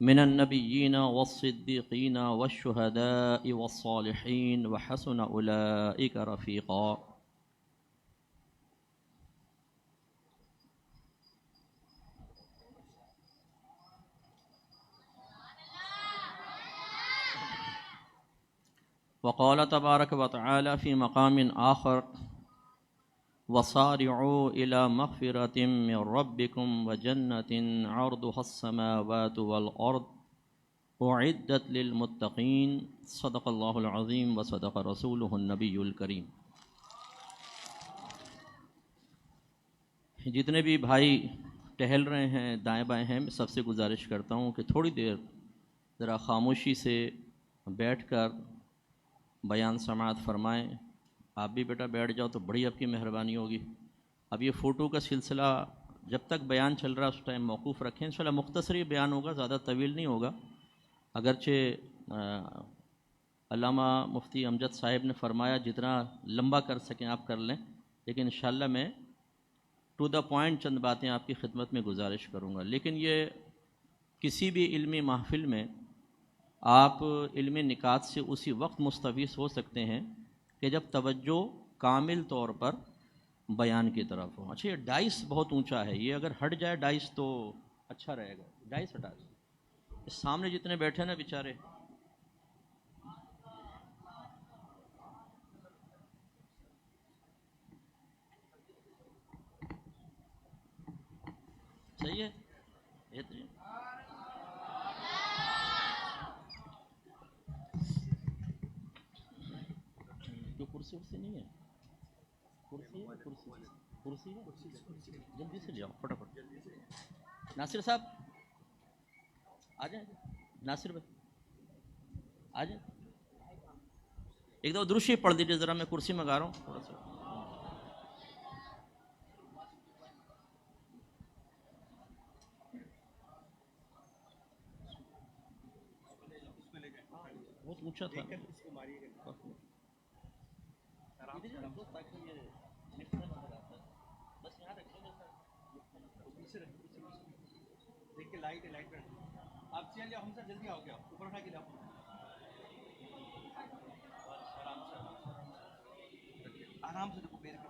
من النبيين والصديقين والشهداء والصالحين وحسن أولئك رفيقا. وقال تبارك وتعالى في مقام آخر: وصارعوا إلى مغفرة من ربكم وجنة عرضها السماوات والأرض أعدت للمتقين. صدق اللہ العظیم وصدق رسولہ النبی الکریم. جتنے بھی بھائی ٹہل رہے ہیں دائیں بائیں ہیں، میں سب سے گزارش کرتا ہوں کہ تھوڑی دیر ذرا خاموشی سے بیٹھ کر بیان سماعت فرمائیں. آپ بھی بیٹا بیٹھ جاؤ تو بڑی آپ کی مہربانی ہوگی. اب یہ فوٹو کا سلسلہ جب تک بیان چل رہا ہے اس ٹائم موقوف رکھیں. انشاءاللہ مختصر ہی بیان ہوگا، زیادہ طویل نہیں ہوگا. اگرچہ علامہ مفتی امجد صاحب نے فرمایا جتنا لمبا کر سکیں آپ کر لیں، لیکن انشاءاللہ میں ٹو دا پوائنٹ چند باتیں آپ کی خدمت میں گزارش کروں گا. لیکن یہ کسی بھی علمی محفل میں آپ علمی نکات سے اسی وقت مستفیض ہو سکتے ہیں کہ جب توجہ کامل طور پر بیان کی طرف ہو. اچھا، یہ ڈائس بہت اونچا ہے، یہ اگر ہٹ جائے ڈائس تو اچھا رہے گا. ڈائس ہٹا دیں. اس سامنے جتنے بیٹھے نا بیچارے، صحیح ہے. جو کرسی ورسی نہیں ہے، کرسی ہے، کرسی ہے، جلدی سے جاؤ فٹافٹ. ناصر صاحب آ جائیں. ناصر بھائی آ جائیں. ایک دو درشی پڑھ دیجیے ذرا، میں کرسی منگا رہا ہوں تھوڑا سا. بہت اونچا تھا. بس یہاں رکھیں. دیکھیے لائٹ ہے، لائٹ پہ آپ چل جاؤ. ہم سے جلدی آؤ، گیا اوپر اٹھا کے لاؤ. آرام سے دیکھو پیر کے.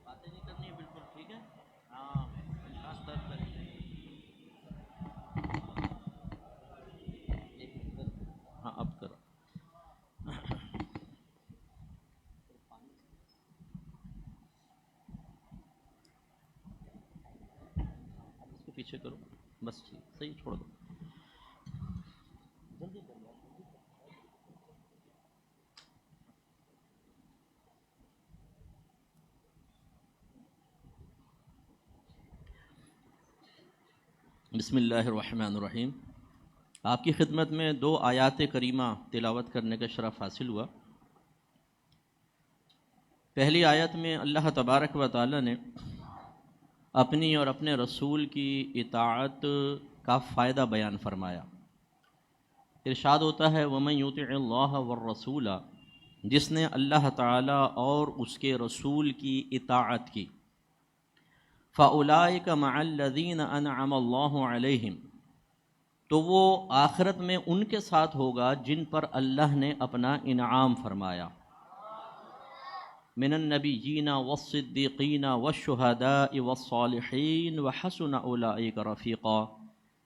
باتیں نہیں کرنی ہے بالکل، ٹھیک ہے. ہاں خاص طور پر ہاں اب کرو. اس کو پیچھے کرو بس. ٹھیک، صحیح، چھوڑ دو. جلدی کر لو. بسم اللہ الرحمن الرحیم. آپ کی خدمت میں 2 آیات کریمہ تلاوت کرنے کا شرف حاصل ہوا. پہلی آیت میں اللہ تبارک و تعالی نے اپنی اور اپنے رسول کی اطاعت کا فائدہ بیان فرمایا. ارشاد ہوتا ہے: وَمَن يُطِعِ اللَّهَ وَالرَّسُولَ، جس نے اللہ تعالی اور اس کے رسول کی اطاعت کی. فَأُولَٰئِكَ مَعَ الَّذِينَ أَنْعَمَ اللَّهُ عَلَيْهِمْ، تو وہ آخرت میں ان کے ساتھ ہوگا جن پر اللہ نے اپنا انعام فرمایا. من النبیین والصدیقین والشہداء والصالحین وحسن اولئک رفیقا،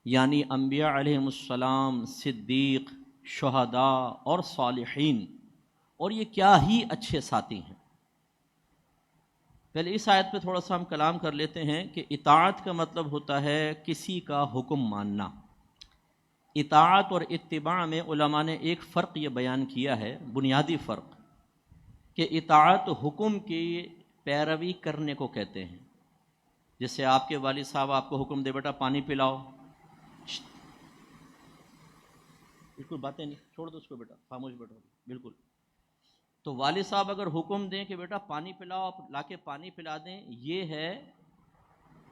یعنی انبیاء علیہم السلام، صدیق، شہداء اور صالحین. اور یہ کیا ہی اچھے ساتھی ہیں. پہلے اس آیت پہ تھوڑا سا ہم کلام کر لیتے ہیں کہ اطاعت کا مطلب ہوتا ہے کسی کا حکم ماننا. اطاعت اور اتباع میں علماء نے ایک فرق یہ بیان کیا ہے، بنیادی فرق، کہ اطاعت حکم کی پیروی کرنے کو کہتے ہیں. جیسے آپ کے والد صاحب آپ کو حکم دے بیٹا پانی پلاؤ، بالکل باتیں نہیں، چھوڑ دو اس کو بیٹا، خاموش بیٹھو بالکل. تو والد صاحب اگر حکم دیں کہ بیٹا پانی پلاؤ، آپ لا کے پانی پلا دیں، یہ ہے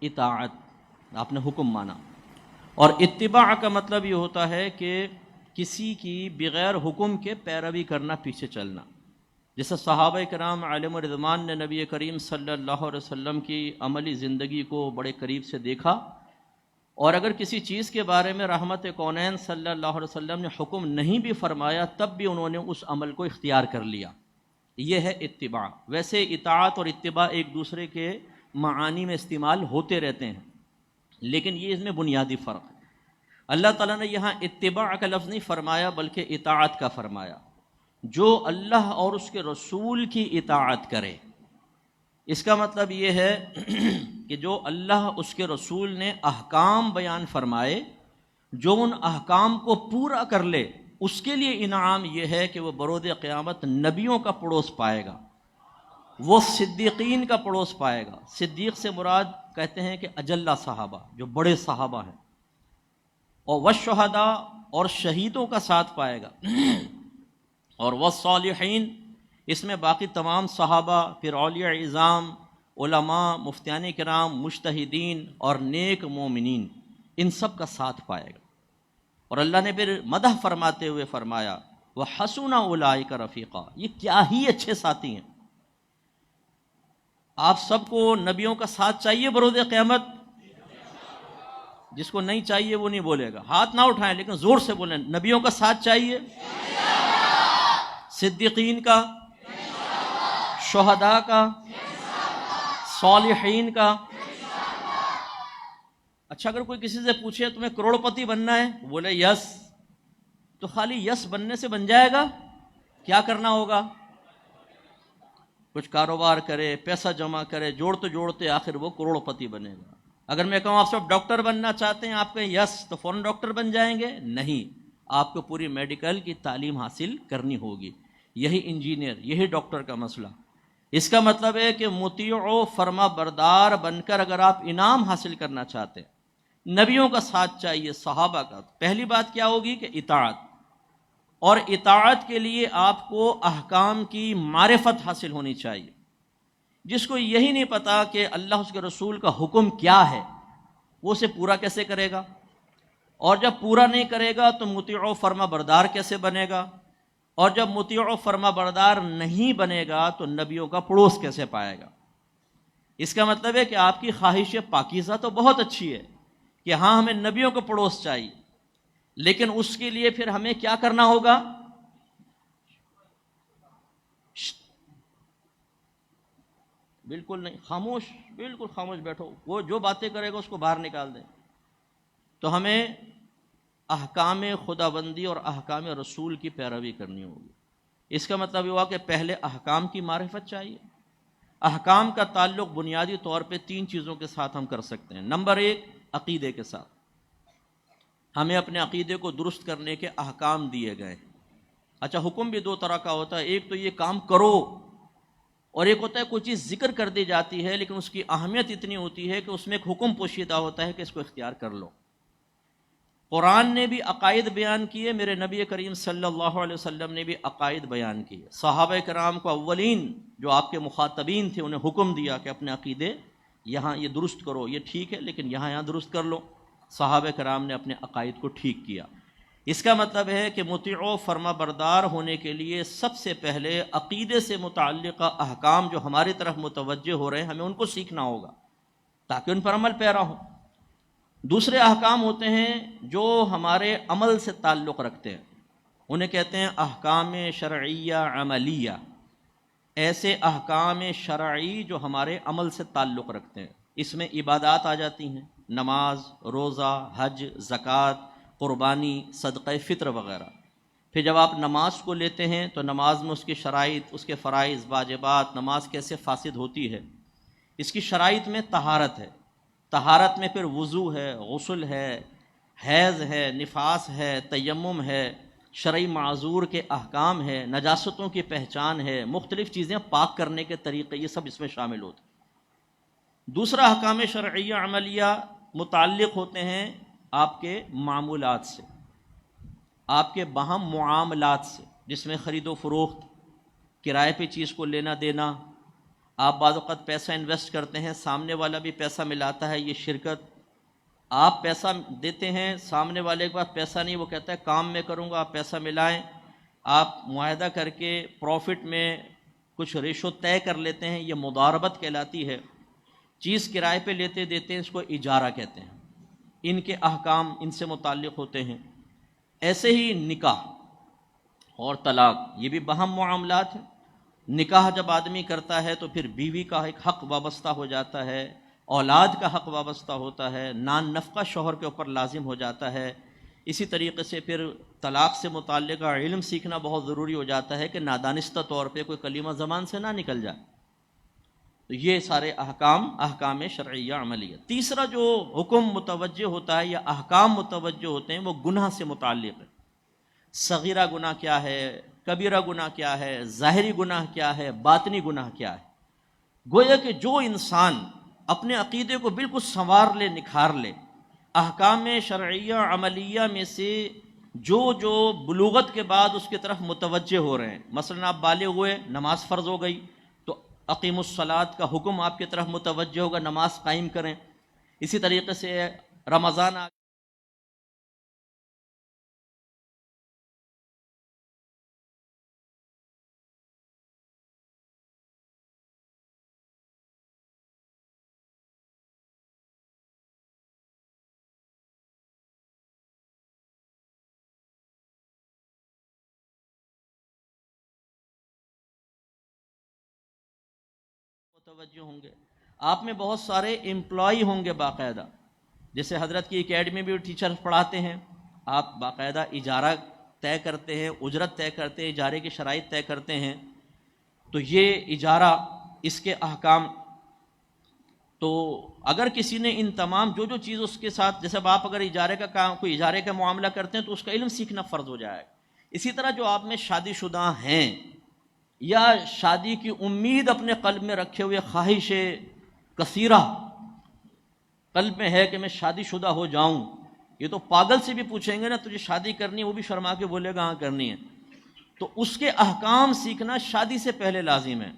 اطاعت، آپ نے حکم مانا. اور اتباع کا مطلب یہ ہوتا ہے کہ کسی کی بغیر حکم کے پیروی کرنا، پیچھے چلنا. جیسے صحابہ کرام علیہم الرضوان نے نبی کریم صلی اللہ علیہ وسلم کی عملی زندگی کو بڑے قریب سے دیکھا، اور اگر کسی چیز کے بارے میں رحمت کونین صلی اللہ علیہ وسلم نے حکم نہیں بھی فرمایا تب بھی انہوں نے اس عمل کو اختیار کر لیا۔ یہ ہے اتباع۔ ویسے اطاعت اور اتباع ایک دوسرے کے معانی میں استعمال ہوتے رہتے ہیں، لیکن یہ اس میں بنیادی فرق ہے۔ اللہ تعالیٰ نے یہاں اتباع کا لفظ نہیں فرمایا بلکہ اطاعت کا فرمایا۔ جو اللہ اور اس کے رسول کی اطاعت کرے، اس کا مطلب یہ ہے کہ جو اللہ اس کے رسول نے احکام بیان فرمائے، جو ان احکام کو پورا کر لے، اس کے لیے انعام یہ ہے کہ وہ برود قیامت نبیوں کا پڑوس پائے گا، وہ صدیقین کا پڑوس پائے گا۔ صدیق سے مراد کہتے ہیں کہ اجلہ صحابہ، جو بڑے صحابہ ہیں، اور والشہداء اور شہیدوں کا ساتھ پائے گا، اور والصالحین اس میں باقی تمام صحابہ، پھر اولیاء اعظام، علماء، مفتیان کرام، مجتہدین اور نیک مومنین، ان سب کا ساتھ پائے گا۔ اور اللہ نے پھر مدح فرماتے ہوئے فرمایا وَحَسُنَ أُولَٰئِكَ رَفِيقًا، یہ کیا ہی اچھے ساتھی ہیں۔ آپ سب کو نبیوں کا ساتھ چاہیے برود قیامت؟ جس کو نہیں چاہیے وہ نہیں بولے گا، ہاتھ نہ اٹھائیں لیکن زور سے بولیں، نبیوں کا ساتھ چاہیے، صدیقین کا، شہداء کا، صالحین کا۔ اچھا اگر کوئی کسی سے پوچھے تمہیں کروڑ پتی بننا ہے، بولے یس، تو خالی یس بننے سے بن جائے گا؟ کیا کرنا ہوگا؟ کچھ کاروبار کرے، پیسہ جمع کرے، جوڑتے جوڑتے آخر وہ کروڑ پتی بنے گا۔ اگر میں کہوں آپ سب ڈاکٹر بننا چاہتے ہیں، آپ کہیں یس، تو فوراً ڈاکٹر بن جائیں گے؟ نہیں، آپ کو پوری میڈیکل کی تعلیم حاصل کرنی ہوگی۔ یہی انجینئر، یہی ڈاکٹر کا مسئلہ۔ اس کا مطلب ہے کہ مطیع و فرما بردار بن کر اگر آپ انعام حاصل کرنا چاہتے ہیں، نبیوں کا ساتھ چاہیے، صحابہ کا۔ پہلی بات کیا ہوگی کہ اطاعت، اور اطاعت کے لیے آپ کو احکام کی معرفت حاصل ہونی چاہیے۔ جس کو یہی نہیں پتا کہ اللہ اس کے رسول کا حکم کیا ہے، وہ اسے پورا کیسے کرے گا؟ اور جب پورا نہیں کرے گا تو مطیع و فرما بردار کیسے بنے گا؟ اور جب مطیع و فرما بردار نہیں بنے گا تو نبیوں کا پڑوس کیسے پائے گا؟ اس کا مطلب ہے کہ آپ کی خواہش پاکیزہ تو بہت اچھی ہے کہ ہاں ہمیں نبیوں کا پڑوس چاہیے، لیکن اس کے لیے پھر ہمیں کیا کرنا ہوگا؟ بالکل نہیں، خاموش، بالکل خاموش بیٹھو، وہ جو باتیں کرے گا اس کو باہر نکال دیں۔ تو ہمیں احکام خداوندی اور احکام رسول کی پیروی کرنی ہوگی۔ اس کا مطلب یہ ہوا کہ پہلے احکام کی معرفت چاہیے۔ احکام کا تعلق بنیادی طور پہ 3 چیزوں کے ساتھ ہم کر سکتے ہیں۔ نمبر 1، عقیدے کے ساتھ۔ ہمیں اپنے عقیدے کو درست کرنے کے احکام دیے گئے۔ اچھا، حکم بھی 2 طرح کا ہوتا ہے، ایک تو یہ کام کرو، اور ایک ہوتا ہے کوئی چیز ذکر کر دی جاتی ہے لیکن اس کی اہمیت اتنی ہوتی ہے کہ اس میں ایک حکم پوشیدہ ہوتا ہے کہ اس کو اختیار کر لو۔ قرآن نے بھی عقائد بیان کیے، میرے نبی کریم صلی اللہ علیہ وسلم نے بھی عقائد بیان کیے۔ صحابہ کرام کو اولین جو آپ کے مخاطبین تھے انہیں حکم دیا کہ اپنے عقیدے یہاں یہ درست کرو، یہ ٹھیک ہے لیکن یہاں درست کر لو۔ صحابہ کرام نے اپنے عقائد کو ٹھیک کیا۔ اس کا مطلب ہے کہ مطیع و فرما بردار ہونے کے لیے سب سے پہلے عقیدے سے متعلقہ احکام جو ہماری طرف متوجہ ہو رہے ہیں ہمیں ان کو سیکھنا ہوگا تاکہ ان پر عمل پیرا ہو۔ دوسرے احکام ہوتے ہیں جو ہمارے عمل سے تعلق رکھتے ہیں، انہیں کہتے ہیں احکام شرعیہ عملیہ۔ ایسے احکام شرعی جو ہمارے عمل سے تعلق رکھتے ہیں، اس میں عبادات آ جاتی ہیں، نماز، روزہ، حج، زکوٰۃ، قربانی، صدقہ فطر وغیرہ۔ پھر جب آپ نماز کو لیتے ہیں تو نماز میں اس کی شرائط، اس کے فرائض، واجبات، نماز کیسے فاسد ہوتی ہے، اس کی شرائط میں طہارت ہے۔ طہارت میں پھر وضو ہے، غسل ہے، حیض ہے، نفاس ہے، تیمم ہے، شرعی معذور کے احکام ہے، نجاستوں کی پہچان ہے، مختلف چیزیں پاک کرنے کے طریقے، یہ سب اس میں شامل ہوتے ہیں۔ دوسرا احکام شرعیہ عملیہ متعلق ہوتے ہیں آپ کے معمولات سے، آپ کے باہم معاملات سے، جس میں خرید و فروخت، کرائے پہ چیز کو لینا دینا۔ آپ بعض اوقات پیسہ انویسٹ کرتے ہیں، سامنے والا بھی پیسہ ملاتا ہے، یہ شرکت۔ آپ پیسہ دیتے ہیں، سامنے والے کے پاس پیسہ نہیں، وہ کہتا ہے کام میں کروں گا، آپ پیسہ ملائیں۔ آپ معاہدہ کر کے پروفٹ میں کچھ ریشو طے کر لیتے ہیں، یہ مضاربت کہلاتی ہے۔ چیز کرائے پہ لیتے دیتے ہیں، اس کو اجارہ کہتے ہیں۔ ان کے احکام ان سے متعلق ہوتے ہیں۔ ایسے ہی نکاح اور طلاق، یہ بھی باہم معاملات ہیں۔ نکاح جب آدمی کرتا ہے تو پھر بیوی کا ایک حق وابستہ ہو جاتا ہے، اولاد کا حق وابستہ ہوتا ہے، نان نفقہ شوہر کے اوپر لازم ہو جاتا ہے۔ اسی طریقے سے پھر طلاق سے متعلقہ علم سیکھنا بہت ضروری ہو جاتا ہے کہ نادانستہ طور پہ کوئی کلمہ زبان سے نہ نکل جائے۔ تو یہ سارے احکام شرعیہ عملیہ۔ تیسرا جو حکم متوجہ ہوتا ہے یا احکام متوجہ ہوتے ہیں وہ گناہ سے متعلق ہے۔ صغیرہ گناہ کیا ہے، کبیرہ گناہ کیا ہے، ظاہری گناہ کیا ہے، باطنی گناہ کیا ہے۔ گویا کہ جو انسان اپنے عقیدے کو بالکل سنوار لے، نکھار لے، احکام شرعیہ عملیہ میں سے جو بلوغت کے بعد اس کی طرف متوجہ ہو رہے ہیں، مثلا آپ بالغ ہوئے، نماز فرض ہو گئی تو اقیم الصلاۃ کا حکم آپ کی طرف متوجہ ہوگا، نماز قائم کریں۔ اسی طریقے سے رمضان متوجہ ہوں گے۔ آپ میں بہت سارے امپلائی ہوں گے باقاعدہ، جیسے حضرت کی اکیڈمی میں ٹیچر پڑھاتے ہیں، آپ باقاعدہ اجارہ طے کرتے ہیں، اجرت طے کرتے ہیں، اجارے کی شرائط طے کرتے ہیں۔ تو یہ اجارہ، اس کے احکام، تو اگر کسی نے ان تمام جو چیز اس کے ساتھ، جیسے آپ اگر اجارے کا کام، کوئی اجارے کا معاملہ کرتے ہیں تو اس کا علم سیکھنا فرض ہو جائے گا۔ اسی طرح جو آپ میں شادی شدہ ہیں یا شادی کی امید اپنے قلب میں رکھے ہوئے، خواہش کثیرہ قلب میں ہے کہ میں شادی شدہ ہو جاؤں، یہ تو پاگل سے بھی پوچھیں گے نا تجھے شادی کرنی ہے، وہ بھی شرما کے بولے گا ہاں کرنی ہے۔ تو اس کے احکام سیکھنا شادی سے پہلے لازم ہے۔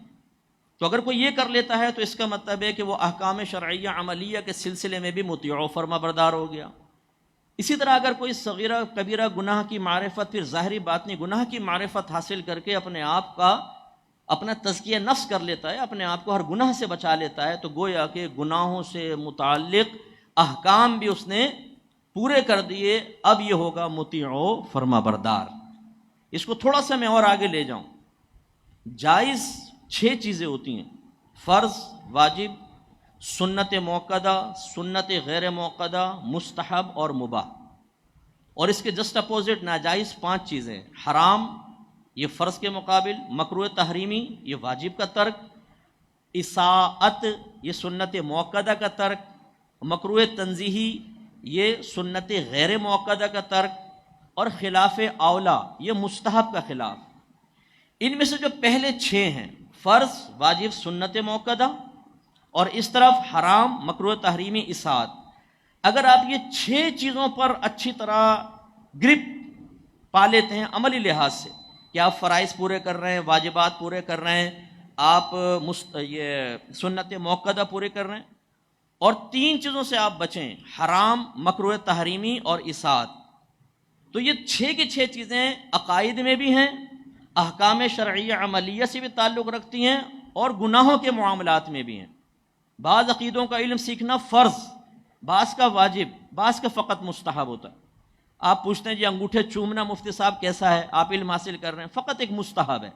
تو اگر کوئی یہ کر لیتا ہے تو اس کا مطلب ہے کہ وہ احکام شرعیہ عملیہ کے سلسلے میں بھی مطیع و فرما بردار ہو گیا۔ اسی طرح اگر کوئی صغیرہ کبیرہ گناہ کی معرفت، پھر ظاہری باطنی گناہ کی معرفت حاصل کر کے اپنے آپ کا اپنا تزکیہ نفس کر لیتا ہے، اپنے آپ کو ہر گناہ سے بچا لیتا ہے، تو گویا کہ گناہوں سے متعلق احکام بھی اس نے پورے کر دیے، اب یہ ہوگا مطیع و فرما بردار۔ اس کو تھوڑا سا میں اور آگے لے جاؤں۔ جائز 6 چیزیں ہوتی ہیں: فرض، واجب، سنت موقدہ، سنت غیر موقدہ، مستحب اور مباح۔ اور اس کے جسٹ اپوزٹ ناجائز 5 چیزیں: حرام، یہ فرض کے مقابل، مکروہ تحریمی، یہ واجب کا ترک، اساءت، یہ سنت موقدہ کا ترک، مکروہ تنزیہی، یہ سنت غیر موقدہ کا ترک، اور خلاف اولا، یہ مستحب کا خلاف۔ ان میں سے جو پہلے 6 ہیں، فرض، واجب، سنت موقدہ، اور اس طرف حرام، مکروہ تحریمی، اساءت، اگر آپ یہ 6 چیزوں پر اچھی طرح گرپ پا لیتے ہیں عملی لحاظ سے کہ آپ فرائض پورے کر رہے ہیں، واجبات پورے کر رہے ہیں، آپ یہ سنت موقدہ پورے کر رہے ہیں، اور 3 چیزوں سے آپ بچیں، حرام، مکروہ تحریمی اور اساءت، تو یہ 6 کی 6 چیزیں عقائد میں بھی ہیں، احکام شرعیہ عملیہ سے بھی تعلق رکھتی ہیں، اور گناہوں کے معاملات میں بھی ہیں۔ بعض عقیدوں کا علم سیکھنا فرض، بعض کا واجب، بعض کا فقط مستحب ہوتا ہے۔ آپ پوچھتے ہیں جی انگوٹھے چومنا مفتی صاحب کیسا ہے، آپ علم حاصل کر رہے ہیں، فقط ایک مستحب ہے۔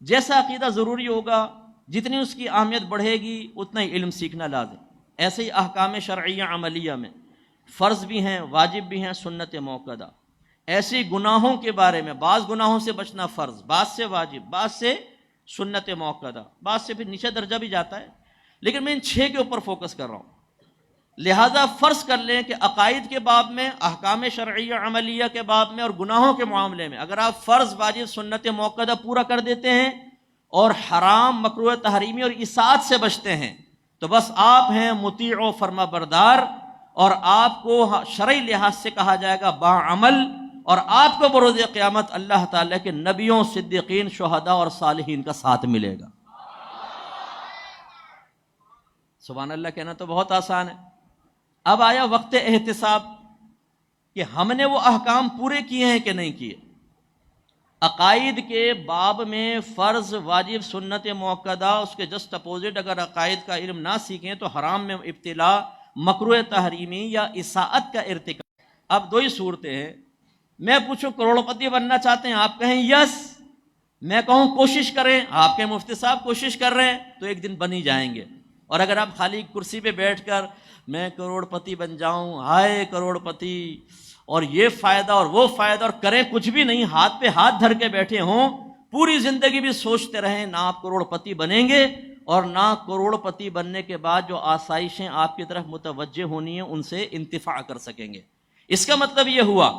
جیسا عقیدہ ضروری ہوگا، جتنی اس کی اہمیت بڑھے گی اتنا ہی علم سیکھنا لازم۔ ایسے ہی احکام شرعیہ عملیہ میں فرض بھی ہیں، واجب بھی ہیں، سنت موقدہ۔ ایسے گناہوں کے بارے میں بعض گناہوں سے بچنا فرض، بعض سے واجب، بعض سے سنت موقدہ، بعض سے پھر نیچے درجہ بھی جاتا ہے، لیکن میں ان 6 کے اوپر فوکس کر رہا ہوں۔ لہٰذا فرض کر لیں کہ عقائد کے باب میں، احکام شرعیہ عملیہ کے باب میں، اور گناہوں کے معاملے میں اگر آپ فرض، واجب، سنت موقدہ پورا کر دیتے ہیں اور حرام، مکروہ تحریمی اور اساءت سے بچتے ہیں تو بس آپ ہیں مطیع و فرما بردار، اور آپ کو شرعی لحاظ سے کہا جائے گا باعمل، اور آپ کو بروز قیامت اللہ تعالیٰ کے نبیوں، صدیقین، شہداء اور صالحین کا ساتھ ملے گا۔ سبحان اللہ کہنا تو بہت آسان ہے۔ اب آیا وقت احتساب کہ ہم نے وہ احکام پورے کیے ہیں کہ نہیں کیے۔ عقائد کے باب میں فرض، واجب، سنت موقدہ، اس کے جسٹ اپوزٹ اگر عقائد کا علم نہ سیکھیں تو حرام میں ابتلا، مکروہ تحریمی یا اساءت کا ارتکاب۔ اب دو ہی صورتیں ہیں، میں پوچھوں کروڑ پتی بننا چاہتے ہیں، آپ کہیں یس، میں کہوں کوشش کریں، آپ کے مفتی صاحب کوشش کر رہے ہیں، تو ایک دن بن ہی جائیں گے۔ اور اگر آپ خالی کرسی پہ بیٹھ کر میں کروڑ پتی بن جاؤں، ہائے کروڑ پتی، اور یہ فائدہ اور وہ فائدہ، اور کریں کچھ بھی نہیں، ہاتھ پہ ہاتھ دھر کے بیٹھے ہوں، پوری زندگی بھی سوچتے رہیں، نہ آپ کروڑ پتی بنیں گے اور نہ کروڑ پتی بننے کے بعد جو آسائشیں آپ کی طرف متوجہ ہونی ہیں ان سے انتفاع کر سکیں گے۔ اس کا مطلب یہ ہوا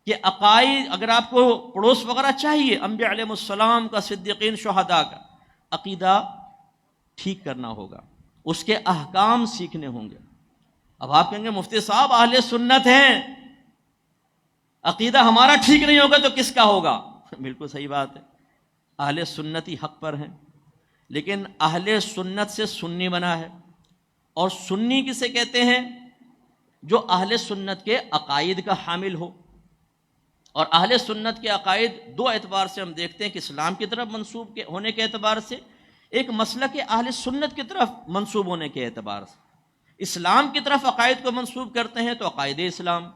کہ عقائد، اگر آپ کو پڑوس وغیرہ چاہیے انبیاء علیہ السلام کا، صدیقین، شہداء کا، عقیدہ ٹھیک کرنا ہوگا، اس کے احکام سیکھنے ہوں گے۔ اب آپ کہیں گے مفتی صاحب اہل سنت ہیں، عقیدہ ہمارا ٹھیک نہیں ہوگا تو کس کا ہوگا؟ بالکل صحیح بات ہے، اہل سنت ہی حق پر ہیں، لیکن اہل سنت سے سنی بنا ہے، اور سنی کسے کہتے ہیں؟ جو اہل سنت کے عقائد کا حامل ہو۔ اور اہل سنت کے عقائد دو اعتبار سے ہم دیکھتے ہیں کہ اسلام کی طرف منسوب ہونے کے اعتبار سے، ایک مسلک اہل سنت کی طرف منسوب ہونے کے اعتبار سے۔ اسلام کی طرف عقائد کو منسوب کرتے ہیں تو عقائد اسلام،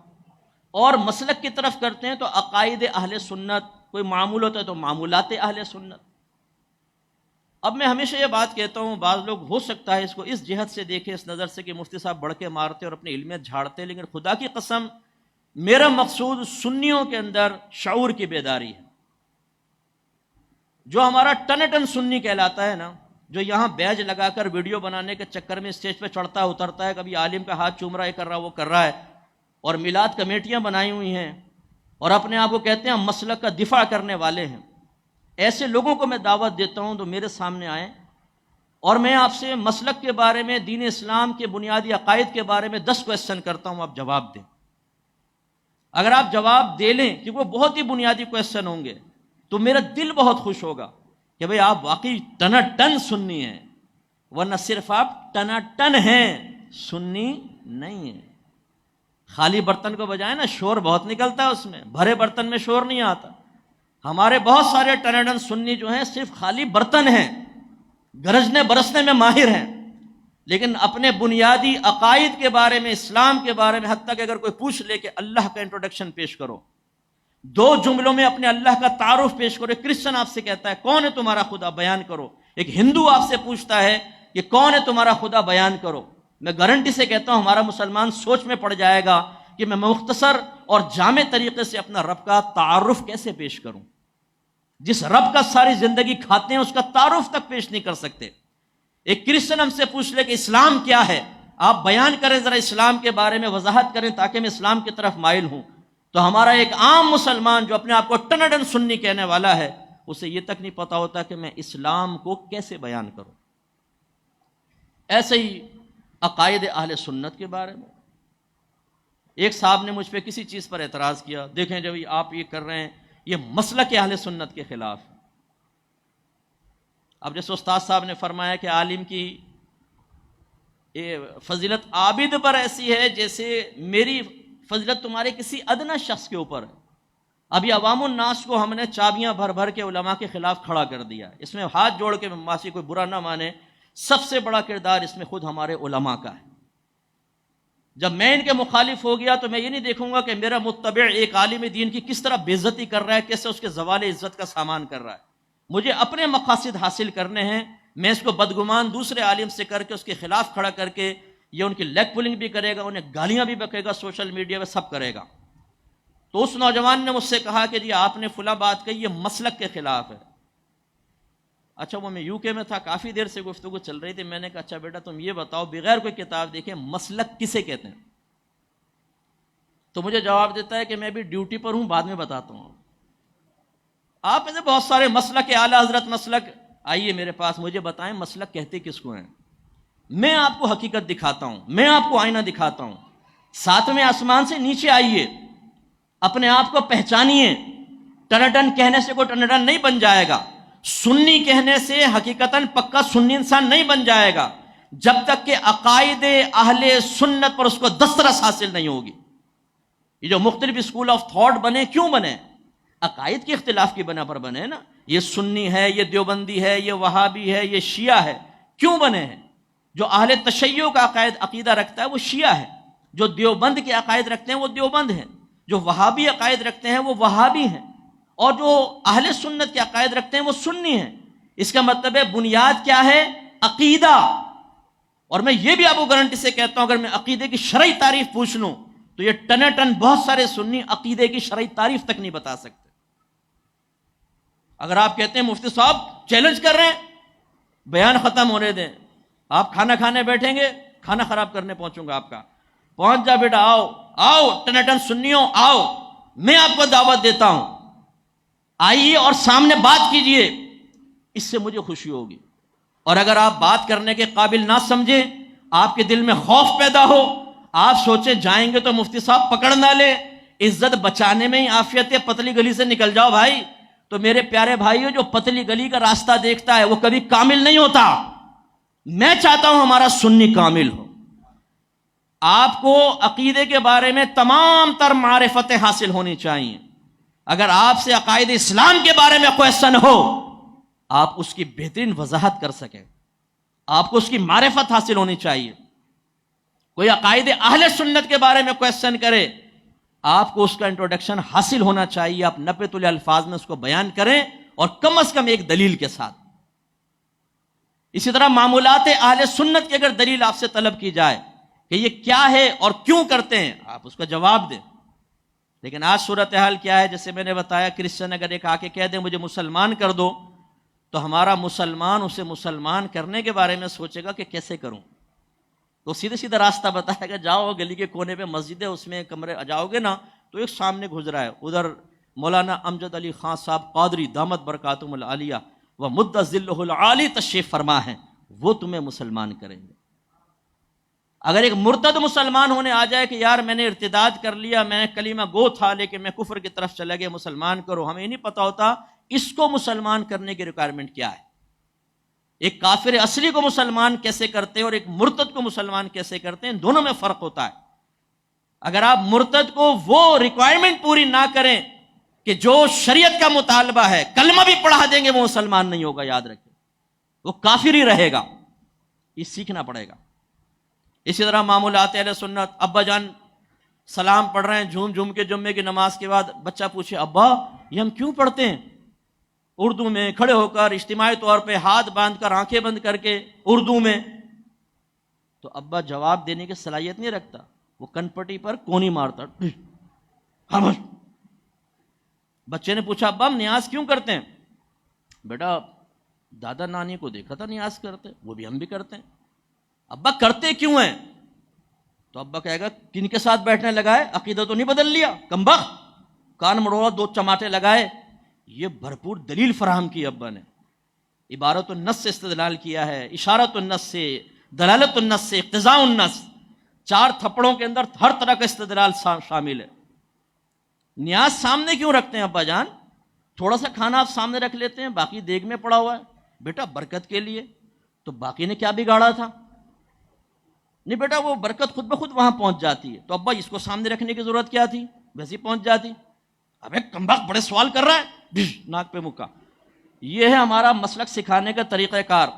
اور مسلک کی طرف کرتے ہیں تو عقائد اہل سنت، کوئی معمول ہوتا ہے تو معمولات اہل سنت۔ اب میں ہمیشہ یہ بات کہتا ہوں، بعض لوگ ہو سکتا ہے اس کو اس جہت سے دیکھیں، اس نظر سے کہ مفتی صاحب بڑھ کے مارتے اور اپنی علمیت جھاڑتے، لیکن خدا کی قسم میرا مقصود سنیوں کے اندر شعور کی بیداری ہے۔ جو ہمارا ٹن ٹن سنی کہلاتا ہے نا، جو یہاں بیج لگا کر ویڈیو بنانے کے چکر میں اسٹیج پہ چڑھتا اترتا ہے، کبھی عالم کا ہاتھ چوم رہا ہے، کر رہا وہ کر رہا ہے، اور میلاد کمیٹیاں بنائی ہوئی ہیں، اور اپنے آپ کو کہتے ہیں ہم مسلک کا دفاع کرنے والے ہیں، ایسے لوگوں کو میں دعوت دیتا ہوں تو میرے سامنے آئیں، اور میں آپ سے مسلک کے بارے میں، دین اسلام کے بنیادی عقائد کے بارے میں 10 کویسچن کرتا ہوں، آپ جواب دیں۔ اگر آپ جواب دے لیں، کیونکہ وہ بہت ہی بنیادی کویسچن ہوں گے، تو میرا دل بہت خوش ہوگا کہ بھئی آپ واقعی ٹنا ٹن سنی ہیں، ورنہ صرف آپ ٹنا ٹن ہیں، سنی نہیں ہیں۔ خالی برتن کو بجائے نا شور بہت نکلتا ہے اس میں، بھرے برتن میں شور نہیں آتا۔ ہمارے بہت سارے ٹنا ٹن سنی جو ہیں صرف خالی برتن ہیں، گرجنے برسنے میں ماہر ہیں، لیکن اپنے بنیادی عقائد کے بارے میں، اسلام کے بارے میں، حتیٰ کہ اگر کوئی پوچھ لے کہ اللہ کا انٹروڈکشن پیش کرو، 2 جملوں میں اپنے اللہ کا تعارف پیش کرو۔ ایک کرسچن آپ سے کہتا ہے کون ہے تمہارا خدا، بیان کرو۔ ایک ہندو آپ سے پوچھتا ہے کہ کون ہے تمہارا خدا، بیان کرو۔ میں گارنٹی سے کہتا ہوں ہمارا مسلمان سوچ میں پڑ جائے گا کہ میں مختصر اور جامع طریقے سے اپنا رب کا تعارف کیسے پیش کروں۔ جس رب کا ساری زندگی کھاتے ہیں اس کا تعارف تک پیش نہیں کر سکتے۔ ایک کرسچن ہم سے پوچھ لے کہ اسلام کیا ہے، آپ بیان کریں ذرا، اسلام کے بارے میں وضاحت کریں تاکہ میں اسلام کی طرف مائل ہوں، تو ہمارا ایک عام مسلمان جو اپنے آپ کو ٹنڈن سنی کہنے والا ہے، اسے یہ تک نہیں پتا ہوتا کہ میں اسلام کو کیسے بیان کروں۔ ایسے ہی عقائد اہل سنت کے بارے میں، ایک صاحب نے مجھ پہ کسی چیز پر اعتراض کیا، دیکھیں جب آپ یہ کر رہے ہیں یہ مسلک اہل سنت کے خلاف۔ اب جیسے استاد صاحب نے فرمایا کہ عالم کی فضیلت عابد پر ایسی ہے جیسے میری فضیلت تمہارے کسی ادنا شخص کے اوپر ہے۔ ابھی عوام الناس کو ہم نے چابیاں بھر بھر کے علماء کے خلاف کھڑا کر دیا، اس میں ہاتھ جوڑ کے معاشی کوئی برا نہ مانے، سب سے بڑا کردار اس میں خود ہمارے علماء کا ہے۔ جب میں ان کے مخالف ہو گیا تو میں یہ نہیں دیکھوں گا کہ میرا متبع ایک عالم دین کی کس طرح بے عزتی کر رہا ہے، کیسے اس کے زوال عزت کا سامان کر رہا ہے۔ مجھے اپنے مقاصد حاصل کرنے ہیں، میں اس کو بدگمان دوسرے عالم سے کر کے اس کے خلاف کھڑا کر کے یہ ان کی لیگ پولنگ بھی کرے گا، انہیں گالیاں بھی بکے گا، سوشل میڈیا پہ سب کرے گا۔ تو اس نوجوان نے مجھ سے کہا کہ جی آپ نے فلاں بات کہی، یہ مسلک کے خلاف ہے۔ اچھا وہ میں UK میں تھا، کافی دیر سے گفتگو چل رہی تھی، میں نے کہا اچھا بیٹا تم یہ بتاؤ بغیر کوئی کتاب دیکھیں مسلک کسے کہتے ہیں؟ تو مجھے جواب دیتا ہے کہ میں بھی ڈیوٹی پر ہوں، بعد میں بتاتا ہوں۔ آپ میں سے بہت سارے مسلک اعلیٰ حضرت مسلک، آئیے میرے پاس، مجھے بتائیں مسلک کہتے کس کو ہیں؟ میں آپ کو حقیقت دکھاتا ہوں، میں آپ کو آئینہ دکھاتا ہوں۔ 7ویں آسمان سے نیچے آئیے، اپنے آپ کو پہچانیے۔ ٹنڈن کہنے سے کوئی ٹنڈن نہیں بن جائے گا، سنی کہنے سے حقیقتاً پکا سنی انسان نہیں بن جائے گا جب تک کہ عقائد اہل سنت پر اس کو دسترس حاصل نہیں ہوگی۔ یہ جو مختلف اسکول آف تھاٹ بنے، کیوں بنے؟ عقائد کے اختلاف کی بنا پر بنے نا. یہ سنی ہے، یہ دیوبندی ہے، یہ وہابی ہے، یہ شیعہ ہے. کیوں بنے ہیں؟ جو اہل تشیع کا عقیدہ رکھتا ہے وہ شیعہ ہے، جو دیوبند کے عقائد رکھتے ہیں وہ دیوبند ہیں، جو وہابی عقائد رکھتے ہیں وہ وہابی ہیں، اور جو اہل سنت کے عقائد رکھتے ہیں وہ سنی ہیں. اس کا مطلب ہے بنیاد کیا ہے؟ عقیدہ. اور میں یہ بھی آپ کو گارنٹی سے کہتا ہوں، اگر میں عقیدے کی شرعی تعریف پوچھ لوں تو یہ ٹن ٹن بہت سارے سنی عقیدے کی شرعی تعریف تک نہیں بتا سکتے. اگر آپ کہتے ہیں مفتی صاحب چیلنج کر رہے ہیں، بیان ختم ہونے دیں، آپ کھانا کھانے بیٹھیں گے، کھانا خراب کرنے پہنچوں گا آپ کا. پہنچ جا بیٹا، آؤ آؤ ٹن ٹن سنیوں، آؤ میں آپ کو دعوت دیتا ہوں، آئیے اور سامنے بات کیجئے، اس سے مجھے خوشی ہوگی. اور اگر آپ بات کرنے کے قابل نہ سمجھیں، آپ کے دل میں خوف پیدا ہو، آپ سوچیں جائیں گے تو مفتی صاحب پکڑ نہ لے، عزت بچانے میں ہی عافیت ہے، پتلی گلی سے نکل جاؤ بھائی. تو میرے پیارے بھائیو، جو پتلی گلی کا راستہ دیکھتا ہے وہ کبھی کامل نہیں ہوتا. میں چاہتا ہوں ہمارا سنی کامل ہو. آپ کو عقیدے کے بارے میں تمام تر معرفتیں حاصل ہونی چاہیے. اگر آپ سے عقائد اسلام کے بارے میں کویسچن ہو، آپ اس کی بہترین وضاحت کر سکیں، آپ کو اس کی معرفت حاصل ہونی چاہیے. کوئی عقائد اہل سنت کے بارے میں کویسچن کرے، آپ کو اس کا انٹروڈکشن حاصل ہونا چاہیے. آپ نپے تلے الفاظ میں اس کو بیان کریں، اور کم از کم ایک دلیل کے ساتھ. اسی طرح معمولات اہل سنت کی اگر دلیل آپ سے طلب کی جائے کہ یہ کیا ہے اور کیوں کرتے ہیں، آپ اس کا جواب دیں. لیکن آج صورتحال کیا ہے؟ جیسے میں نے بتایا، کرسچن اگر ایک آ کے کہہ دیں مجھے مسلمان کر دو، تو ہمارا مسلمان اسے مسلمان کرنے کے بارے میں سوچے گا کہ کیسے کروں. تو سیدھے سیدھا راستہ بتائے گا، جاؤ گلی کے کونے پہ مسجد ہے، اس میں کمرے جاؤ گے نا تو ایک سامنے گزرا ہے، ادھر مولانا امجد علی خان صاحب قادری دامت برکاتہم العالیہ و مد ظلہ العالی تشریف فرما ہیں، وہ تمہیں مسلمان کریں گے. اگر ایک مرتد مسلمان ہونے آ جائے کہ یار میں نے ارتداد کر لیا، میں کلمہ گو تھا لیکن میں کفر کی طرف چلا گیا، مسلمان کرو، ہمیں نہیں پتا ہوتا اس کو مسلمان کرنے کی ریکوائرمنٹ کیا ہے. ایک کافر اصلی کو مسلمان کیسے کرتے ہیں اور ایک مرتد کو مسلمان کیسے کرتے ہیں، دونوں میں فرق ہوتا ہے. اگر آپ مرتد کو وہ ریکوائرمنٹ پوری نہ کریں کہ جو شریعت کا مطالبہ ہے، کلمہ بھی پڑھا دیں گے، وہ مسلمان نہیں ہوگا، یاد رکھیں، وہ کافر ہی رہے گا. یہ سیکھنا پڑے گا. اسی طرح معمولات اہل سنت، ابا جان سلام پڑھ رہے ہیں جھوم جھوم کے جمعے کی نماز کے بعد، بچہ پوچھے ابا یہ ہم کیوں پڑھتے ہیں؟ اردو میں کھڑے ہو کر، اجتماعی طور پہ ہاتھ باندھ کر، آنکھیں بند کر کے اردو میں. تو ابا جواب دینے کی صلاحیت نہیں رکھتا، وہ کنپٹی پر کونی مارتا. بچے نے پوچھا ابا ہم نیاز کیوں کرتے ہیں؟ بیٹا دادا نانی کو دیکھا تھا نیاز کرتے، وہ بھی ہم بھی کرتے ہیں. ابا کرتے کیوں ہیں؟ تو ابا کہے گا کن کے ساتھ بیٹھنے لگا ہے، عقیدہ تو نہیں بدل لیا کمبخت، کان مڑوڑا، دو چماٹے لگائے. یہ بھرپور دلیل فراہم کی ابا نے، عبارت النص سے استدلال کیا ہے، اشارت النص سے، دلالت النص سے، اقتضاء النص، 4 تھپڑوں کے اندر ہر طرح کا استدلال شامل ہے. نیاز سامنے کیوں رکھتے ہیں ابا جان؟ تھوڑا سا کھانا آپ سامنے رکھ لیتے ہیں، باقی دیگ میں پڑا ہوا ہے. بیٹا برکت کے لیے. تو باقی نے کیا بگاڑا تھا؟ نہیں بیٹا وہ برکت خود بخود وہاں پہنچ جاتی ہے. تو ابا اس کو سامنے رکھنے کی ضرورت کیا تھی؟ ویسے ہی پہنچ جاتی. ابے کمبخت بڑے سوال کر رہا ہے، ناک پہ مکہ. یہ ہے ہمارا مسلک سکھانے کا طریقہ کار.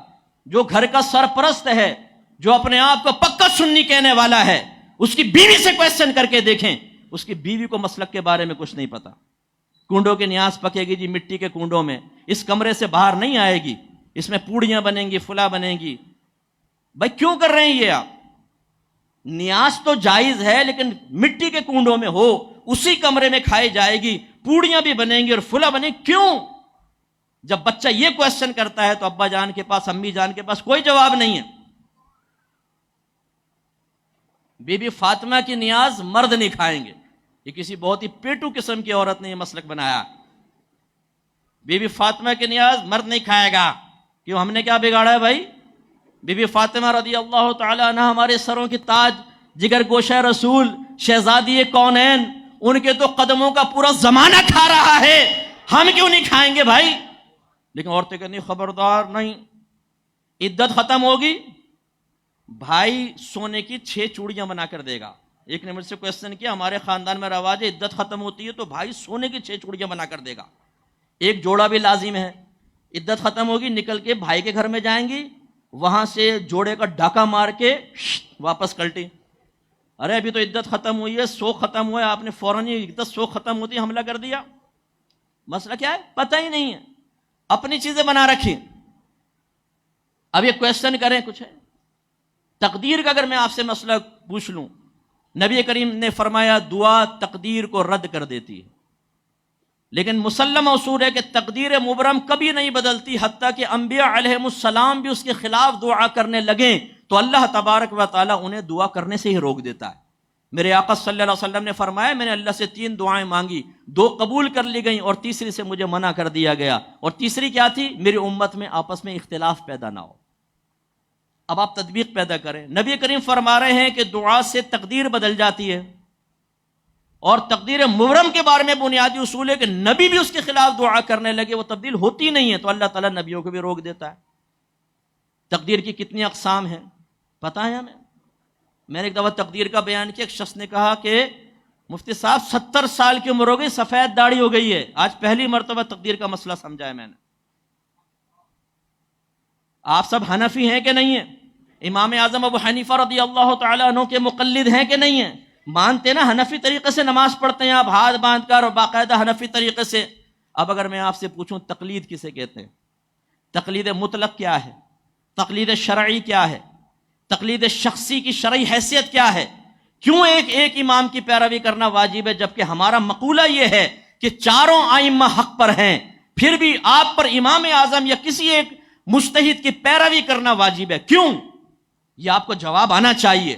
جو گھر کا سرپرست ہے، جو اپنے آپ کو پکا سنی کہنے والا ہے، اس کی بیوی سے کویسچن کر کے دیکھیں، اس کی بیوی کو مسلک کے بارے میں کچھ نہیں پتا. کنڈوں کی نیاز پکے گی جی مٹی کے کنڈوں میں، اس کمرے سے باہر نہیں آئے گی، اس میں پوڑیاں بنیں گی، فلا بنیں گی. بھائی کیوں کر رہے ہیں یہ آپ؟ نیاز تو جائز ہے لیکن مٹی کے کنڈوں میں ہو، اسی کمرے میں کھائی جائے گی، پوڑیاں بھی بنیں گی اور فلا بنے. کیوں؟ جب بچہ یہ کویسچن کرتا ہے تو ابا جان کے پاس، امی جان کے پاس کوئی جواب نہیں ہے. بی بی فاطمہ کی نیاز مرد نہیں کھائیں گے. یہ کسی بہت ہی پیٹو قسم کی عورت نے یہ مسلک بنایا. بی بی فاطمہ کی نیاز مرد نہیں کھائے گا. کیوں؟ ہم نے کیا بگاڑا ہے بھائی؟ بی بی فاطمہ رضی اللہ تعالی عنہ ہمارے سروں کی تاج، جگر گوشہ رسول، شہزادی کونین، ان کے تو قدموں کا پورا زمانہ کھا رہا ہے، ہم کیوں نہیں کھائیں گے بھائی؟ لیکن عورتیں کہتی خبردار نہیں، عدت ختم ہوگی، بھائی سونے کی 6 چوڑیاں بنا کر دے گا، ایک نے مجھ سے کویسچن کیا، ہمارے خاندان میں رواج ہے عدت ختم ہوتی ہے تو بھائی سونے کی 6 چوڑیاں بنا کر دے گا، ایک جوڑا بھی لازم ہے، عدت ختم ہوگی نکل کے بھائی کے گھر میں جائیں گی، وہاں سے جوڑے کا ڈھاکہ مار کے واپس کلٹی. ارے ابھی تو عدت ختم ہوئی ہے، سوگ ختم ہوا ہے، آپ نے فوراً ہی عدت سوگ ختم ہوتی ہے حملہ کر دیا. مسئلہ کیا ہے؟ پتہ ہی نہیں ہے، اپنی چیزیں بنا رکھی. اب یہ کویسچن کریں کچھ ہے تقدیر کا. اگر میں آپ سے مسئلہ پوچھ لوں، نبی کریم نے فرمایا دعا تقدیر کو رد کر دیتی ہے، لیکن مسلم اصول ہے کہ تقدیر مبرم کبھی نہیں بدلتی، حتیٰ کہ انبیاء علیہ السلام بھی اس کے خلاف دعا کرنے لگیں تو اللہ تبارک و تعالیٰ انہیں دعا کرنے سے ہی روک دیتا ہے. میرے آقا صلی اللہ علیہ وسلم نے فرمایا میں نے اللہ سے 3 دعائیں مانگی، 2 قبول کر لی گئیں اور تیسری سے مجھے منع کر دیا گیا. اور تیسری کیا تھی؟ میری امت میں آپس میں اختلاف پیدا نہ ہو. اب آپ تطبیق پیدا کریں. نبی کریم فرما رہے ہیں کہ دعا سے تقدیر بدل جاتی ہے، اور تقدیر مبرم کے بارے میں بنیادی اصول ہے کہ نبی بھی اس کے خلاف دعا کرنے لگے وہ تبدیل ہوتی نہیں ہے، تو اللہ تعالیٰ نبیوں کو بھی روک دیتا ہے. تقدیر کی کتنی اقسام ہیں پتہ ہے ہمیں؟ میں نے ایک دفعہ تقدیر کا بیان کیا، ایک شخص نے کہا کہ مفتی صاحب 70 سال کی عمر ہو گئی، سفید داڑھی ہو گئی ہے، آج پہلی مرتبہ تقدیر کا مسئلہ سمجھا ہے میں نے. آپ سب حنفی ہیں کہ نہیں ہیں؟ امام اعظم ابو حنیفہ رضی اللہ تعالیٰ عنہ کے مقلد ہیں کہ نہیں ہیں؟ مانتے نا حنفی طریقے سے نماز پڑھتے ہیں آپ، ہاتھ باندھ کر اور باقاعدہ حنفی طریقے سے. اب اگر میں آپ سے پوچھوں تقلید کسے کہتے ہیں؟ تقلید مطلق کیا ہے؟ تقلید شرعی کیا ہے؟ تقلید شخصی کی شرعی حیثیت کیا ہے؟ کیوں ایک امام کی پیروی کرنا واجب ہے، جبکہ ہمارا مقولہ یہ ہے کہ چاروں ائمہ حق پر ہیں، پھر بھی آپ پر امام اعظم یا کسی ایک مجتہد کی پیروی کرنا واجب ہے؟ کیوں؟ یہ آپ کو جواب آنا چاہیے.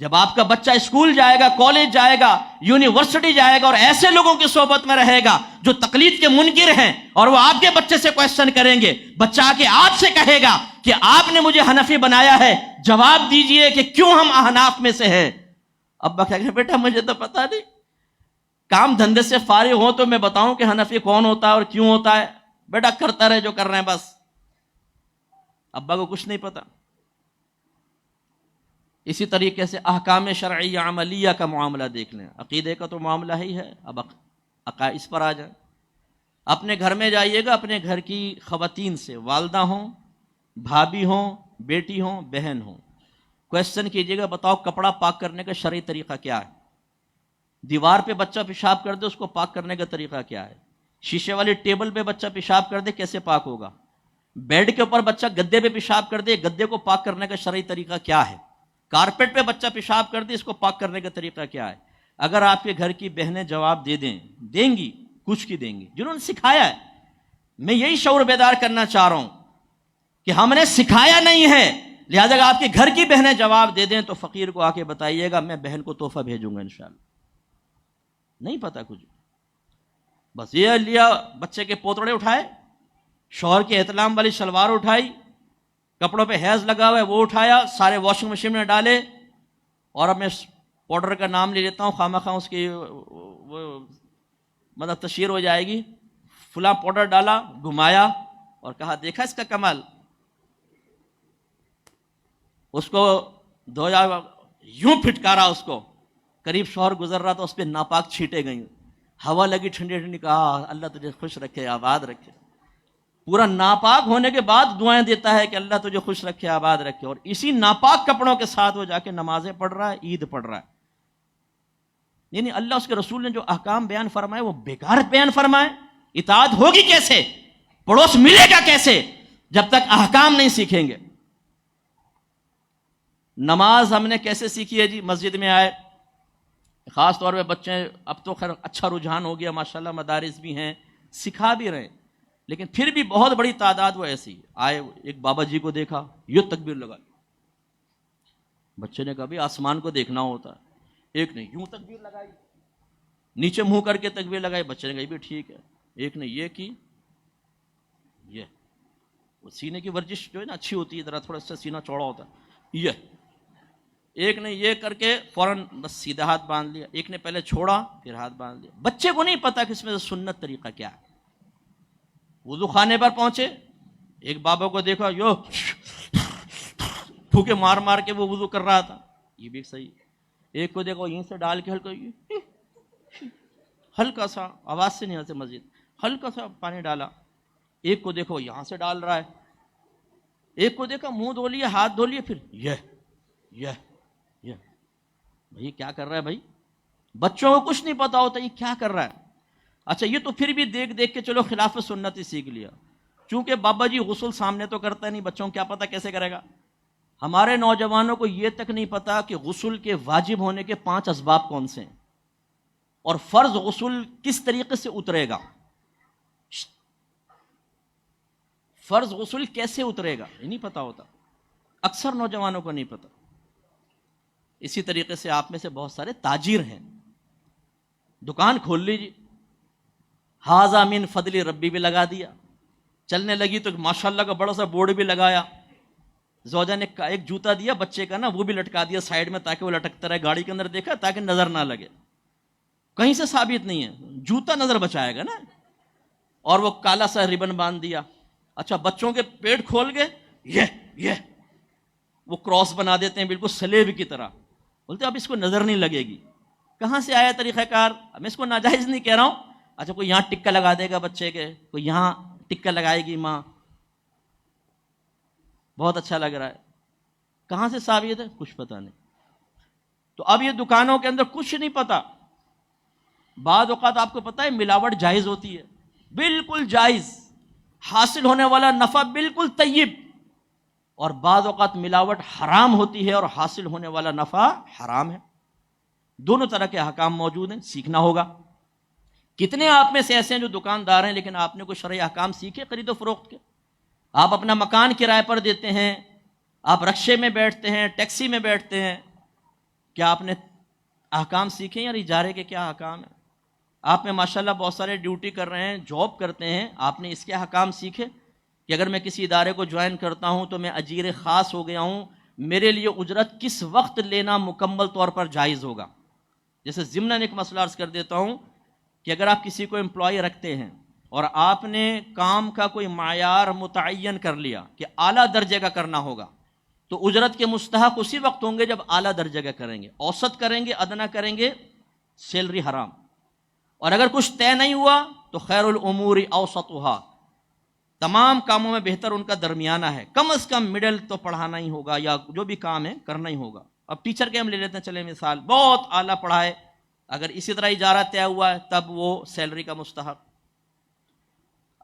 جب آپ کا بچہ اسکول جائے گا، کالج جائے گا، یونیورسٹی جائے گا اور ایسے لوگوں کی صحبت میں رہے گا جو تقلید کے منکر ہیں، اور وہ آپ کے بچے سے کویسچن کریں گے، بچہ آ کے آپ سے کہے گا کہ آپ نے مجھے حنفی بنایا ہے، جواب دیجئے کہ کیوں ہم احناف میں سے ہیں. ابا کہے گا بیٹا مجھے تو پتا نہیں، کام دھندے سے فارغ ہو تو میں بتاؤں کہ حنفی کون ہوتا ہے اور کیوں ہوتا ہے؟ بیٹا کرتا رہے جو کر رہے ہیں بس. ابا کو کچھ نہیں پتا. اسی طریقے سے احکام شرعیہ عملیہ کا معاملہ دیکھ لیں. عقیدے کا تو معاملہ ہی ہے، اب عقائد پر آ جائیں. اپنے گھر میں جائیے گا، اپنے گھر کی خواتین سے، والدہ ہوں، بھابھی ہوں، بیٹی ہوں، بہن ہوں، کویسچن کیجیے گا بتاؤ کپڑا پاک کرنے کا شرعی طریقہ کیا ہے؟ دیوار پہ بچہ پیشاب کر دے اس کو پاک کرنے کا طریقہ کیا ہے؟ شیشے والی ٹیبل پہ بچہ پیشاب کر دے کیسے پاک ہوگا؟ بیڈ کے اوپر بچہ گدے پہ پیشاب کر دے، گدے کو پاک کرنے کا شرعی طریقہ کیا ہے؟ کارپیٹ پہ بچہ پیشاب کر دے، اس کو پاک کرنے کا طریقہ کیا ہے؟ اگر آپ کے گھر کی بہنیں جواب دیں گی، کچھ کی دیں گی جنہوں نے سکھایا ہے. میں یہی شعور بیدار کرنا چاہ رہا ہوں کہ ہم نے سکھایا نہیں ہے، لہذا اگر آپ کے گھر کی بہنیں جواب دے دیں تو فقیر کو آ کے بتائیے گا میں بہن کو تحفہ بھیجوں گا انشاءاللہ. نہیں پتا کچھ، بس یہ لیا بچے کے پوتڑے اٹھائے، شوہر کے احتلام والی شلوار اٹھائی، کپڑوں پہ حیض لگا ہوا ہے وہ اٹھایا، سارے واشنگ مشین میں ڈالے. اور اب میں پاؤڈر کا نام لے لیتا ہوں، خواہ خواہ اس کی مطلب تشہیر ہو جائے گی. فلاں پاؤڈر ڈالا، گھمایا اور کہا دیکھا اس کا کمال. اس کو دھویا، یوں پھٹکارا اس کو، قریب شوہر گزر رہا تھا اس پہ ناپاک چھینٹیں گئیں، ہوا لگی ٹھنڈی ٹھنڈی، کہا اللہ تجھے خوش رکھے آباد رکھے. پورا ناپاک ہونے کے بعد دعائیں دیتا ہے کہ اللہ تجھے خوش رکھے آباد رکھے، اور اسی ناپاک کپڑوں کے ساتھ وہ جا کے نمازیں پڑھ رہا ہے، عید پڑھ رہا ہے. یعنی اللہ اس کے رسول نے جو احکام بیان فرمائے وہ بیکار بیان فرمائے. اطاعت ہوگی کیسے؟ پڑوس ملے گا کیسے جب تک احکام نہیں سیکھیں گے؟ نماز ہم نے کیسے سیکھی ہے جی؟ مسجد میں آئے، خاص طور پہ بچے، اب تو خیر اچھا رجحان ہو گیا ماشاءاللہ، مدارس بھی ہیں سکھا بھی رہے ہیں، لیکن پھر بھی بہت بڑی تعداد وہ ایسی آئے. ایک بابا جی کو دیکھا، یہ تکبیر لگا، بچے نے کہا بھی آسمان کو دیکھنا ہوتا ہے. ایک نے یوں تکبیر لگائی، نیچے منہ کر کے تکبیر لگائی، بچے نے کہا بھی ٹھیک ہے. ایک نے یہ کی، یہ وہ سینے کی ورزش جو ہے نا اچھی ہوتی ہے، ذرا تھوڑا سا سینہ چوڑا ہوتا ہے، یہ ایک نے یہ کر کے فوراً بس سیدھا ہاتھ باندھ لیا. ایک نے پہلے چھوڑا پھر ہاتھ باندھ لیا. بچے کو نہیں پتا کہ اس میں سے سنت طریقہ کیا ہے. وضو خانے پر پہنچے، ایک بابا کو دیکھا، پھوکے مار مار کے وہ وضو کر رہا تھا، یہ بھی صحیح. ایک کو دیکھو یہیں سے ڈال کے ہلکا سا آواز سے نہیں آتے مسجد، ہلکا سا پانی ڈالا. ایک کو دیکھو یہاں سے ڈال رہا ہے، ایک کو دیکھا منہ دھو لیا، ہاتھ دھو لیے، پھر یہ بھائی کیا کر رہا ہے بھائی؟ بچوں کو کچھ نہیں پتا ہوتا یہ کیا کر رہا ہے. اچھا یہ تو پھر بھی دیکھ دیکھ کے چلو خلاف سنت ہی سیکھ لیا، چونکہ بابا جی غسل سامنے تو کرتا نہیں، بچوں کو کیا پتا کیسے کرے گا. ہمارے نوجوانوں کو یہ تک نہیں پتا کہ غسل کے واجب ہونے کے 5 اسباب کون سے ہیں، اور فرض غسل کس طریقے سے اترے گا، فرض غسل کیسے اترے گا یہ نہیں پتا ہوتا، اکثر نوجوانوں کو نہیں پتا. اسی طریقے سے آپ میں سے بہت سارے تاجر ہیں، دکان کھول لیجیے، ھذا من فضل ربی بھی لگا دیا، چلنے لگی تو ماشاءاللہ کا بڑا سا بورڈ بھی لگایا، زوجہ نے ایک جوتا دیا بچے کا نا، وہ بھی لٹکا دیا سائیڈ میں تاکہ وہ لٹکتا رہے، گاڑی کے اندر دیکھا تاکہ نظر نہ لگے. کہیں سے ثابت نہیں ہے، جوتا نظر بچائے گا نا. اور وہ کالا سا ریبن باندھ دیا. اچھا بچوں کے پیٹ کھول گئے، یہ وہ کراس بنا دیتے ہیں بالکل سلیب کی طرح، بولتے اب اس کو نظر نہیں لگے گی. کہاں سے آیا طریقہ کار؟ میں اس کو ناجائز نہیں کہہ رہا ہوں. اچھا کوئی یہاں ٹکا لگا دے گا بچے کے، کوئی یہاں ٹکا لگائے گی ماں، بہت اچھا لگ رہا ہے. کہاں سے ثابت ہے؟ کچھ پتہ نہیں. تو اب یہ دکانوں کے اندر کچھ نہیں پتا. بعض اوقات آپ کو پتہ ہے ملاوٹ جائز ہوتی ہے، بالکل جائز، حاصل ہونے والا نفع بالکل طیب، اور بعض اوقات ملاوٹ حرام ہوتی ہے اور حاصل ہونے والا نفع حرام ہے. دونوں طرح کے احکام موجود ہیں، سیکھنا ہوگا. کتنے آپ میں سے ایسے ہیں جو دکاندار ہیں لیکن آپ نے کوئی شرعی احکام سیکھے خرید و فروخت کے؟ آپ اپنا مکان کرائے پر دیتے ہیں، آپ رکشے میں بیٹھتے ہیں، ٹیکسی میں بیٹھتے ہیں، کیا آپ نے احکام سیکھے یا اجارے کے کیا احکام ہیں؟ آپ میں ماشاءاللہ بہت سارے ڈیوٹی کر رہے ہیں، جاب کرتے ہیں، آپ نے اس کے احکام سیکھے کہ اگر میں کسی ادارے کو جوائن کرتا ہوں تو میں اجیر خاص ہو گیا ہوں، میرے لیے اجرت کس وقت لینا مکمل طور پر جائز ہوگا؟ جیسے ضمناً ایک مسئلہ عرض کر دیتا ہوں کہ اگر آپ کسی کو امپلائی رکھتے ہیں اور آپ نے کام کا کوئی معیار متعین کر لیا کہ اعلیٰ درجے کا کرنا ہوگا، تو اجرت کے مستحق اسی وقت ہوں گے جب اعلیٰ درجے کا کریں گے. اوسط کریں گے، ادنا کریں گے، سیلری حرام. اور اگر کچھ طے نہیں ہوا تو خیر الامور اوسطها، تمام کاموں میں بہتر ان کا درمیانہ ہے، کم از کم مڈل تو پڑھانا ہی ہوگا یا جو بھی کام ہے کرنا ہی ہوگا. اب ٹیچر کے ہم لے لیتے ہیں، چلے مثال، بہت اعلیٰ پڑھائے، اگر اسی طرح اجارہ طے ہوا ہے تب وہ سیلری کا مستحق،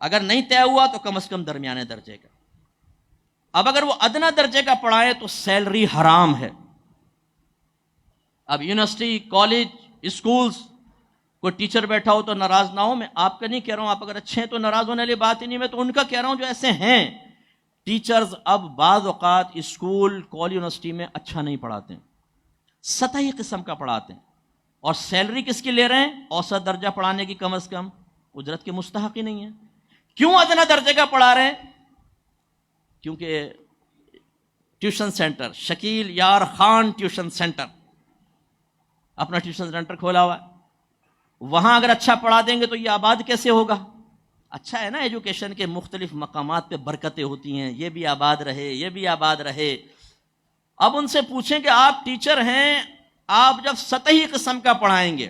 اگر نہیں طے ہوا تو کم از کم درمیانے درجے کا. اب اگر وہ ادنا درجے کا پڑھائے تو سیلری حرام ہے. اب یونیورسٹی، کالج، اسکولز، کوئی ٹیچر بیٹھا ہو تو ناراض نہ ہو، میں آپ کا نہیں کہہ رہا ہوں، آپ اگر اچھے ہیں تو ناراض ہونے والی بات ہی نہیں، میں تو ان کا کہہ رہا ہوں جو ایسے ہیں. ٹیچرز اب بعض اوقات اسکول، کالج، یونیورسٹی میں اچھا نہیں پڑھاتے ہیں، سطحی قسم کا پڑھاتے ہیں، اور سیلری کس کی لے رہے ہیں؟ اوسط درجہ پڑھانے کی کم از کم اجرت کے مستحق ہی نہیں ہے. کیوں ادنا درجے کا پڑھا رہے ہیں؟ کیونکہ ٹیوشن سینٹر، شکیل یار خان ٹیوشن سینٹر، اپنا ٹیوشن سینٹر کھولا ہوا ہے، وہاں اگر اچھا پڑھا دیں گے تو یہ آباد کیسے ہوگا؟ اچھا ہے نا، ایجوکیشن کے مختلف مقامات پہ برکتیں ہوتی ہیں، یہ بھی آباد رہے، یہ بھی آباد رہے. اب ان سے پوچھیں کہ آپ ٹیچر ہیں، آپ جب سطحی قسم کا پڑھائیں گے،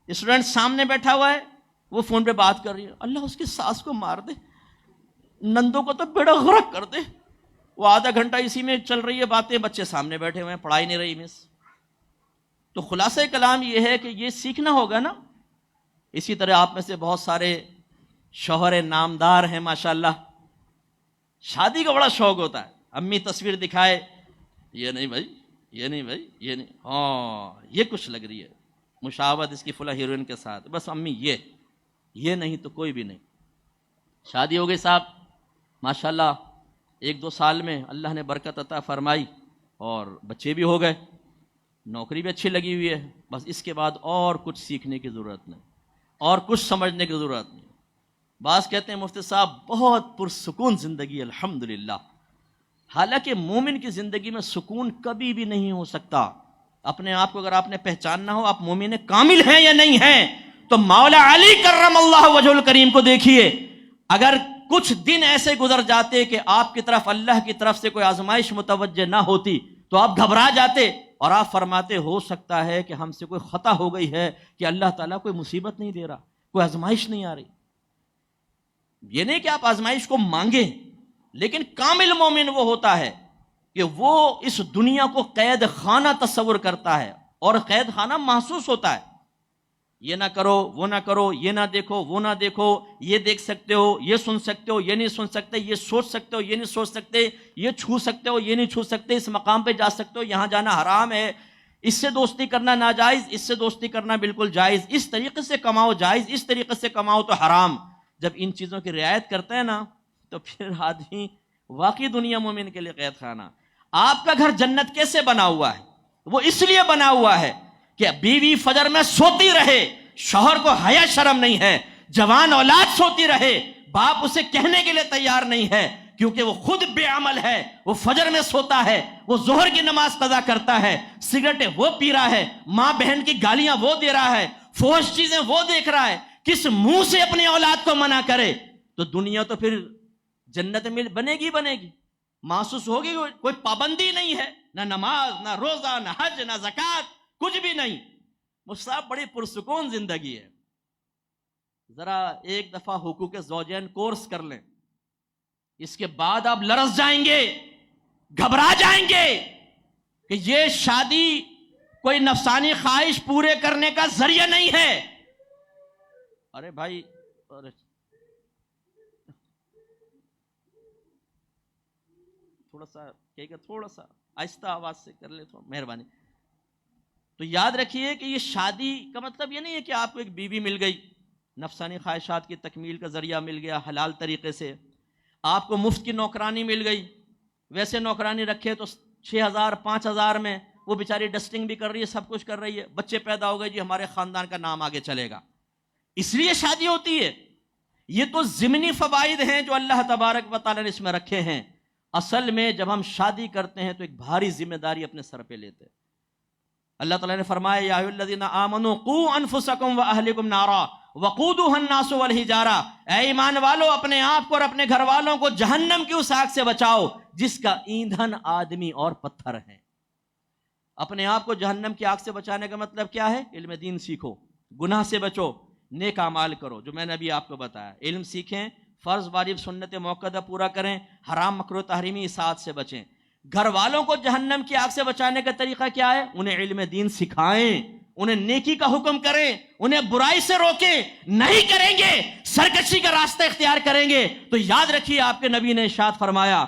اسٹوڈنٹ سامنے بیٹھا ہوا ہے، وہ فون پہ بات کر رہی ہے، اللہ اس کی ساس کو مار دے، نندوں کو تو بیڑا غرق کر دے، وہ آدھا گھنٹہ اسی میں چل رہی ہے باتیں، بچے سامنے بیٹھے ہوئے ہیں، پڑھائی نہیں رہی مس. تو خلاصہ کلام یہ ہے کہ یہ سیکھنا ہوگا نا. اسی طرح آپ میں سے بہت سارے شوہر نامدار ہیں ماشاءاللہ، شادی کا بڑا شوق ہوتا ہے، امی تصویر دکھائے، یہ نہیں بھائی، یہ نہیں بھائی، یہ نہیں، ہاں یہ کچھ لگ رہی ہے، مشاہبت اس کی فلاں ہیروئن کے ساتھ، بس امی یہ نہیں تو کوئی بھی نہیں. شادی ہو گئی صاحب ماشاءاللہ، 1-2 سال میں اللہ نے برکت عطا فرمائی اور بچے بھی ہو گئے، نوکری بھی اچھی لگی ہوئی ہے، بس اس کے بعد اور کچھ سیکھنے کی ضرورت نہیں، اور کچھ سمجھنے کی ضرورت نہیں. بعض کہتے ہیں مفتی صاحب بہت پرسکون زندگی الحمدللہ، حالانکہ مومن کی زندگی میں سکون کبھی بھی نہیں ہو سکتا. اپنے آپ کو اگر آپ نے پہچاننا ہو آپ مومن کامل ہیں یا نہیں ہیں تو مولا علی کرم اللہ وجہ الکریم کو دیکھیے. اگر کچھ دن ایسے گزر جاتے کہ آپ کی طرف اللہ کی طرف سے کوئی آزمائش متوجہ نہ ہوتی تو آپ گھبرا جاتے اور آپ فرماتے ہو سکتا ہے کہ ہم سے کوئی خطا ہو گئی ہے کہ اللہ تعالیٰ کوئی مصیبت نہیں دے رہا، کوئی آزمائش نہیں آ رہی. یہ نہیں کہ آپ آزمائش کو مانگیں، لیکن کامل مومن وہ ہوتا ہے کہ وہ اس دنیا کو قید خانہ تصور کرتا ہے اور قید خانہ محسوس ہوتا ہے. یہ نہ کرو، وہ نہ کرو، یہ نہ دیکھو، وہ نہ دیکھو، یہ دیکھ سکتے ہو، یہ سن سکتے ہو، یہ نہیں سن سکتے، یہ سوچ سکتے ہو، یہ نہیں سوچ سکتے، یہ چھو سکتے ہو، یہ نہیں چھو سکتے، اس مقام پہ جا سکتے ہو، یہاں جانا حرام ہے، اس سے دوستی کرنا ناجائز، اس سے دوستی کرنا بالکل جائز، اس طریقے سے کماؤ جائز، اس طریقے سے کماؤ تو حرام. جب ان چیزوں کی رعایت کرتے ہیں نا تو پھر آدمی واقعی دنیا مومن کے لیے قید خانہ. آپ کا گھر جنت کیسے بنا ہوا ہے؟ وہ اس لیے بنا ہوا ہے کہ بیوی فجر میں سوتی رہے، شوہر کو حیا شرم نہیں ہے، جوان اولاد سوتی رہے، باپ اسے کہنے کے لیے تیار نہیں ہے کیونکہ وہ خود بے عمل ہے، وہ فجر میں سوتا ہے، وہ ظہر کی نماز قضا کرتا ہے، سگریٹیں وہ پی رہا ہے، ماں بہن کی گالیاں وہ دے رہا ہے، فحش چیزیں وہ دیکھ رہا ہے، کس منہ سے اپنی اولاد کو منع کرے؟ تو دنیا تو پھر جنت میں بنے گی محسوس ہوگی. کوئی پابندی نہیں ہے، نہ نماز، نہ روزہ، نہ حج، نہ زکوٰۃ، کچھ بھی نہیں. مصعب بڑی پرسکون زندگی ہے. ذرا ایک دفعہ حقوق زوجین کورس کر لیں، اس کے بعد آپ لرز جائیں گے، گھبرا جائیں گے کہ یہ شادی کوئی نفسانی خواہش پورے کرنے کا ذریعہ نہیں ہے. ارے بھائی، تھوڑا سا آہستہ آواز سے کر لے تو مہربانی. تو یاد رکھیے کہ یہ شادی کا مطلب یہ نہیں ہے کہ آپ کو ایک بیوی مل گئی، نفسانی خواہشات کی تکمیل کا ذریعہ مل گیا حلال طریقے سے، آپ کو مفت کی نوکرانی مل گئی، ویسے نوکرانی رکھے تو 6,000 5,000 میں وہ بیچاری ڈسٹنگ بھی کر رہی ہے، سب کچھ کر رہی ہے، بچے پیدا ہو گئے، جی ہمارے خاندان کا نام آگے چلے گا، اس لیے شادی ہوتی ہے. یہ تو ضمنی فوائد ہیں جو اللہ تبارک و تعالیٰ نے اس میں رکھے ہیں. اصل میں جب ہم شادی کرتے ہیں تو ایک بھاری ذمہ داری اپنے سر پہ لیتے ہیں. اللہ تعالیٰ نے فرمایا یا ایھا الذین آمنوا قوا انفسکم واہلکم نارا وقودها الناس والحجارہ، اے ایمان والو اپنے آپ کو اور اپنے گھر والوں کو جہنم کی اس آگ سے بچاؤ جس کا ایندھن آدمی اور پتھر ہیں. اپنے آپ کو جہنم کی آگ سے بچانے کا مطلب کیا ہے؟ علم دین سیکھو، گناہ سے بچو، نیک اعمال کرو جو میں نے ابھی آپ کو بتایا، علم سیکھیں، فرض واجب سنت موقدہ پورا کریں، حرام مکروہ تحریمی اصاعت سے بچیں. گھر والوں کو جہنم کی آگ سے بچانے کا طریقہ کیا ہے؟ انہیں علم دین سکھائیں، انہیں نیکی کا حکم کریں، انہیں برائی سے روکیں. نہیں کریں گے، سرکشی کا راستہ اختیار کریں گے تو یاد رکھیے آپ کے نبی نے ارشاد فرمایا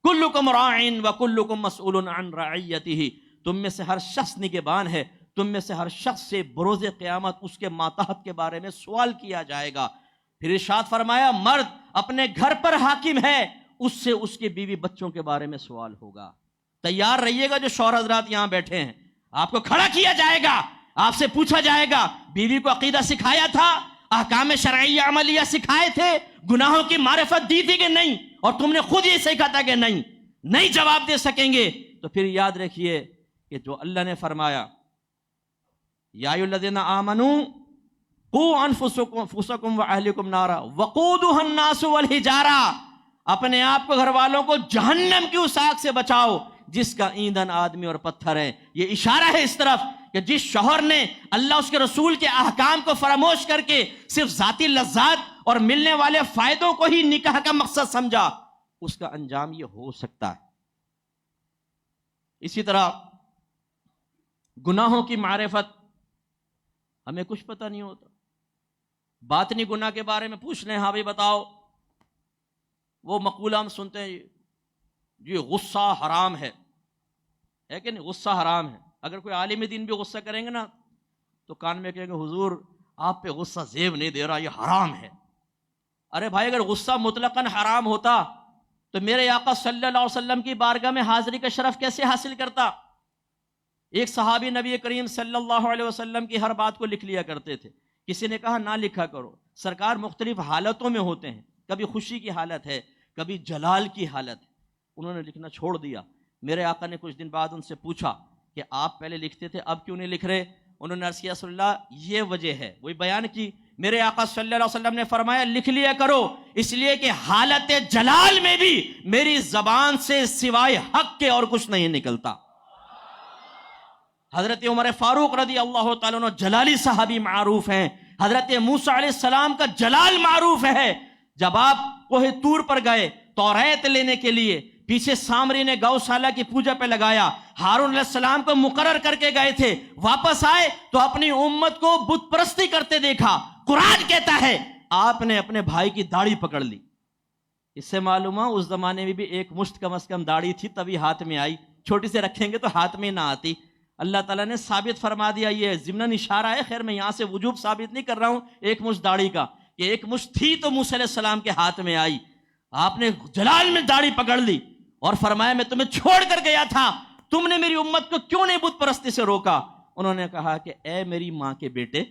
کلکم راعٍ وکلکم مسئول عن رعیتہ، تم میں سے ہر شخص نگہبان ہے، تم میں سے ہر شخص سے بروز قیامت اس کے ماتحت کے بارے میں سوال کیا جائے گا. پھر ارشاد فرمایا مرد اپنے گھر پر حاکم ہے، اس سے اس کے بیوی بچوں کے بارے میں سوال ہوگا. تیار رہیے گا جو شوہر حضرات یہاں بیٹھے ہیں، آپ کو کھڑا کیا جائے گا، آپ سے پوچھا جائے گا بیوی کو عقیدہ سکھایا تھا، احکام شرعیہ عملیہ سکھائے تھے، گناہوں کی معرفت دی تھی کہ نہیں، اور تم نے خود یہ سیکھا تھا کہ نہیں جواب دے سکیں گے تو پھر یاد رکھیے کہ جو اللہ نے فرمایا یا ایھا الذین آمنوا قوا انفسکم واہلکم نارا وقودها الناس والحجارہ، اپنے آپ کو گھر والوں کو جہنم کی اس آگ سے بچاؤ جس کا ایندھن آدمی اور پتھر ہے. یہ اشارہ ہے اس طرف کہ جس شوہر نے اللہ اس کے رسول کے احکام کو فراموش کر کے صرف ذاتی لذات اور ملنے والے فائدوں کو ہی نکاح کا مقصد سمجھا، اس کا انجام یہ ہو سکتا ہے. اسی طرح گناہوں کی معرفت، ہمیں کچھ پتہ نہیں ہوتا، باطنی گناہ کے بارے میں پوچھ لیں، ہاں بھائی بتاؤ، وہ مقولہ ہم سنتے ہیں جی غصہ حرام ہے کہ نہیں؟ غصہ حرام ہے. اگر کوئی عالم دین بھی غصہ کریں گے نا تو کان میں کہیں گے حضور آپ پہ غصہ زیب نہیں دے رہا، یہ حرام ہے. ارے بھائی اگر غصہ مطلقاً حرام ہوتا تو میرے آقا صلی اللہ علیہ وسلم کی بارگاہ میں حاضری کا شرف کیسے حاصل کرتا؟ ایک صحابی نبی کریم صلی اللہ علیہ وسلم کی ہر بات کو لکھ لیا کرتے تھے. کسی نے کہا نہ لکھا کرو، سرکار مختلف حالتوں میں ہوتے ہیں، کبھی خوشی کی حالت ہے، کبھی جلال کی حالت ہے. انہوں نے لکھنا چھوڑ دیا. میرے آقا نے کچھ دن بعد ان سے پوچھا کہ آپ پہلے لکھتے تھے اب کیوں نہیں لکھ رہے؟ انہوں نے عرض کیا رسول اللہ یہ وجہ ہے، وہی بیان کی. میرے آقا صلی اللہ علیہ وسلم نے فرمایا لکھ لیا کرو، اس لیے کہ حالت جلال میں بھی میری زبان سے سوائے حق کے اور کچھ نہیں نکلتا. حضرت عمر فاروق رضی اللہ تعالیٰ عنہ جلالی صحابی معروف ہیں، حضرت موسیٰ علیہ السلام کا جلال معروف ہے. جب آپ کوہ طور پر گئے توریت لینے کے لیے، پیچھے سامری نے گوشالہ کی پوجا پہ لگایا، ہارون علیہ السلام کو مقرر کر کے گئے تھے، واپس آئے تو اپنی امت کو بت پرستی کرتے دیکھا. قرآن کہتا ہے آپ نے اپنے بھائی کی داڑھی پکڑ لی. اس سے معلوم ہے اس زمانے میں بھی ایک مشت کم از کم داڑھی تھی، تبھی ہاتھ میں آئی. چھوٹی سے رکھیں گے تو ہاتھ میں نہ آتی. اللہ تعالیٰ نے ثابت فرما دیا، یہ ضمناً اشارہ ہے، خیر میں یہاں سے وجوب ثابت نہیں کر رہا ہوں ایک مشت داڑھی کا، کہ ایک مشت تھی تو موسیٰ علیہ السلام کے ہاتھ میں آئی. آپ نے جلال میں داڑھی پکڑ لی اور فرمایا میں تمہیں چھوڑ کر گیا تھا، تم نے میری امت کو کیوں نہیں بت پرستی سے روکا؟ انہوں نے کہا کہ اے میری ماں کے بیٹے،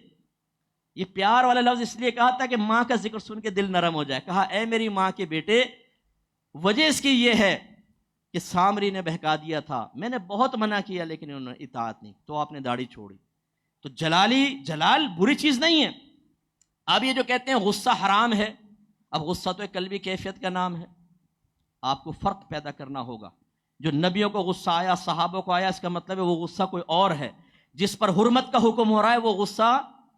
یہ پیار والا لفظ اس لیے کہا تھا کہ ماں کا ذکر سن کے دل نرم ہو جائے. کہا اے میری ماں کے بیٹے، وجہ اس کی یہ ہے کہ سامری نے بہکا دیا تھا، میں نے بہت منع کیا لیکن انہوں نے اطاعت نہیں، تو آپ نے داڑھی چھوڑی. تو جلال بری چیز نہیں ہے. اب یہ جو کہتے ہیں غصہ حرام ہے، اب غصہ تو ایک قلبی کیفیت کا نام ہے. آپ کو فرق پیدا کرنا ہوگا. جو نبیوں کو غصہ آیا، صحابوں کو آیا، اس کا مطلب ہے وہ غصہ کوئی اور ہے. جس پر حرمت کا حکم ہو رہا ہے وہ غصہ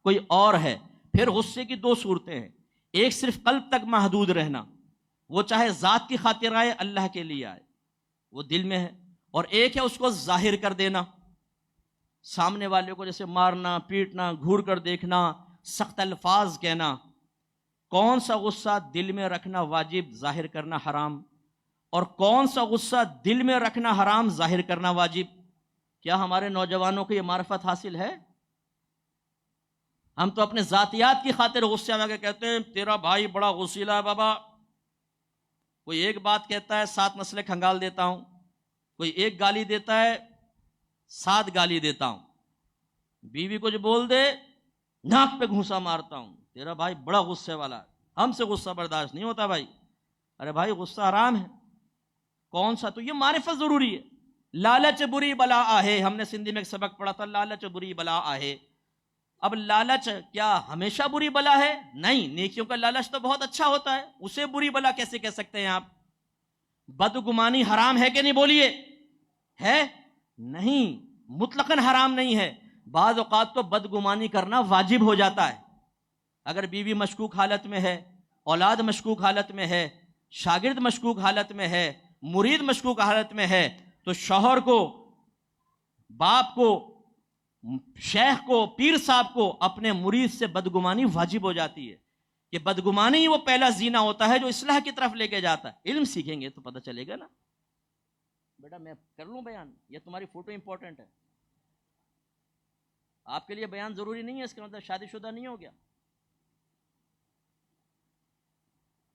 کوئی اور ہے. پھر غصے کی دو صورتیں ہیں، ایک صرف قلب تک محدود رہنا، وہ چاہے ذات کی خاطر آئے اللہ کے لیے آئے، وہ دل میں ہے، اور ایک ہے اس کو ظاہر کر دینا، سامنے والے کو جیسے مارنا، پیٹنا، گھور کر دیکھنا، سخت الفاظ کہنا. کون سا غصہ دل میں رکھنا واجب، ظاہر کرنا حرام؟ اور کون سا غصہ دل میں رکھنا حرام، ظاہر کرنا واجب؟ کیا ہمارے نوجوانوں کو یہ معرفت حاصل ہے؟ ہم تو اپنے ذاتیات کی خاطر غصے میں کہتے ہیں تیرا بھائی بڑا غصیلا ہے بابا. کوئی ایک بات کہتا ہے 7 نسلیں کھنگال دیتا ہوں، کوئی ایک گالی دیتا ہے 7 گالی دیتا ہوں، بیوی کو جو بول دے ناک پہ گھونسا مارتا ہوں. تیرا بھائی بڑا غصے والا ہے، ہم سے غصہ برداشت نہیں ہوتا بھائی. ارے بھائی غصہ حرام ہے. کون سا؟ تو یہ معرفت ضروری ہے. لالچ بری بلا آہے، ہم نے سندھی میں ایک سبق پڑھا تھا، لالچ بری بلا آہے. اب لالچ کیا ہمیشہ بری بلا ہے؟ نہیں، نیکیوں کا لالچ تو بہت اچھا ہوتا ہے، اسے بری بلا کیسے کہہ سکتے ہیں آپ؟ بدگمانی حرام ہے کہ نہیں؟ بولیے. ہے؟ نہیں، مطلقاً حرام نہیں ہے. بعض اوقات تو بدگمانی کرنا واجب ہو جاتا ہے. اگر بیوی مشکوک حالت میں ہے، اولاد مشکوک حالت میں ہے، شاگرد مشکوک حالت میں ہے، مرید مشکوک حالت میں ہے، تو شوہر کو، باپ کو، شیخ کو، پیر صاحب کو اپنے مرید سے بدگمانی واجب ہو جاتی ہے. کہ بدگمانی ہی وہ پہلا زینہ ہوتا ہے جو اصلاح کی طرف لے کے جاتا ہے. علم سیکھیں گے تو پتہ چلے گا نا. بیٹا میں کر لوں بیان، یہ تمہاری فوٹو امپورٹنٹ ہے. آپ کے لیے بیان ضروری نہیں ہے، اس کا مطلب شادی شدہ نہیں ہو گیا.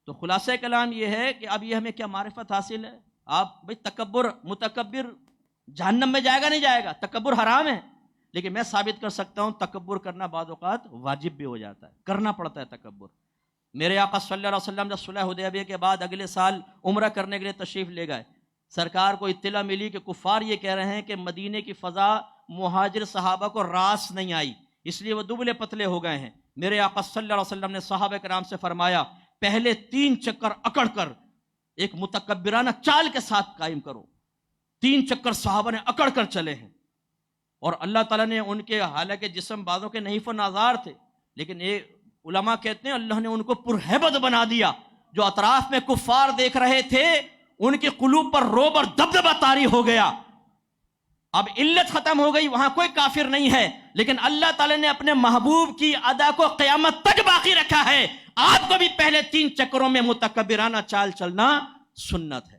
تو خلاصہ کلام یہ ہے کہ اب یہ ہمیں کیا معرفت حاصل ہے؟ آپ بھائی تکبر، متکبر جہنم میں جائے گا نہیں جائے گا؟ تکبر حرام ہے، لیکن میں ثابت کر سکتا ہوں تکبر کرنا بعض اوقات واجب بھی ہو جاتا ہے، کرنا پڑتا ہے تکبر. میرے آقا صلی اللہ علیہ وسلم جب صلح حدیبیہ کے بعد اگلے سال عمرہ کرنے کے لیے تشریف لے گئے، سرکار کو اطلاع ملی کہ کفار یہ کہہ رہے ہیں کہ مدینے کی فضا مہاجر صحابہ کو راس نہیں آئی، اس لیے وہ دبلے پتلے ہو گئے ہیں. میرے آقا صلی اللہ علیہ وسلم نے صحابہ کرام سے فرمایا پہلے 3 چکر اکڑ کر ایک متکبرانہ چال کے ساتھ قائم کرو. 3 چکر صحابہ نے اکڑ کر چلے ہیں، اور اللہ تعالیٰ نے ان کے، حالانکہ جسم بعضوں کے نحیف و نازار تھے، لیکن یہ علماء کہتے ہیں اللہ نے ان کو پرہیبت بنا دیا. جو اطراف میں کفار دیکھ رہے تھے ان کے قلوب پر رعب اور دبدبہ طاری ہو گیا. اب علت ختم ہو گئی، وہاں کوئی کافر نہیں ہے، لیکن اللہ تعالیٰ نے اپنے محبوب کی ادا کو قیامت تک باقی رکھا ہے. آپ کو بھی پہلے 3 چکروں میں متکبرانہ چال چلنا سنت ہے.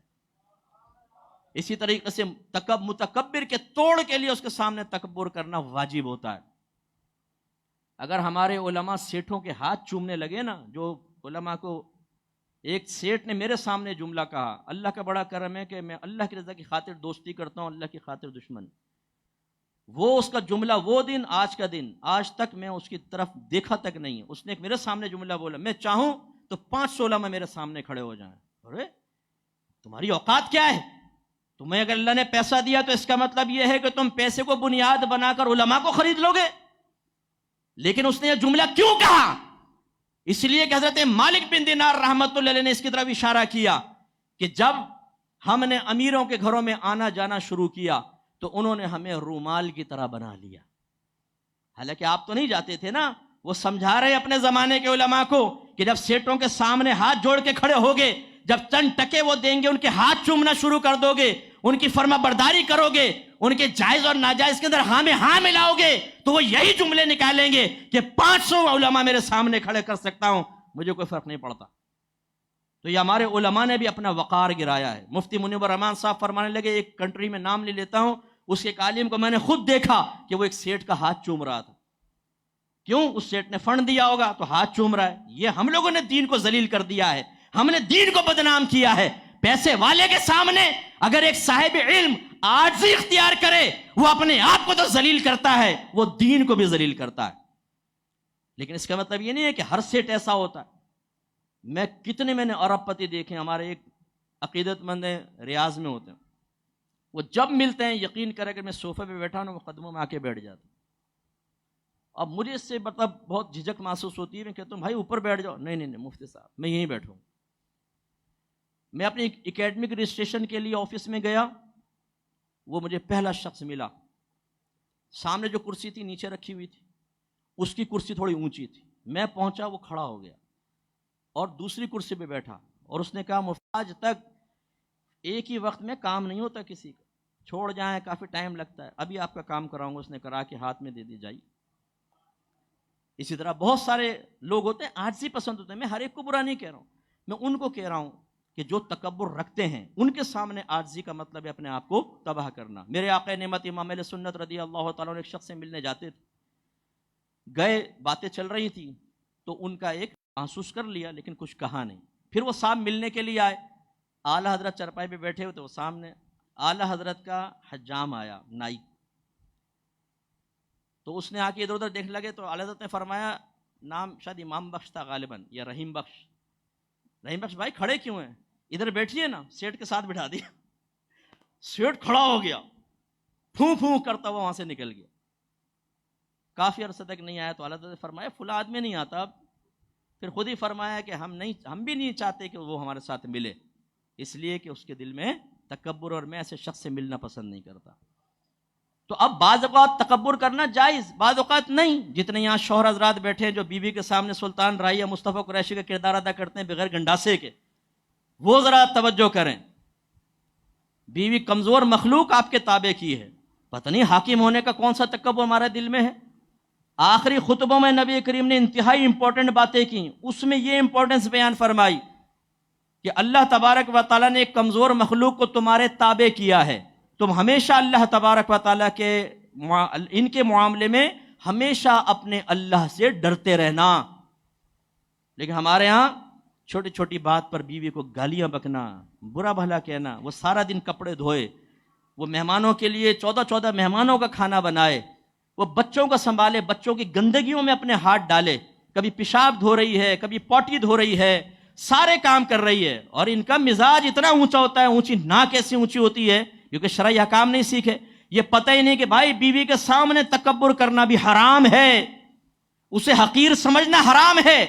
اسی طریقے سے متکبر کے توڑ کے لیے اس کے سامنے تکبر کرنا واجب ہوتا ہے. اگر ہمارے علماء سیٹھوں کے ہاتھ چومنے لگے نا، جو علماء کو ایک سیٹ نے میرے سامنے جملہ کہا، اللہ کا بڑا کرم ہے کہ میں اللہ کی رضا کی خاطر دوستی کرتا ہوں، اللہ کی خاطر دشمن. وہ اس کا جملہ، وہ دن آج کا دن، آج تک میں اس کی طرف دیکھا تک نہیں. اس نے میرے سامنے جملہ بولا، میں چاہوں تو 500 علماء میرے سامنے کھڑے ہو جائیں. ارے تمہاری اوقات کیا ہے؟ تمہیں اگر اللہ نے پیسہ دیا تو اس کا مطلب یہ ہے کہ تم پیسے کو بنیاد بنا کر علماء کو خرید لو گے. لیکن اس نے یہ جملہ کیوں کہا؟ اس لیے کہ حضرت مالک بن دینار رحمت اللہ علیہ نے اس کی طرف اشارہ کیا کہ جب ہم نے امیروں کے گھروں میں آنا جانا شروع کیا تو انہوں نے ہمیں رومال کی طرح بنا لیا. حالانکہ آپ تو نہیں جاتے تھے نا. وہ سمجھا رہے اپنے زمانے کے علماء کو کہ جب سیٹوں کے سامنے ہاتھ جوڑ کے کھڑے ہوگے, جب چند ٹکے وہ دیں گے ان کے ہاتھ چومنا شروع کر دو گے, ان کی فرما برداری کرو گے, ان کے جائز اور ناجائز کے اندر ہاں میں ہاں ملاؤ گے, تو وہ یہی جملے نکالیں گے کہ 500 علماء میرے سامنے کھڑے کر سکتا ہوں, مجھے کوئی فرق نہیں پڑتا. تو یہ ہمارے علماء نے بھی اپنا وقار گرایا ہے. مفتی منیب الرحمان صاحب فرمانے لگے, ایک کنٹری میں نام لے لیتا ہوں, اس کے ایک عالم کو میں نے خود دیکھا کہ وہ ایک سیٹ کا ہاتھ چوم رہا تھا. کیوں؟ اس سیٹ نے فنڈ دیا ہوگا تو ہاتھ چوم رہا ہے. یہ ہم لوگوں نے دین کو ذلیل کر دیا ہے, ہم نے دین کو بدنام کیا ہے. پیسے والے کے سامنے اگر ایک صاحب علم عاجزی اختیار کرے, وہ اپنے آپ کو تو ذلیل کرتا ہے, وہ دین کو بھی ذلیل کرتا ہے. لیکن اس کا مطلب یہ نہیں ہے کہ ہر سیٹ ایسا ہوتا ہے. میں نے ارب پتی دیکھے, ہمارے ایک عقیدت مند ریاض میں ہوتے ہیں, وہ جب ملتے ہیں یقین کرے کہ میں صوفے پہ بیٹھا ہوں, وہ قدموں میں آ کے بیٹھ جاتا. اب مجھے اس سے مطلب بہت جھجک محسوس ہوتی ہے. میں کہتا ہوں بھائی اوپر بیٹھ جاؤ. نہیں مفتی صاحب میں یہیں بیٹھوں. میں اپنی اکیڈمک رجسٹریشن کے لیے آفس میں گیا, وہ مجھے پہلا شخص ملا. سامنے جو کرسی تھی نیچے رکھی ہوئی تھی, اس کی کرسی تھوڑی اونچی تھی. میں پہنچا, وہ کھڑا ہو گیا اور دوسری کرسی پہ بیٹھا, اور اس نے کہا مفتی آج تک ایک ہی وقت میں کام نہیں ہوتا کسی کا, چھوڑ جائیں کافی ٹائم لگتا ہے, ابھی آپ کا کام کراؤں گا. اس نے کرا کے ہاتھ میں دے دی جائیے. اسی طرح بہت سارے لوگ ہوتے ہیں عاجزی پسند ہوتے ہیں. میں ہر ایک کو برا نہیں کہہ رہا ہوں, میں ان کو کہہ رہا ہوں کہ جو تکبر رکھتے ہیں ان کے سامنے عاجزی کا مطلب ہے اپنے آپ کو تباہ کرنا. میرے آقا نعمت امام اہل سنت رضی اللہ تعالیٰ عنہ ایک شخص سے ملنے جاتے تھے, گئے, باتیں چل رہی تھیں, تو ان کا ایک محسوس کر لیا لیکن کچھ کہا نہیں. پھر وہ صاحب ملنے کے لیے آئے, اعلیٰ حضرت چرپائی پہ بیٹھے ہوئے تھے, وہ سامنے اعلیٰ حضرت کا حجام آیا, نائب. تو اس نے آ کے ادھر ادھر دیکھنے لگے, تو اعلیٰ حضرت نے فرمایا, نام شاید امام بخش تھا غالباً یا رحیم بخش. رحیم بخش بھائی کھڑے کیوں ہیں, ادھر بیٹھیے نا. سیٹ کے ساتھ بٹھا دیا. سیٹ کھڑا ہو گیا, پھوں پھوں کرتا ہوا وہاں سے نکل گیا. کافی عرصے تک نہیں آیا, تو اعلیٰ حضرت نے فرمایا فلاں آدمی نہیں آتا. اب پھر خود ہی فرمایا کہ ہم بھی نہیں چاہتے کہ وہ ہمارے ساتھ ملے, اس لیے کہ اس کے دل میں تکبر, اور میں ایسے شخص سے ملنا پسند نہیں کرتا. تو اب بعض اوقات تکبر کرنا جائز, بعض اوقات نہیں. جتنے یہاں شوہر حضرات بیٹھے ہیں جو بیوی کے سامنے سلطان رائی یا مصطفیٰ قریشی کا کردار ادا کرتے ہیں بغیر گنڈاسے کے, وہ ذرا توجہ کریں. بیوی کمزور مخلوق آپ کے تابع کی ہے, پتہ نہیں حاکم ہونے کا کون سا تکبر ہمارے دل میں ہے. آخری خطبوں میں نبی کریم نے انتہائی امپورٹنٹ باتیں کی, اس میں یہ امپورٹنس بیان فرمائی کہ اللہ تبارک و تعالیٰ نے ایک کمزور مخلوق کو تمہارے تابع کیا ہے, تم ہمیشہ اللہ تبارک و تعالیٰ کے ان کے معاملے میں ہمیشہ اپنے اللہ سے ڈرتے رہنا. لیکن ہمارے ہاں چھوٹی چھوٹی بات پر بیوی کو گالیاں بکنا, برا بھلا کہنا, وہ سارا دن کپڑے دھوئے, وہ مہمانوں کے لیے 14 مہمانوں کا کھانا بنائے, وہ بچوں کو سنبھالے, بچوں کی گندگیوں میں اپنے ہاتھ ڈالے, کبھی پیشاب دھو رہی ہے, کبھی پوٹی دھو رہی ہے, سارے کام کر رہی ہے, اور ان کا مزاج اتنا اونچا ہوتا ہے, اونچی ناک ایسی اونچی ہوتی ہے کیونکہ شرعی احکام نہیں سیکھے. یہ پتہ ہی نہیں کہ بھائی بیوی کے سامنے تکبر کرنا بھی حرام ہے, اسے حقیر سمجھنا حرام ہے,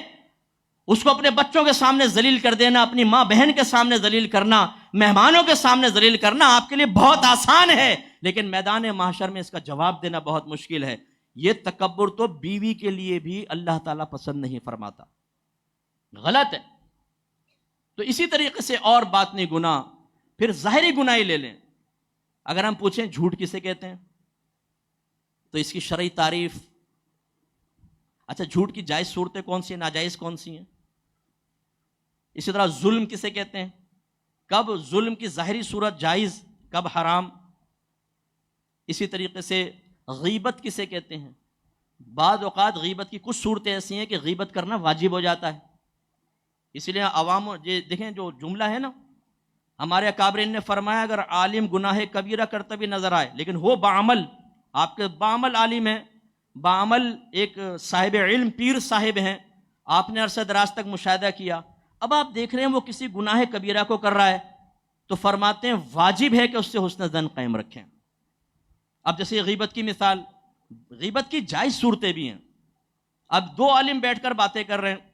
اس کو اپنے بچوں کے سامنے ذلیل کر دینا, اپنی ماں بہن کے سامنے ذلیل کرنا, مہمانوں کے سامنے ذلیل کرنا آپ کے لیے بہت آسان ہے, لیکن میدان محشر میں اس کا جواب دینا بہت مشکل ہے. یہ تکبر تو بیوی کے لیے بھی اللہ تعالیٰ پسند نہیں فرماتا, غلط ہے. تو اسی طریقے سے اور باطنی گناہ, پھر ظاہری گناہ ہی لے لیں. اگر ہم پوچھیں جھوٹ کسے کہتے ہیں تو اس کی شرعی تعریف, اچھا جھوٹ کی جائز صورتیں کون سی ہیں, ناجائز کون سی ہیں. اسی طرح ظلم کسے کہتے ہیں, کب ظلم کی ظاہری صورت جائز, کب حرام. اسی طریقے سے غیبت کسے کہتے ہیں. بعض اوقات غیبت کی کچھ صورتیں ایسی ہیں کہ غیبت کرنا واجب ہو جاتا ہے. اس لیے عوام دیکھیں جو جملہ ہے نا, ہمارے اکابرین نے فرمایا اگر عالم گناہ کبیرہ کرتا بھی نظر آئے لیکن وہ بعمل, آپ کے بعمل عالم ہے, بعمل ایک صاحب علم پیر صاحب ہیں, آپ نے عرصہ دراز تک مشاہدہ کیا, اب آپ دیکھ رہے ہیں وہ کسی گناہ کبیرہ کو کر رہا ہے, تو فرماتے ہیں واجب ہے کہ اس سے حسن ظن قائم رکھیں. اب جیسے غیبت کی مثال, غیبت کی جائز صورتیں بھی ہیں. اب دو عالم بیٹھ کر باتیں کر رہے ہیں,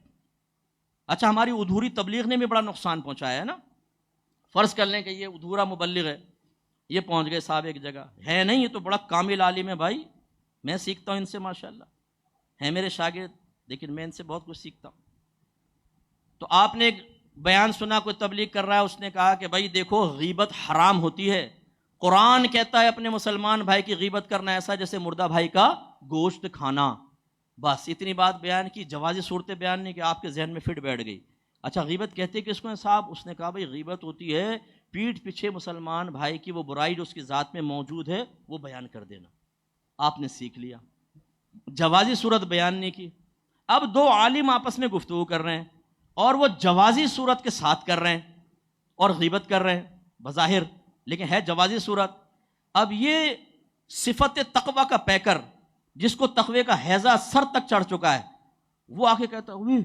اچھا ہماری ادھوری تبلیغ نے بھی بڑا نقصان پہنچایا ہے نا. فرض کر لیں کہ یہ ادھورا مبلغ ہے یہ پہنچ گئے صاحب ایک جگہ، ہے نہیں یہ تو بڑا کامل عالم ہے بھائی، میں سیکھتا ہوں ان سے ماشاءاللہ، ہیں میرے شاگرد لیکن میں ان سے بہت کچھ سیکھتا ہوں۔ تو آپ نے ایک بیان سنا، کوئی تبلیغ کر رہا ہے، اس نے کہا کہ بھائی دیکھو غیبت حرام ہوتی ہے، قرآن کہتا ہے اپنے مسلمان بھائی کی غیبت کرنا ایسا جیسے مردہ بھائی کا گوشت کھانا۔ بس اتنی بات بیان کی، جوازی صورتیں بیان نہیں کہ آپ کے ذہن میں فٹ بیٹھ گئی۔ اچھا غیبت کہتے کس کو ہیں صاحب؟ اس نے کہا بھائی غیبت ہوتی ہے پیٹھ پیچھے مسلمان بھائی کی وہ برائی جو اس کی ذات میں موجود ہے وہ بیان کر دینا۔ آپ نے سیکھ لیا، جوازی صورت بیان نہیں کی۔ اب دو عالم آپس میں گفتگو کر رہے ہیں اور وہ جوازی صورت کے ساتھ کر رہے ہیں اور غیبت کر رہے ہیں بظاہر، لیکن ہے جوازی صورت۔ اب یہ صفت تقوی کا پیکر جس کو تقوی کا ہیضہ سر تک چڑھ چکا ہے، وہ آ کے کہتا ہے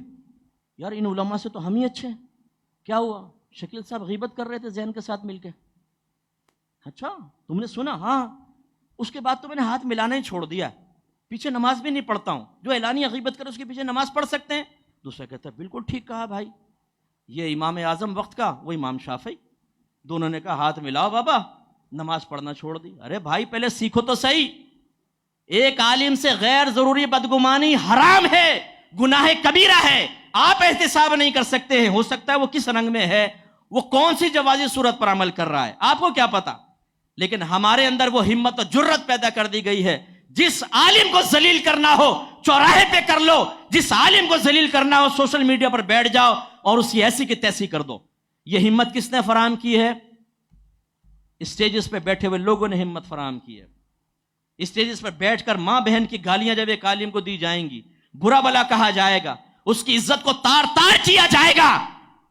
یار ان علماء سے تو ہم ہی اچھے ہیں، کیا ہوا؟ شکیل صاحب غیبت کر رہے تھے ذہن کے ساتھ مل کے۔ اچھا تم نے سنا؟ ہاں۔ اس کے بعد تو میں نے ہاتھ ملانا ہی چھوڑ دیا، پیچھے نماز بھی نہیں پڑھتا ہوں، جو اعلانیہ غیبت کرے اس کے پیچھے نماز پڑھ سکتے ہیں؟ دوسرا کہتا ہے بالکل ٹھیک کہا بھائی، یہ امام اعظم وقت کا وہ امام شافعی، دونوں نے کہا ہاتھ ملاؤ بابا، نماز پڑھنا چھوڑ دی۔ ارے بھائی پہلے سیکھو تو صحیح، ایک عالم سے غیر ضروری بدگمانی حرام ہے، گناہ کبیرہ ہے، آپ احتساب نہیں کر سکتے ہیں، ہو سکتا ہے وہ کس رنگ میں ہے، وہ کون سی جوازی صورت پر عمل کر رہا ہے، آپ کو کیا پتا؟ لیکن ہمارے اندر وہ ہمت و جرت پیدا کر دی گئی ہے، جس عالم کو ذلیل کرنا ہو چوراہے پہ کر لو، جس عالم کو ذلیل کرنا ہو سوشل میڈیا پر بیٹھ جاؤ اور اس کی ایسی کی تیسی کر دو۔ یہ ہمت کس نے فراہم کی ہے؟ اسٹیجز پہ بیٹھے ہوئے لوگوں نے ہمت فراہم کی ہے۔ اسٹیجز پر بیٹھ کر ماں بہن کی گالیاں جب ایک عالم کو دی جائیں گی، برا بلا کہا جائے گا، اس کی عزت کو تار تار کیا جائے گا،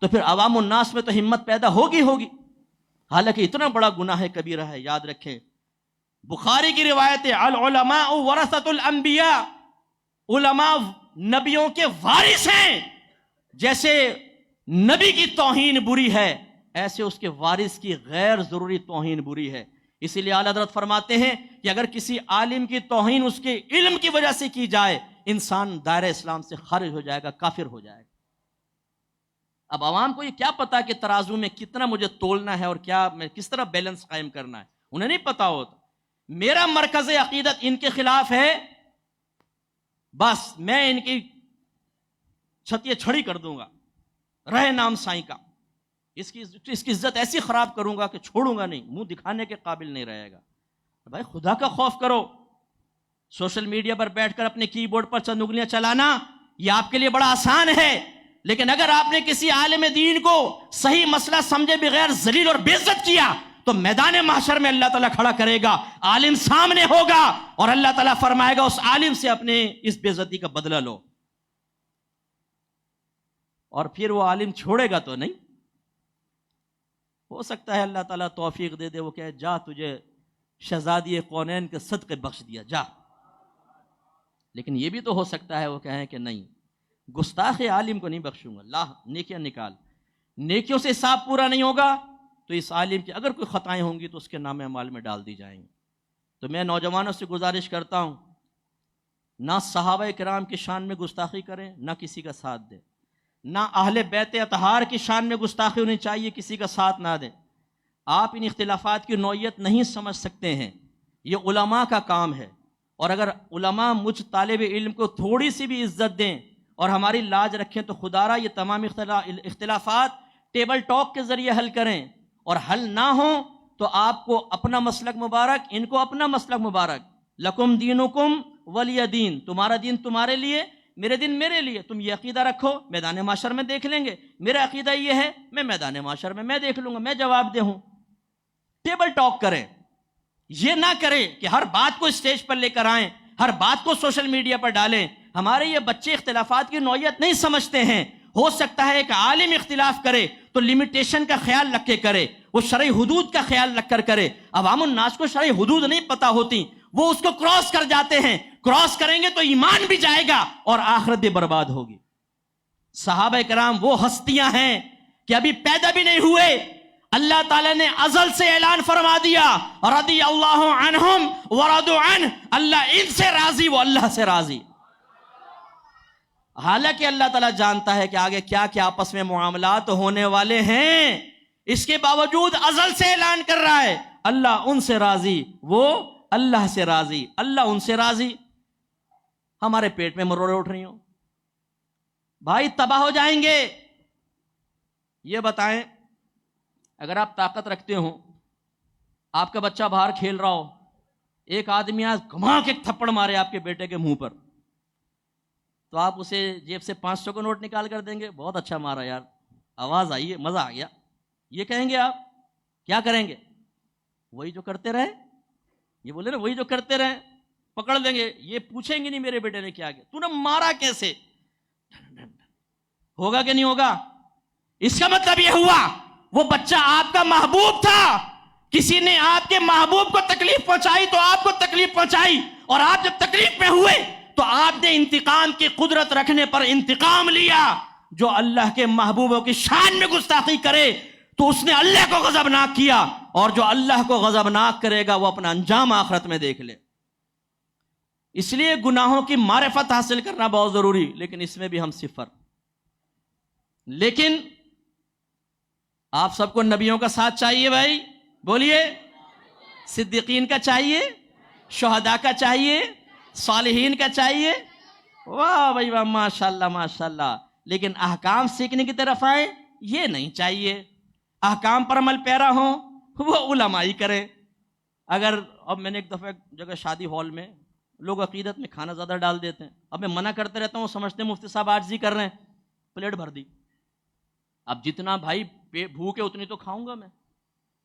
تو پھر عوام الناس میں تو ہمت پیدا ہوگی۔ حالانکہ اتنا بڑا گناہ کبیرہ ہے، یاد رکھیں۔ بخاری کی روایت ہے العلماء ورثۃ الانبیاء، علماء نبیوں کے وارث ہیں، جیسے نبی کی توہین بری ہے ایسے اس کے وارث کی غیر ضروری توہین بری ہے۔ اسی لیے اعلیٰ حضرت فرماتے ہیں کہ اگر کسی عالم کی توہین اس کے علم کی وجہ سے کی جائے، انسان دائرہ اسلام سے خارج ہو جائے گا، کافر ہو جائے گا۔ اب عوام کو یہ کیا پتا کہ ترازو میں کتنا مجھے تولنا ہے اور کیا میں کس طرح بیلنس قائم کرنا ہے، انہیں نہیں پتا ہوتا۔ میرا مرکز عقیدت ان کے خلاف ہے، بس میں ان کی چھتیے چھڑی کر دوں گا، رہے نام سائیں کا، اس کی عزت ایسی خراب کروں گا کہ چھوڑوں گا نہیں، منہ دکھانے کے قابل نہیں رہے گا۔ بھائی خدا کا خوف کرو، سوشل میڈیا پر بیٹھ کر اپنے کی بورڈ پر چند انگلیاں چلانا یہ آپ کے لیے بڑا آسان ہے، لیکن اگر آپ نے کسی عالم دین کو صحیح مسئلہ سمجھے بغیر ذلیل اور بے عزت کیا تو میدان محشر میں اللہ تعالیٰ کھڑا کرے گا، عالم سامنے ہوگا اور اللہ تعالیٰ فرمائے گا اس عالم سے اپنے اس بے عزتی کا بدلہ لو، اور پھر وہ عالم چھوڑے گا تو نہیں۔ ہو سکتا ہے اللہ تعالیٰ توفیق دے دے، وہ کہے جا تجھے شہزادی کونین کے صدقے بخش دیا جا، لیکن یہ بھی تو ہو سکتا ہے وہ کہیں کہ نہیں، گستاخ عالم کو نہیں بخشوں گا، لا نیکیاں نکال، نیکیوں سے حساب پورا نہیں ہوگا تو اس عالم کی اگر کوئی خطائیں ہوں گی تو اس کے نام اعمال میں ڈال دی جائیں گی۔ تو میں نوجوانوں سے گزارش کرتا ہوں، نہ صحابہ کرام کی شان میں گستاخی کریں، نہ کسی کا ساتھ دیں، نہ اہل بیت اطہار کی شان میں گستاخی ہونی چاہیے، کسی کا ساتھ نہ دیں۔ آپ ان اختلافات کی نوعیت نہیں سمجھ سکتے ہیں، یہ علماء کا کام ہے، اور اگر علماء مجھ طالب علم کو تھوڑی سی بھی عزت دیں اور ہماری لاج رکھیں تو خدا را یہ تمام اختلافات ٹیبل ٹاک کے ذریعے حل کریں، اور حل نہ ہوں تو آپ کو اپنا مسلک مبارک، ان کو اپنا مسلک مبارک، لکم دینکم ولی دین، تمہارا دین تمہارے لیے، میرے دین میرے لیے، تم یہ عقیدہ رکھو، میدان معاشر میں دیکھ لیں گے، میرا عقیدہ یہ ہے، میں میدان معاشر میں دیکھ لوں گا، میں جواب دے ہوں۔ ٹیبل ٹاک کریں، یہ نہ کریں کہ ہر بات کو اسٹیج پر لے کر آئیں، ہر بات کو سوشل میڈیا پر ڈالیں۔ ہمارے یہ بچے اختلافات کی نوعیت نہیں سمجھتے ہیں۔ ہو سکتا ہے کہ عالم اختلاف کرے تو لمیٹیشن کا خیال رکھ کے کرے، وہ شرعی حدود کا خیال رکھ کر کرے۔ عوام الناس کو شرعی حدود نہیں پتہ ہوتی، وہ اس کو کراس کر جاتے ہیں، کراس کریں گے تو ایمان بھی جائے گا اور آخرت بھی برباد ہوگی۔ صحابہ کرام وہ ہستیاں ہیں کہ ابھی پیدا بھی نہیں ہوئے، اللہ تعالیٰ نے ازل سے اعلان فرما دیا رضی اللہ عنہم ورضوا عنہ، اللہ ان سے راضی، وہ اللہ سے راضی۔ حالانکہ اللہ تعالیٰ جانتا ہے کہ آگے کیا کیا آپس میں معاملات ہونے والے ہیں، اس کے باوجود ازل سے اعلان کر رہا ہے اللہ ان سے راضی، وہ اللہ سے راضی، اللہ ان سے راضی۔ ہمارے پیٹ میں مروڑے اٹھ رہی ہوں، بھائی تباہ ہو جائیں گے۔ یہ بتائیں اگر آپ طاقت رکھتے ہو، آپ کا بچہ باہر کھیل رہا ہو، ایک آدمی آج گھما کے ایک تھپڑ مارے آپ کے بیٹے کے منہ پر، تو آپ اسے جیب سے 500 کا نوٹ نکال کر دیں گے؟ بہت اچھا مارا یار، آواز آئی ہے، مزہ آ گیا، یہ کہیں گے آپ؟ کیا کریں گے؟ وہی جو کرتے رہے، یہ بولے نا وہی جو کرتے رہے، پکڑ لیں گے، یہ پوچھیں گے نہیں میرے بیٹے نے کیا کیا، تو نے مارا کیسے؟ ہوگا کہ نہیں ہوگا؟ اس کا مطلب یہ ہوا وہ بچہ آپ کا محبوب تھا، کسی نے آپ کے محبوب کو تکلیف پہنچائی تو آپ کو تکلیف پہنچائی، اور آپ جب تکلیف میں ہوئے تو آپ نے انتقام کی قدرت رکھنے پر انتقام لیا۔ جو اللہ کے محبوبوں کی شان میں گستاخی کرے تو اس نے اللہ کو غضبناک کیا، اور جو اللہ کو غضبناک کرے گا وہ اپنا انجام آخرت میں دیکھ لے۔ اس لیے گناہوں کی معرفت حاصل کرنا بہت ضروری، لیکن اس میں بھی ہم صفر۔ لیکن آپ سب کو نبیوں کا ساتھ چاہیے بھائی، بولیے، صدیقین کا چاہیے، شہداء کا چاہیے، صالحین کا چاہیے، واہ بھائی واہ، ماشاءاللہ ماشاءاللہ۔ لیکن احکام سیکھنے کی طرف آئے، یہ نہیں چاہیے۔ احکام پر عمل پیرا ہوں وہ علماء ہی کریں۔ اگر اب میں نے ایک دفعہ ایک جگہ شادی ہال میں، لوگ عقیدت میں کھانا زیادہ ڈال دیتے ہیں، اب میں منع کرتے رہتا ہوں، سمجھتے ہیں مفتی صاحب عاجزی کر رہے ہیں، پلیٹ بھر دی۔ اب جتنا بھائی بھوک ہے اتنی تو کھاؤں گا میں،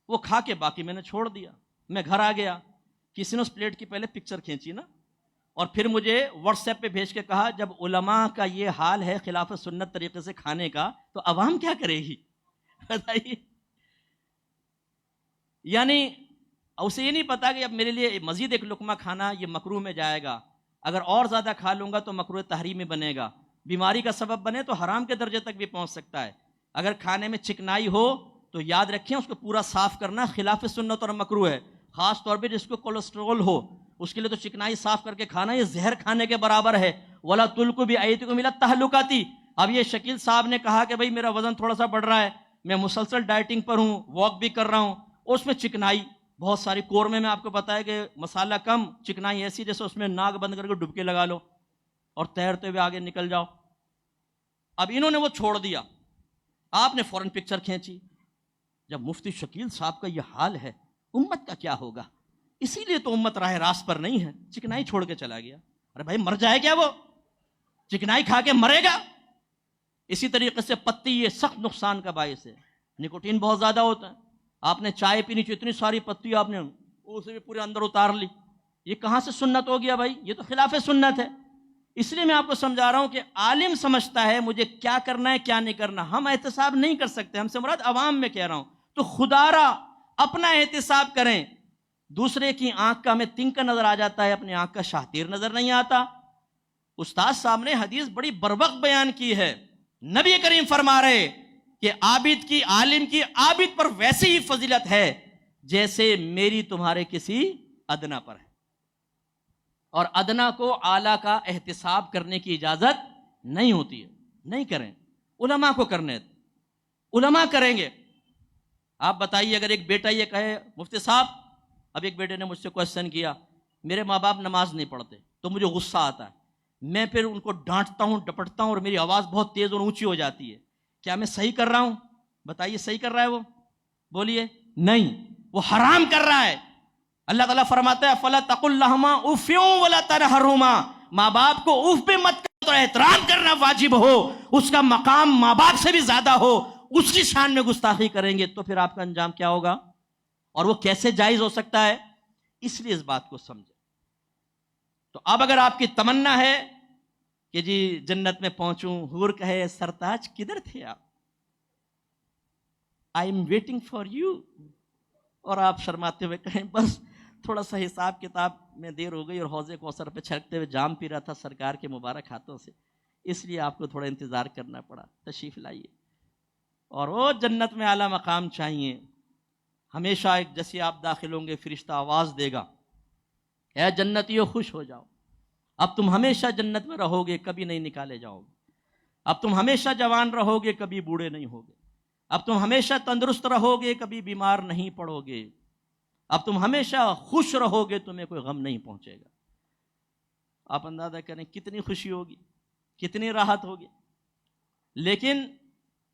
وہ کھا کے باقی میں نے چھوڑ دیا۔ میں گھر آ گیا، کسی نے اس پلیٹ کی پہلے پکچر کھینچی نا، اور پھر مجھے واٹس ایپ پہ بھیج کے کہا جب علماء کا یہ حال ہے خلاف سنت طریقے سے کھانے کا تو عوام کیا کرے گی؟ بتائیے۔ یعنی اسے یہ نہیں پتا کہ اب میرے لیے مزید ایک لقمہ کھانا یہ مکروہ میں جائے گا، اگر اور زیادہ کھا لوں گا تو مکروہ تحریم میں بنے گا، بیماری کا سبب بنے تو حرام کے درجے تک بھی پہنچ سکتا ہے۔ اگر کھانے میں چکنائی ہو تو یاد رکھیں اس کو پورا صاف کرنا خلاف سنت اور مکروہ ہے، خاص طور پہ جس کو کولیسٹرول ہو اس کے لیے تو چکنائی صاف کر کے کھانا یہ زہر کھانے کے برابر ہے۔ وَلَا تُلْقُوا بِأَيْدِيكُمْ إِلَى التَّهْلُكَةِ۔ اب یہ شکیل صاحب نے کہا کہ بھائی میرا وزن تھوڑا سا بڑھ رہا ہے، میں مسلسل ڈائٹنگ پر ہوں، واک بھی کر رہا ہوں، اس میں چکنائی بہت ساری، قورمے میں آپ کو پتا ہے کہ مسالہ کم، چکنائی ایسی جیسے اس میں ناک بند کر کے ڈبکے لگا لو اور تیرتے ہوئے آگے نکل جاؤ۔ اب انہوں نے وہ چھوڑ دیا، آپ نے فوراً پکچر کھینچی۔ جب مفتی شکیل صاحب کا یہ حال ہے امت کا کیا ہوگا؟ اسی لیے تو امت راہ راست پر نہیں ہے، چکنائی چھوڑ کے چلا گیا۔ ارے بھائی مر جائے کیا وہ؟ چکنائی کھا کے مرے گا؟ اسی طریقے سے پتی یہ سخت نقصان کا باعث ہے، نکوٹین بہت زیادہ ہوتا ہے۔ آپ نے چائے پینی چاہیے، اتنی ساری پتی آپ نے اسے بھی پورے اندر اتار لی، یہ کہاں سے سنت ہو گیا بھائی؟ یہ تو خلاف سنت ہے۔ اس لیے میں آپ کو سمجھا رہا ہوں کہ عالم سمجھتا ہے مجھے کیا کرنا ہے کیا نہیں کرنا، ہم احتساب نہیں کر سکتے، ہم سے مراد عوام میں کہہ رہا ہوں، تو خدا را اپنا احتساب کریں۔ دوسرے کی آنکھ کا ہمیں تنکا نظر آ جاتا ہے، اپنی آنکھ کا شاہتیر نظر نہیں آتا۔ استاد صاحب نے حدیث بڑی بروقت بیان کی ہے، نبی کریم فرما رہے کہ عابد کی، عالم کی عابد پر ویسی ہی فضیلت ہے جیسے میری تمہارے کسی ادنا پر ہے، اور ادنا کو اعلیٰ کا احتساب کرنے کی اجازت نہیں ہوتی ہے، نہیں کریں، علماء کو کرنے دیں، علماء کریں گے۔ آپ بتائیے اگر ایک بیٹا یہ کہے مفتی صاحب، اب ایک بیٹے نے مجھ سے کوشچن کیا، میرے ماں باپ نماز نہیں پڑھتے تو مجھے غصہ آتا ہے، میں پھر ان کو ڈانٹتا ہوں ڈپٹتا ہوں اور میری آواز بہت تیز اور اونچی ہو جاتی ہے، کیا میں صحیح کر رہا ہوں؟ بتائیے صحیح کر رہا ہے وہ؟ بولیے نہیں، وہ حرام کر رہا ہے۔ اللہ تعالیٰ فرماتا ہے فَلَا تَقُلْ لَهُمَا اُفٍّ وَلَا تَنْهَرْهُمَا، ماں باپ کو اف بھی مت کرو، تو احترام کرنا واجب ہو، اس کا مقام ماں باپ سے بھی زیادہ ہو، اس کی شان میں گستاخی کریں گے تو پھر آپ کا انجام کیا ہوگا، اور وہ کیسے جائز ہو سکتا ہے؟ اس لیے اس بات کو سمجھیں۔ تو اب اگر آپ کی تمنا ہے کہ جی جنت میں پہنچوں، حور کہے سرتاج کدھر تھے آپ، I am waiting for you, اور آپ شرماتے ہوئے کہیں بس تھوڑا سا حساب کتاب میں دیر ہو گئی اور حوض کوثر پہ چھڑکتے ہوئے جام پی رہا تھا سرکار کے مبارک ہاتھوں سے، اس لیے آپ کو تھوڑا انتظار کرنا پڑا، تشریف لائیے، اور وہ جنت میں اعلیٰ مقام چاہیے، ہمیشہ ایک جیسے آپ داخل ہوں گے فرشتہ آواز دے گا، اے جنتیو خوش ہو جاؤ، اب تم ہمیشہ جنت میں رہو گے، کبھی نہیں نکالے جاؤ گے، اب تم ہمیشہ جوان رہو گے، کبھی بوڑھے نہیں ہوگے، اب تم ہمیشہ تندرست رہو گے، کبھی بیمار نہیں پڑو گے، اب تم ہمیشہ خوش رہو گے، تمہیں کوئی غم نہیں پہنچے گا۔ آپ اندازہ کریں کتنی خوشی ہوگی، کتنی راحت ہوگی۔ لیکن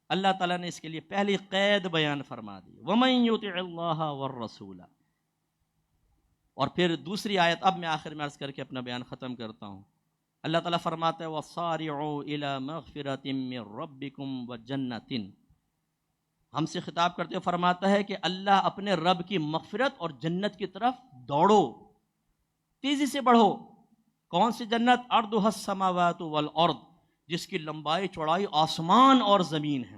اللہ تعالیٰ نے اس کے لیے پہلی قید بیان فرما دی، وَمَن يُطِعِ اللَّهَ وَالرَّسُولَ۔ اور پھر دوسری آیت، اب میں آخر میں عرض کر کے اپنا بیان ختم کرتا ہوں۔ اللہ تعالیٰ فرماتا ہے وَصَارِعُوا إِلَى مَغْفِرَةٍ مِّن رَبِّكُمْ وَجَنَّةٍ۔ ہم سے خطاب کرتے ہوئے فرماتا ہے کہ اللہ اپنے رب کی مغفرت اور جنت کی طرف دوڑو، تیزی سے بڑھو۔ کون سی جنت؟ عرضها السماوات والارض، جس کی لمبائی چوڑائی آسمان اور زمین ہے۔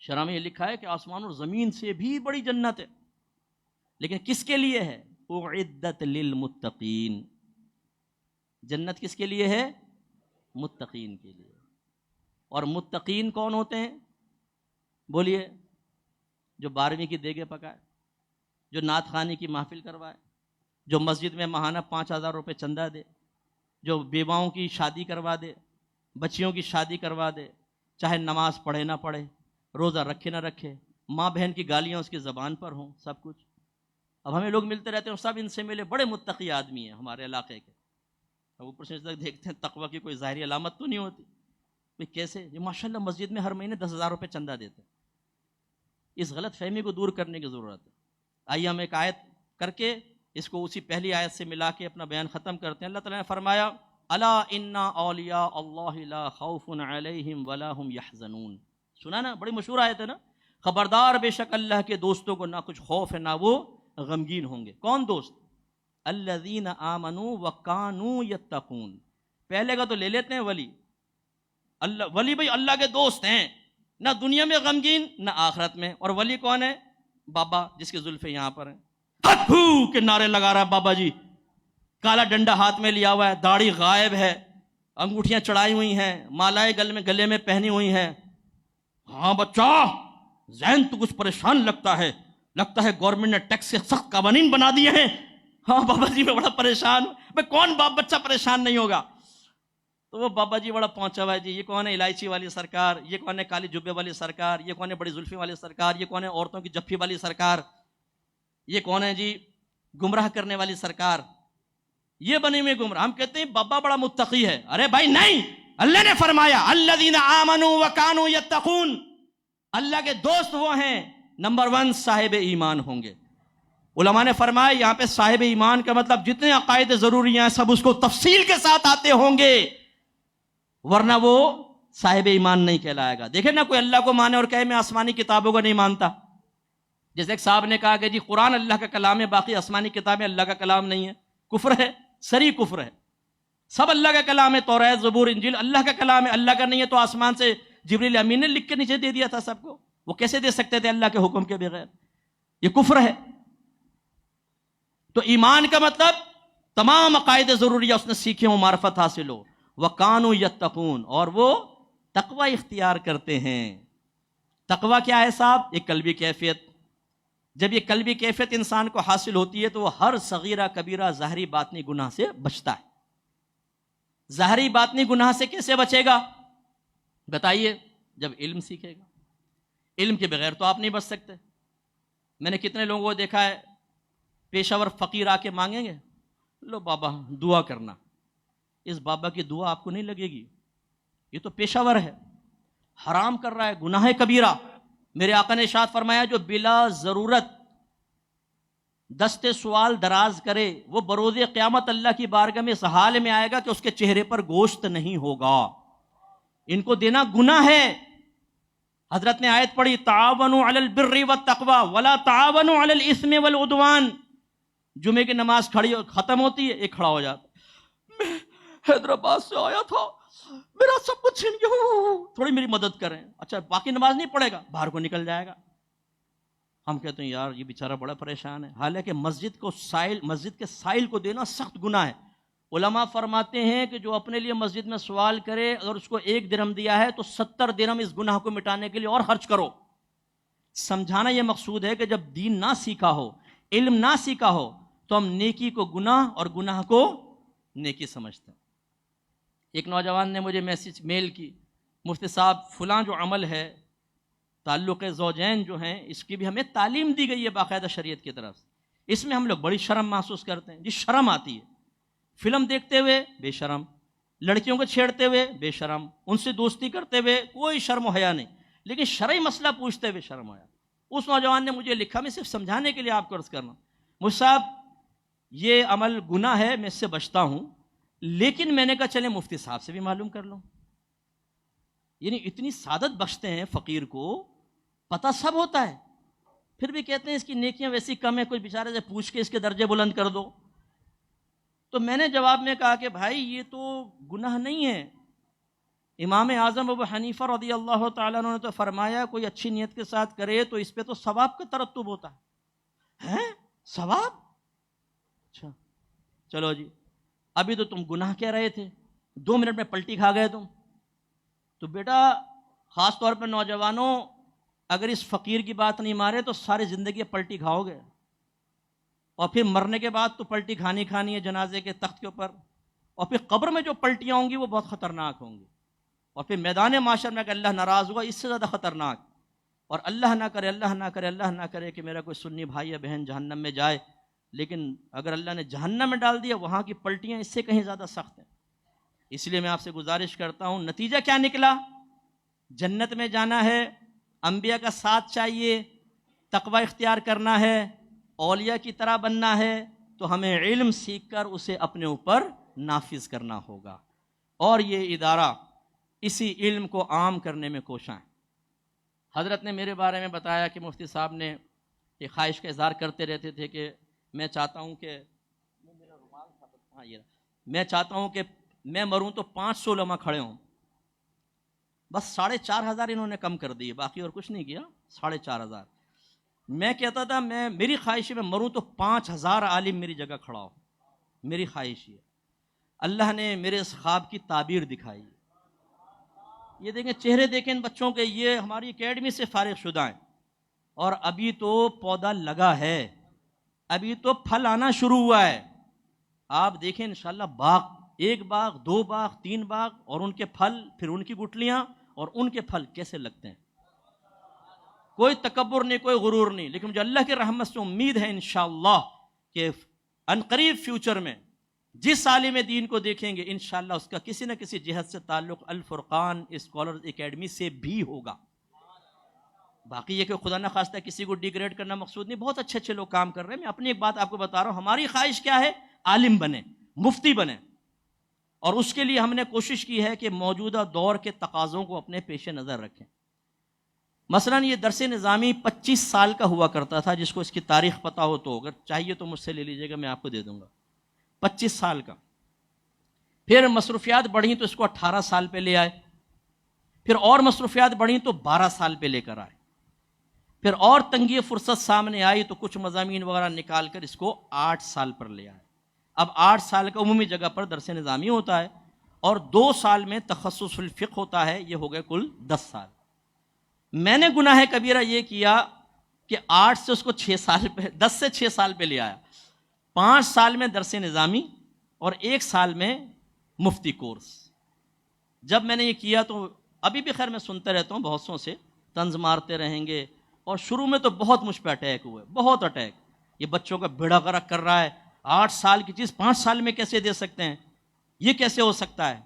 شرح میں یہ لکھا ہے کہ آسمان اور زمین سے بھی بڑی جنت ہے، لیکن کس کے لیے ہے؟ اعدت للمتقین۔ جنت کس کے لیے ہے؟ متقین کے لیے۔ اور متقین کون ہوتے ہیں؟ بولیے۔ جو 12ویں کی دیگیں پکائے، جو نعت خوانی کی محفل کروائے، جو مسجد میں ماہانہ 5000 روپے چندہ دے، جو بیواؤں کی شادی کروا دے، بچیوں کی شادی کروا دے، چاہے نماز پڑھے نہ پڑھے، روزہ رکھے نہ رکھے، ماں بہن کی گالیاں اس کی زبان پر ہوں، سب کچھ۔ اب ہمیں لوگ ملتے رہتے ہیں، سب ان سے ملے، بڑے متقی آدمی ہیں ہمارے علاقے کے۔ اب اوپر سے تک دیکھتے ہیں تقوی کی کوئی ظاہری علامت تو نہیں ہوتی، بھئی کیسے؟ یہ ماشاءاللہ مسجد میں ہر مہینے 10,000 روپے چندہ دیتے ہیں۔ اس غلط فہمی کو دور کرنے کی ضرورت ہے۔ آئیے ہم ایک آیت کر کے اس کو اسی پہلی آیت سے ملا کے اپنا بیان ختم کرتے ہیں۔ اللہ تعالیٰ نے فرمایا الا ان اولیاء اللہ لا خوف علیہم ولا هم یحزنون۔ سنا نا؟ بڑی مشہور آیت ہے نا، خبردار بے شک اللہ کے دوستوں کو نہ کچھ خوف ہے نہ وہ غمگین ہوں گے۔ کون دوست؟ الذین آمنوا وکانوا یتقون۔ پہلے کا تو لے لیتے ہیں ولی، اللہ ولی بھائی اللہ کے دوست ہیں، نہ دنیا میں غمگین نہ آخرت میں۔ اور ولی کون ہے؟ بابا جس کے زلفیں یہاں پر ہیں، ہتھ ہو کے نعرے لگا رہا ہے بابا جی، کالا ڈنڈا ہاتھ میں لیا ہوا ہے، داڑھی غائب ہے، انگوٹھیاں چڑھائی ہوئی ہیں، مالائے گلے میں پہنی ہوئی ہیں۔ ہاں بچہ ذہن تو کچھ پریشان لگتا ہے گورنمنٹ نے ٹیکس سے سخت قوانین بنا دیے ہیں۔ ہاں بابا جی میں بڑا پریشان ہوں۔ بھائی کون باپ بچہ پریشان نہیں ہوگا؟ تو وہ بابا جی بڑا پہنچا ہوا ہے جی، یہ کون ہے الائچی والی سرکار، یہ کون ہے کالی جبے والی سرکار، یہ کون ہے بڑی زلفی والی سرکار، یہ کون ہے عورتوں کی جفی والی سرکار، یہ کون ہے جی گمراہ کرنے والی سرکار، یہ بنے ہوئے گمراہ۔ ہم کہتے ہیں بابا بڑا متقی ہے۔ ارے بھائی نہیں، اللہ نے فرمایا الذین آمنوا وکانوا یتقون، اللہ کے دوست وہ ہیں نمبر 1 صاحب ایمان ہوں گے۔ علماء نے فرمایا یہاں پہ صاحب ایمان کا مطلب جتنے عقائد ضروری ہیں سب اس کو تفصیل کے ساتھ آتے ہوں گے، ورنہ وہ صاحب ایمان نہیں کہلائے گا۔ دیکھیں نا، کوئی اللہ کو مانے اور کہے میں آسمانی کتابوں کو نہیں مانتا۔ جیسے ایک صاحب نے کہا کہ جی قرآن اللہ کا کلام ہے، باقی آسمانی کتابیں اللہ کا کلام نہیں ہے، کفر ہے، سری کفر ہے۔ سب اللہ کا کلام ہے، توریت زبور انجیل اللہ کا کلام ہے، اللہ کا نہیں ہے تو آسمان سے جبریل امین نے لکھ کے نیچے دے دیا تھا سب کو، وہ کیسے دے سکتے تھے اللہ کے حکم کے بغیر؟ یہ کفر ہے۔ تو ایمان کا مطلب تمام عقائد ضروریہ اس نے سیکھے ہوں، معرفت حاصل ہو۔ وَقَانُوا يَتَّقُونَ، اور وہ تقوی اختیار کرتے ہیں۔ تقوی کیا ہے صاحب؟ ایک قلبی کیفیت۔ جب یہ قلبی کیفیت انسان کو حاصل ہوتی ہے تو وہ ہر صغیرہ کبیرہ ظاہری باطنی گناہ سے بچتا ہے۔ ظاہری باطنی گناہ سے کیسے بچے گا؟ بتائیے، جب علم سیکھے گا۔ علم کے بغیر تو آپ نہیں بچ سکتے۔ میں نے کتنے لوگوں کو دیکھا ہے پیشہ ور فقیر آ کے مانگیں گے، لو بابا دعا کرنا۔ اس بابا کی دعا آپ کو نہیں لگے گی، یہ تو پیشہ ور ہے، حرام کر رہا ہے، گناہ کبیرہ۔ میرے آقا نے ارشاد فرمایا جو بلا ضرورت دست سوال دراز کرے وہ بروز قیامت اللہ کی بارگاہ میں اس حال میں آئے گا کہ اس کے چہرے پر گوشت نہیں ہوگا۔ ان کو دینا گناہ ہے۔ حضرت نے آیت پڑھی تعاونوا علی البر والتقوی ولا تعاونوا علی الاثم والعدوان۔ جمعے کی نماز ختم ہوتی ہے، ایک کھڑا ہو جاتا، میں حیدرآباد سے آیا تھا، میرا سب کچھ چھین گیا، تھوڑی میری مدد کریں۔ اچھا باقی نماز نہیں پڑھے گا، باہر کو نکل جائے گا۔ ہم کہتے ہیں یار یہ بیچارہ بڑا پریشان ہے، حالانکہ مسجد کے سائل کو دینا سخت گناہ ہے۔ علماء فرماتے ہیں کہ جو اپنے لیے مسجد میں سوال کرے، اگر اس کو 1 درہم دیا ہے تو 70 درہم اس گناہ کو مٹانے کے لیے اور خرچ کرو۔ سمجھانا یہ مقصود ہے کہ جب دین نہ سیکھا ہو، علم نہ سیکھا ہو، تو ہم نیکی کو گناہ اور گناہ کو نیکی سمجھتے ہیں۔ ایک نوجوان نے مجھے میل کی، مفتی صاحب فلاں جو عمل ہے تعلق زوجین جو ہیں اس کی بھی ہمیں تعلیم دی گئی ہے باقاعدہ شریعت کی طرف سے. اس میں ہم لوگ بڑی شرم محسوس کرتے ہیں. جی شرم آتی ہے فلم دیکھتے ہوئے بے شرم، لڑکیوں کو چھیڑتے ہوئے بے شرم، ان سے دوستی کرتے ہوئے کوئی شرم و حیا نہیں، لیکن شرعی مسئلہ پوچھتے ہوئے شرم و حیا. اس نوجوان نے مجھے لکھا، میں صرف سمجھانے کے لیے آپ کو عرض کرنا، مجھ صاحب یہ عمل گناہ ہے، میں اس سے بچتا ہوں، لیکن میں نے کہا چلیں مفتی صاحب سے بھی معلوم کر لوں. یعنی اتنی سعادت بخشتے ہیں فقیر کو، پتہ سب ہوتا ہے، پھر بھی کہتے ہیں اس کی نیکیاں ویسی کم ہیں، کوئی بیچارے سے پوچھ کے اس کے درجے بلند کر دو. تو میں نے جواب میں کہا کہ بھائی یہ تو گناہ نہیں ہے. امام اعظم ابو حنیفہ رضی اللہ تعالیٰ عنہ نے تو فرمایا کوئی اچھی نیت کے ساتھ کرے تو اس پہ تو ثواب کا ترتب ہوتا ہے. ثواب؟ اچھا چلو جی، ابھی تو تم گناہ کہہ رہے تھے، 2 منٹ میں پلٹی کھا گئے تم. تو بیٹا خاص طور پر نوجوانوں، اگر اس فقیر کی بات نہیں مارے تو ساری زندگی پلٹی کھاؤ گے، اور پھر مرنے کے بعد تو پلٹی کھانی ہے جنازے کے تخت کے اوپر، اور پھر قبر میں جو پلٹیاں ہوں گی وہ بہت خطرناک ہوں گی، اور پھر میدان معاشر میں اگر اللہ ناراض ہوا اس سے زیادہ خطرناک. اور اللہ نہ کرے، اللہ نہ کرے، اللہ نہ کرے کہ میرا کوئی سنی بھائی یا بہن جہنم میں جائے، لیکن اگر اللہ نے جہنم میں ڈال دیا وہاں کی پلٹیاں اس سے کہیں زیادہ سخت ہیں. اس لیے میں آپ سے گزارش کرتا ہوں، نتیجہ کیا نکلا؟ جنت میں جانا ہے، انبیاء کا ساتھ چاہیے، تقوی اختیار کرنا ہے، اولیاء کی طرح بننا ہے، تو ہمیں علم سیکھ کر اسے اپنے اوپر نافذ کرنا ہوگا. اور یہ ادارہ اسی علم کو عام کرنے میں کوشاں ہے. حضرت نے میرے بارے میں بتایا کہ مفتی صاحب نے یہ خواہش کا اظہار کرتے رہتے تھے کہ میں چاہتا ہوں کہ میں مروں تو 500 علماء کھڑے ہوں. بس 4,500 انہوں نے کم کر دیے، باقی اور کچھ نہیں کیا. 4,500. میں کہتا تھا میری خواہش ہے میں مروں تو 5,000 عالم میری جگہ کھڑا ہو. میری خواہش یہ. اللہ نے میرے اس خواب کی تعبیر دکھائی. یہ دیکھیں چہرے دیکھیں ان بچوں کے، یہ ہماری اکیڈمی سے فارغ شدہ ہیں، اور ابھی تو پودا لگا ہے، ابھی تو پھل آنا شروع ہوا ہے. آپ دیکھیں انشاءاللہ باغ، 1 باغ 2 باغ 3 باغ، اور ان کے پھل، پھر ان کی گٹلیاں، اور ان کے پھل کیسے لگتے ہیں. کوئی تکبر نہیں، کوئی غرور نہیں، لیکن مجھے اللہ کی رحمت سے امید ہے انشاءاللہ کہ عنقریب فیوچر میں جس عالم دین کو دیکھیں گے انشاءاللہ اس کا کسی نہ کسی جہت سے تعلق الفرقان اسکالرز اکیڈمی سے بھی ہوگا. باقی یہ کہ خدا نہ خواستہ کسی کو ڈیگریڈ کرنا مقصود نہیں، بہت اچھے اچھے لوگ کام کر رہے ہیں. میں اپنی ایک بات آپ کو بتا رہا ہوں، ہماری خواہش کیا ہے؟ عالم بنے، مفتی بنے، اور اس کے لیے ہم نے کوشش کی ہے کہ موجودہ دور کے تقاضوں کو اپنے پیش نظر رکھیں. مثلا یہ درس نظامی 25 سال کا ہوا کرتا تھا، جس کو اس کی تاریخ پتہ ہو تو اگر چاہیے تو مجھ سے لے لیجیے گا، میں آپ کو دے دوں گا. 25 سال کا. پھر مصروفیات بڑھیں تو اس کو 18 سال پہ لے آئے، پھر اور مصروفیات بڑھیں تو 12 سال پہ لے کر آئے، پھر اور تنگی فرصت سامنے آئی تو کچھ مضامین وغیرہ نکال کر اس کو 8 سال پر لے آئے. اب 8 سال کا عمومی جگہ پر درس نظامی ہوتا ہے، اور 2 سال میں تخصص الفقہ ہوتا ہے، یہ ہو گئے کل 10 سال. میں نے گناہ کبیرہ یہ کیا کہ 8 سے اس کو 6 سال پہ، 10 سے 6 سال پہ لے آیا. 5 سال میں درس نظامی اور 1 سال میں مفتی کورس. جب میں نے یہ کیا تو ابھی بھی خیر میں سنتا رہتا ہوں بہت سوں سے طنز مارتے رہیں گے، اور شروع میں تو بہت مجھ پہ اٹیک ہوئے، بہت اٹیک. یہ بچوں کا بیڑا غرق کر رہا ہے، 8 سال کی چیز 5 سال میں کیسے دے سکتے ہیں، یہ کیسے ہو سکتا ہے.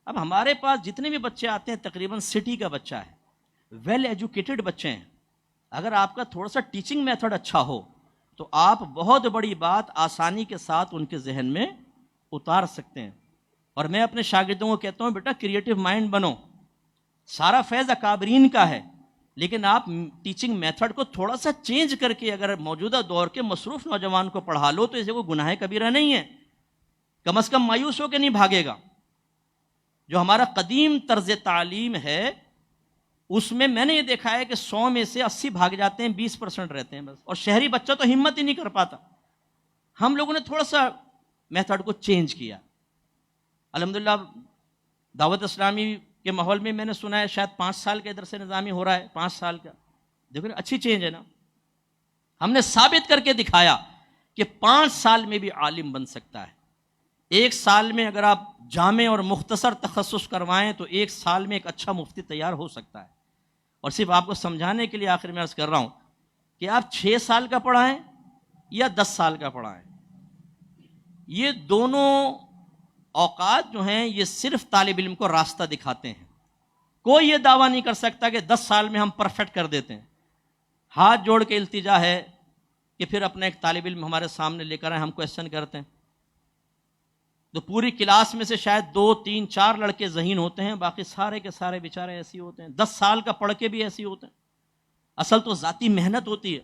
اب ہمارے پاس جتنے بھی بچے آتے ہیں تقریباً سٹی کا بچہ ہے، ویل ایجوکیٹڈ بچے ہیں. اگر آپ کا تھوڑا سا ٹیچنگ میتھڈ اچھا ہو تو آپ بہت بڑی بات آسانی کے ساتھ ان کے ذہن میں اتار سکتے ہیں. اور میں اپنے شاگردوں کو کہتا ہوں بیٹا کریٹو مائنڈ بنو، سارا فیض اکابرین کا ہے، لیکن آپ ٹیچنگ میتھڈ کو تھوڑا سا چینج کر کے اگر موجودہ دور کے مصروف نوجوان کو پڑھا لو تو اسے کوئی گناہ کبیرہ نہیں ہے. کم از کم مایوس ہو کے نہیں بھاگے گا. جو ہمارا قدیم طرز تعلیم ہے اس میں نے یہ دیکھا ہے کہ 100 میں سے 80 بھاگ جاتے ہیں، 20% رہتے ہیں بس، اور شہری بچہ تو ہمت ہی نہیں کر پاتا. ہم لوگوں نے تھوڑا سا میتھڈ کو چینج کیا. الحمدللہ دعوت اسلامی کے ماحول میں نے سنا ہے شاید 5 سال کے درس نظامی ہو رہا ہے، 5 سال کا. دیکھو اچھی چینج ہے نا. ہم نے ثابت کر کے دکھایا کہ 5 سال میں بھی عالم بن سکتا ہے. 1 سال میں اگر آپ جامع اور مختصر تخصص کروائیں تو 1 سال میں ایک اچھا مفتی تیار ہو سکتا ہے. اور صرف آپ کو سمجھانے کے لیے آخر میں عرض کر رہا ہوں کہ آپ 6 سال کا پڑھائیں یا 10 سال کا پڑھائیں، یہ دونوں اوقات جو ہیں یہ صرف طالب علم کو راستہ دکھاتے ہیں. کوئی یہ دعویٰ نہیں کر سکتا کہ 10 سال میں ہم پرفیکٹ کر دیتے ہیں. ہاتھ جوڑ کے التجا ہے کہ پھر اپنا ایک طالب علم ہمارے سامنے لے کر آئے، ہم کویسچن کرتے ہیں. تو پوری کلاس میں سے شاید 2 3 4 لڑکے ذہین ہوتے ہیں، باقی سارے کے سارے بیچارے ایسے ہوتے ہیں. 10 سال کا پڑھ کے بھی ایسے ہوتے ہیں. اصل تو ذاتی محنت ہوتی ہے،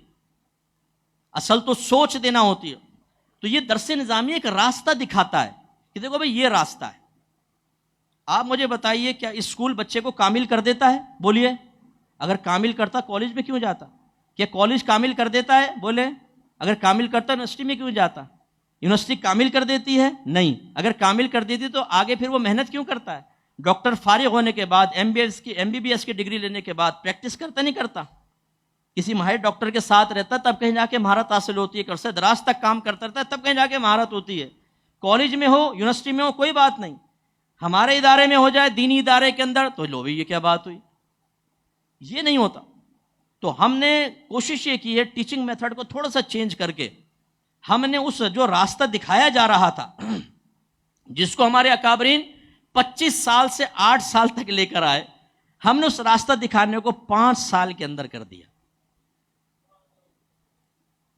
اصل تو سوچ دینا ہوتی ہے. تو یہ درس نظامی ایک راستہ دکھاتا ہے کہ دیکھو بھائی یہ راستہ ہے. آپ مجھے بتائیے کیا اسکول بچے کو کامل کر دیتا ہے؟ بولیے. اگر کامل کرتا کالج میں کیوں جاتا؟ کیا کالج کامل کر دیتا ہے؟ بولے. اگر کامل کرتا یونیورسٹی میں کیوں جاتا؟ یونیورسٹی کامل کر دیتی ہے؟ نہیں. اگر کامل کر دیتی تو آگے پھر وہ محنت کیوں کرتا ہے؟ ڈاکٹر فارغ ہونے کے بعد ایم بی بی ایس کی ڈگری لینے کے بعد پریکٹس کرتا نہیں کرتا؟ کسی ماہر ڈاکٹر کے ساتھ رہتا تب کہیں جا کے مہارت حاصل ہوتی ہے. عرصہ دراز تک کام کرتا رہتا ہے تب کہیں جا کے مہارت ہوتی ہے. کالج میں ہو یونیورسٹی میں ہو کوئی بات نہیں، ہمارے ادارے میں ہو جائے دینی ادارے کے اندر تو لو بھی یہ کیا بات ہوئی. یہ نہیں ہوتا. تو ہم نے کوشش یہ کی ہے ٹیچنگ میتھڈ کو تھوڑا سا چینج کر کے ہم نے اس جو راستہ دکھایا جا رہا تھا جس کو ہمارے اکابرین 25 سال سے 8 سال تک لے کر آئے، ہم نے اس راستہ دکھانے کو 5 سال کے اندر کر دیا.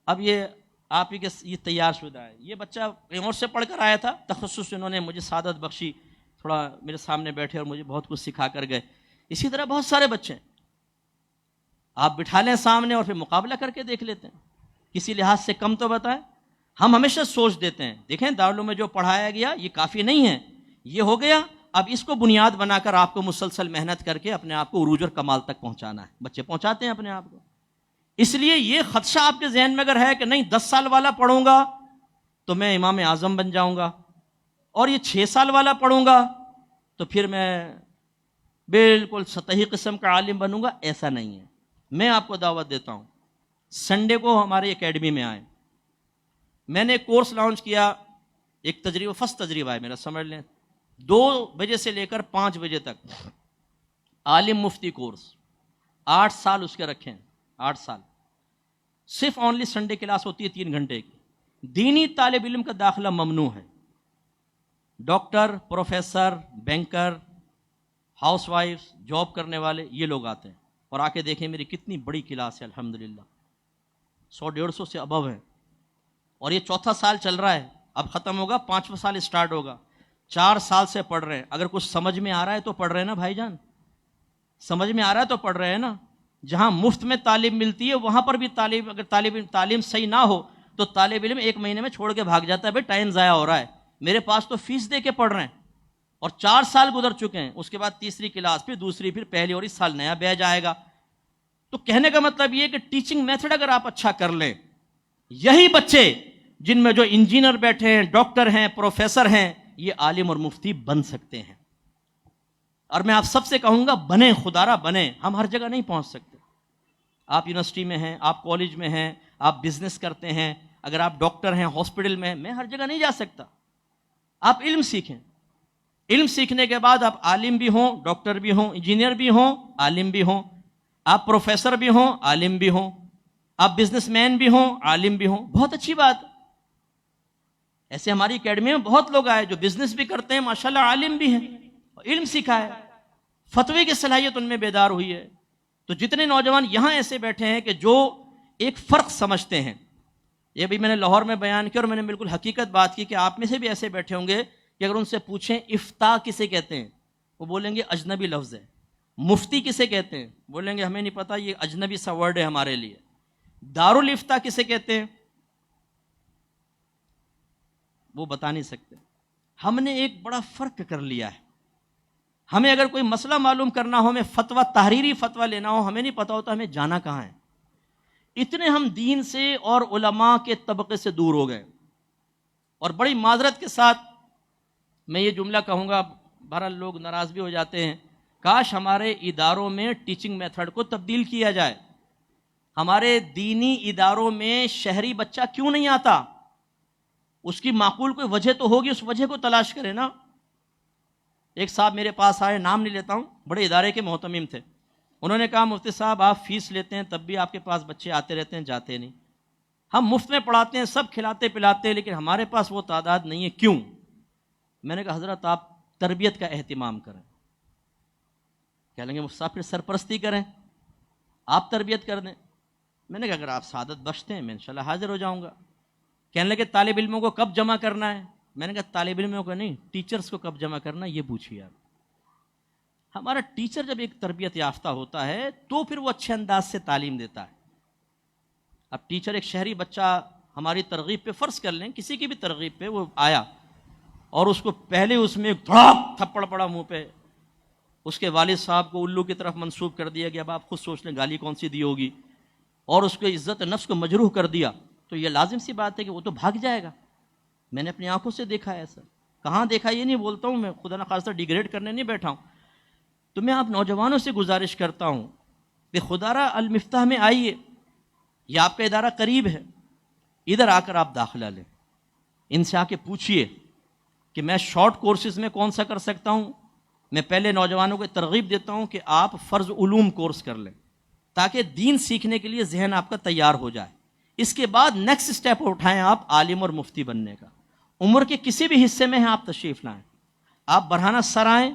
اب یہ آپ ہی کے یہ تیار شدہ ہے. یہ بچہ ریموٹ سے پڑھ کر آیا تھا، تخصص انہوں نے مجھے سعادت بخشی، تھوڑا میرے سامنے بیٹھے اور مجھے بہت کچھ سکھا کر گئے. اسی طرح بہت سارے بچے ہیں، آپ بٹھا لیں سامنے اور پھر مقابلہ کر کے دیکھ لیتے ہیں. کسی لحاظ سے کم تو بتائیں. ہم ہمیشہ سوچ دیتے ہیں دیکھیں دارالعلوم میں جو پڑھایا گیا یہ کافی نہیں ہے، یہ ہو گیا، اب اس کو بنیاد بنا کر آپ کو مسلسل محنت کر کے اپنے آپ کو عروج اور کمال تک پہنچانا ہے. بچے پہنچاتے ہیں اپنے آپ کو. اس لیے یہ خدشہ آپ کے ذہن میں اگر ہے کہ نہیں 10 سال والا پڑھوں گا تو میں امام اعظم بن جاؤں گا اور یہ 6 سال والا پڑھوں گا تو پھر میں بالکل سطحی قسم کا عالم بنوں گا، ایسا نہیں ہے. میں آپ کو دعوت دیتا ہوں سنڈے کو ہماری اکیڈمی میں آئیں. میں نے ایک کورس لانچ کیا، ایک تجربہ، فرسٹ تجربہ ہے میرا، سمجھ لیں 2 بجے سے لے کر 5 بجے تک عالم مفتی کورس. 8 سال اس کے رکھیں، 8 سال. صرف اونلی سنڈے کلاس ہوتی ہے 3 گھنٹے کی. دینی طالب علم کا داخلہ ممنوع ہے. Doctor, professor, banker, house wife, job کرنے والے یہ لوگ آتے ہیں اور آ کے دیکھیں میری کتنی بڑی کلاس ہے الحمدللہ. 100-150 سے ابو ہے اور یہ 4تھا سال چل رہا ہے، اب ختم ہوگا، 5واں سال اسٹارٹ ہوگا. 4 سال سے پڑھ رہے ہیں. اگر کچھ سمجھ میں آ رہا ہے تو پڑھ رہے ہیں نا بھائی جان، سمجھ میں آ رہا ہے تو پڑھ رہے ہیں نا. جہاں مفت میں تعلیم ملتی ہے وہاں پر بھی اگر تعلیم صحیح نہ ہو تو طالب علم 1 مہینے میں چھوڑ کے بھاگ جاتا ہے، بھائی ٹائم ضائع ہو رہا ہے. میرے پاس تو فیس دے کے پڑھ رہے ہیں اور 4 سال گزر چکے ہیں. اس کے بعد تیسری کلاس، پھر دوسری، پھر پہلی، اور اس سال نیا بیچ آئے گا. تو کہنے کا مطلب یہ کہ ٹیچنگ میتھڈ اگر آپ اچھا کر لیں، یہی بچے جن میں جو انجینئر بیٹھے ہیں، ڈاکٹر ہیں، پروفیسر ہیں، یہ عالم اور مفتی بن سکتے ہیں. اور میں آپ سب سے کہوں گا بنیں، خدارہ بنیں. ہم ہر جگہ نہیں پہنچ سکتے. آپ یونیورسٹی میں ہیں، آپ کالج میں ہیں، آپ بزنس کرتے ہیں، اگر آپ ڈاکٹر ہیں، ہاسپٹل میں ہیں، میں ہر جگہ نہیں جا سکتا. آپ علم سیکھیں. علم سیکھنے کے بعد آپ عالم بھی ہوں، ڈاکٹر بھی ہوں، انجینئر بھی ہوں، عالم بھی ہوں، آپ پروفیسر بھی ہوں، عالم بھی ہوں، آپ بزنس مین بھی ہوں، عالم بھی ہوں. بہت اچھی بات. ایسے ہماری اکیڈمی میں بہت لوگ آئے جو بزنس بھی کرتے ہیں، ماشاءاللہ عالم بھی ہیں، علم سیکھا ہے، فتوی کی صلاحیت ان میں بیدار ہوئی ہے. تو جتنے نوجوان یہاں ایسے بیٹھے ہیں کہ جو ایک فرق سمجھتے ہیں، یہ بھی میں نے لاہور میں بیان کیا اور میں نے بالکل حقیقت بات کی کہ آپ میں سے بھی ایسے بیٹھے ہوں گے کہ اگر ان سے پوچھیں افتاء کسے کہتے ہیں، وہ بولیں گے اجنبی لفظ ہے. مفتی کسے کہتے ہیں، بولیں گے ہمیں نہیں پتہ، یہ اجنبی سا ورڈ ہے ہمارے لیے. دارالفتاء کسے کہتے ہیں، وہ بتا نہیں سکتے. ہم نے ایک بڑا فرق کر لیا ہے. ہمیں اگر کوئی مسئلہ معلوم کرنا ہو، ہمیں فتویٰ، تحریری فتویٰ لینا ہو، ہمیں نہیں پتا ہوتا ہمیں جانا کہاں ہے. اتنے ہم دین سے اور علماء کے طبقے سے دور ہو گئے. اور بڑی معذرت کے ساتھ میں یہ جملہ کہوں گا، بہرحال لوگ ناراض بھی ہو جاتے ہیں، کاش ہمارے اداروں میں ٹیچنگ میتھڈ کو تبدیل کیا جائے. ہمارے دینی اداروں میں شہری بچہ کیوں نہیں آتا؟ اس کی معقول کوئی وجہ تو ہوگی، اس وجہ کو تلاش کرے نا. ایک صاحب میرے پاس آئے، نام نہیں لیتا ہوں، بڑے ادارے کے محتمم تھے. انہوں نے کہا مفتی صاحب آپ فیس لیتے ہیں تب بھی آپ کے پاس بچے آتے رہتے ہیں جاتے نہیں، ہم مفت میں پڑھاتے ہیں سب کھلاتے پلاتے ہیں لیکن ہمارے پاس وہ تعداد نہیں ہے، کیوں؟ میں نے کہا حضرت آپ تربیت کا اہتمام کریں۔ کہہ لیں گے مفتی صاحب پھر سرپرستی کریں، آپ تربیت کر دیں۔ میں نے کہا اگر آپ سعادت بخشتے ہیں میں انشاءاللہ حاضر ہو جاؤں گا۔ کہنے لگے طالب علموں کو کب جمع کرنا ہے؟ میں نے کہا طالب علموں کو نہیں، ٹیچرز کو کب جمع کرنا ہے یہ پوچھیے آپ۔ ہمارا ٹیچر جب ایک تربیت یافتہ ہوتا ہے تو پھر وہ اچھے انداز سے تعلیم دیتا ہے۔ اب ٹیچر ایک شہری بچہ ہماری ترغیب پہ، فرض کر لیں کسی کی بھی ترغیب پہ وہ آیا اور اس کو پہلے اس میں ایک دھڑاک تھپڑ پڑا منہ پہ، اس کے والد صاحب کو الو کی طرف منسوب کر دیا کہ اب آپ خود سوچ لیں گالی کون سی دی ہوگی، اور اس کو عزت نفس کو مجروح کر دیا، تو یہ لازم سی بات ہے کہ وہ تو بھاگ جائے گا۔ میں نے اپنی آنکھوں سے دیکھا ہے ایسا، کہاں دیکھا یہ نہیں بولتا ہوں میں، خدا نخواستہ ڈیگریڈ کرنے نہیں بیٹھا ہوں۔ تو میں آپ نوجوانوں سے گزارش کرتا ہوں کہ خدارہ المفتاح میں آئیے، یہ آپ کا ادارہ قریب ہے، ادھر آ کر آپ داخلہ لیں، ان سے آ کے پوچھئے کہ میں شارٹ کورسز میں کون سا کر سکتا ہوں۔ میں پہلے نوجوانوں کو ترغیب دیتا ہوں کہ آپ فرض علوم کورس کر لیں تاکہ دین سیکھنے کے لیے ذہن آپ کا تیار ہو جائے، اس کے بعد نیکسٹ سٹیپ اٹھائیں آپ عالم اور مفتی بننے کا۔ عمر کے کسی بھی حصے میں ہیں آپ تشریف لائیں، آپ برہنہ سر آئیں،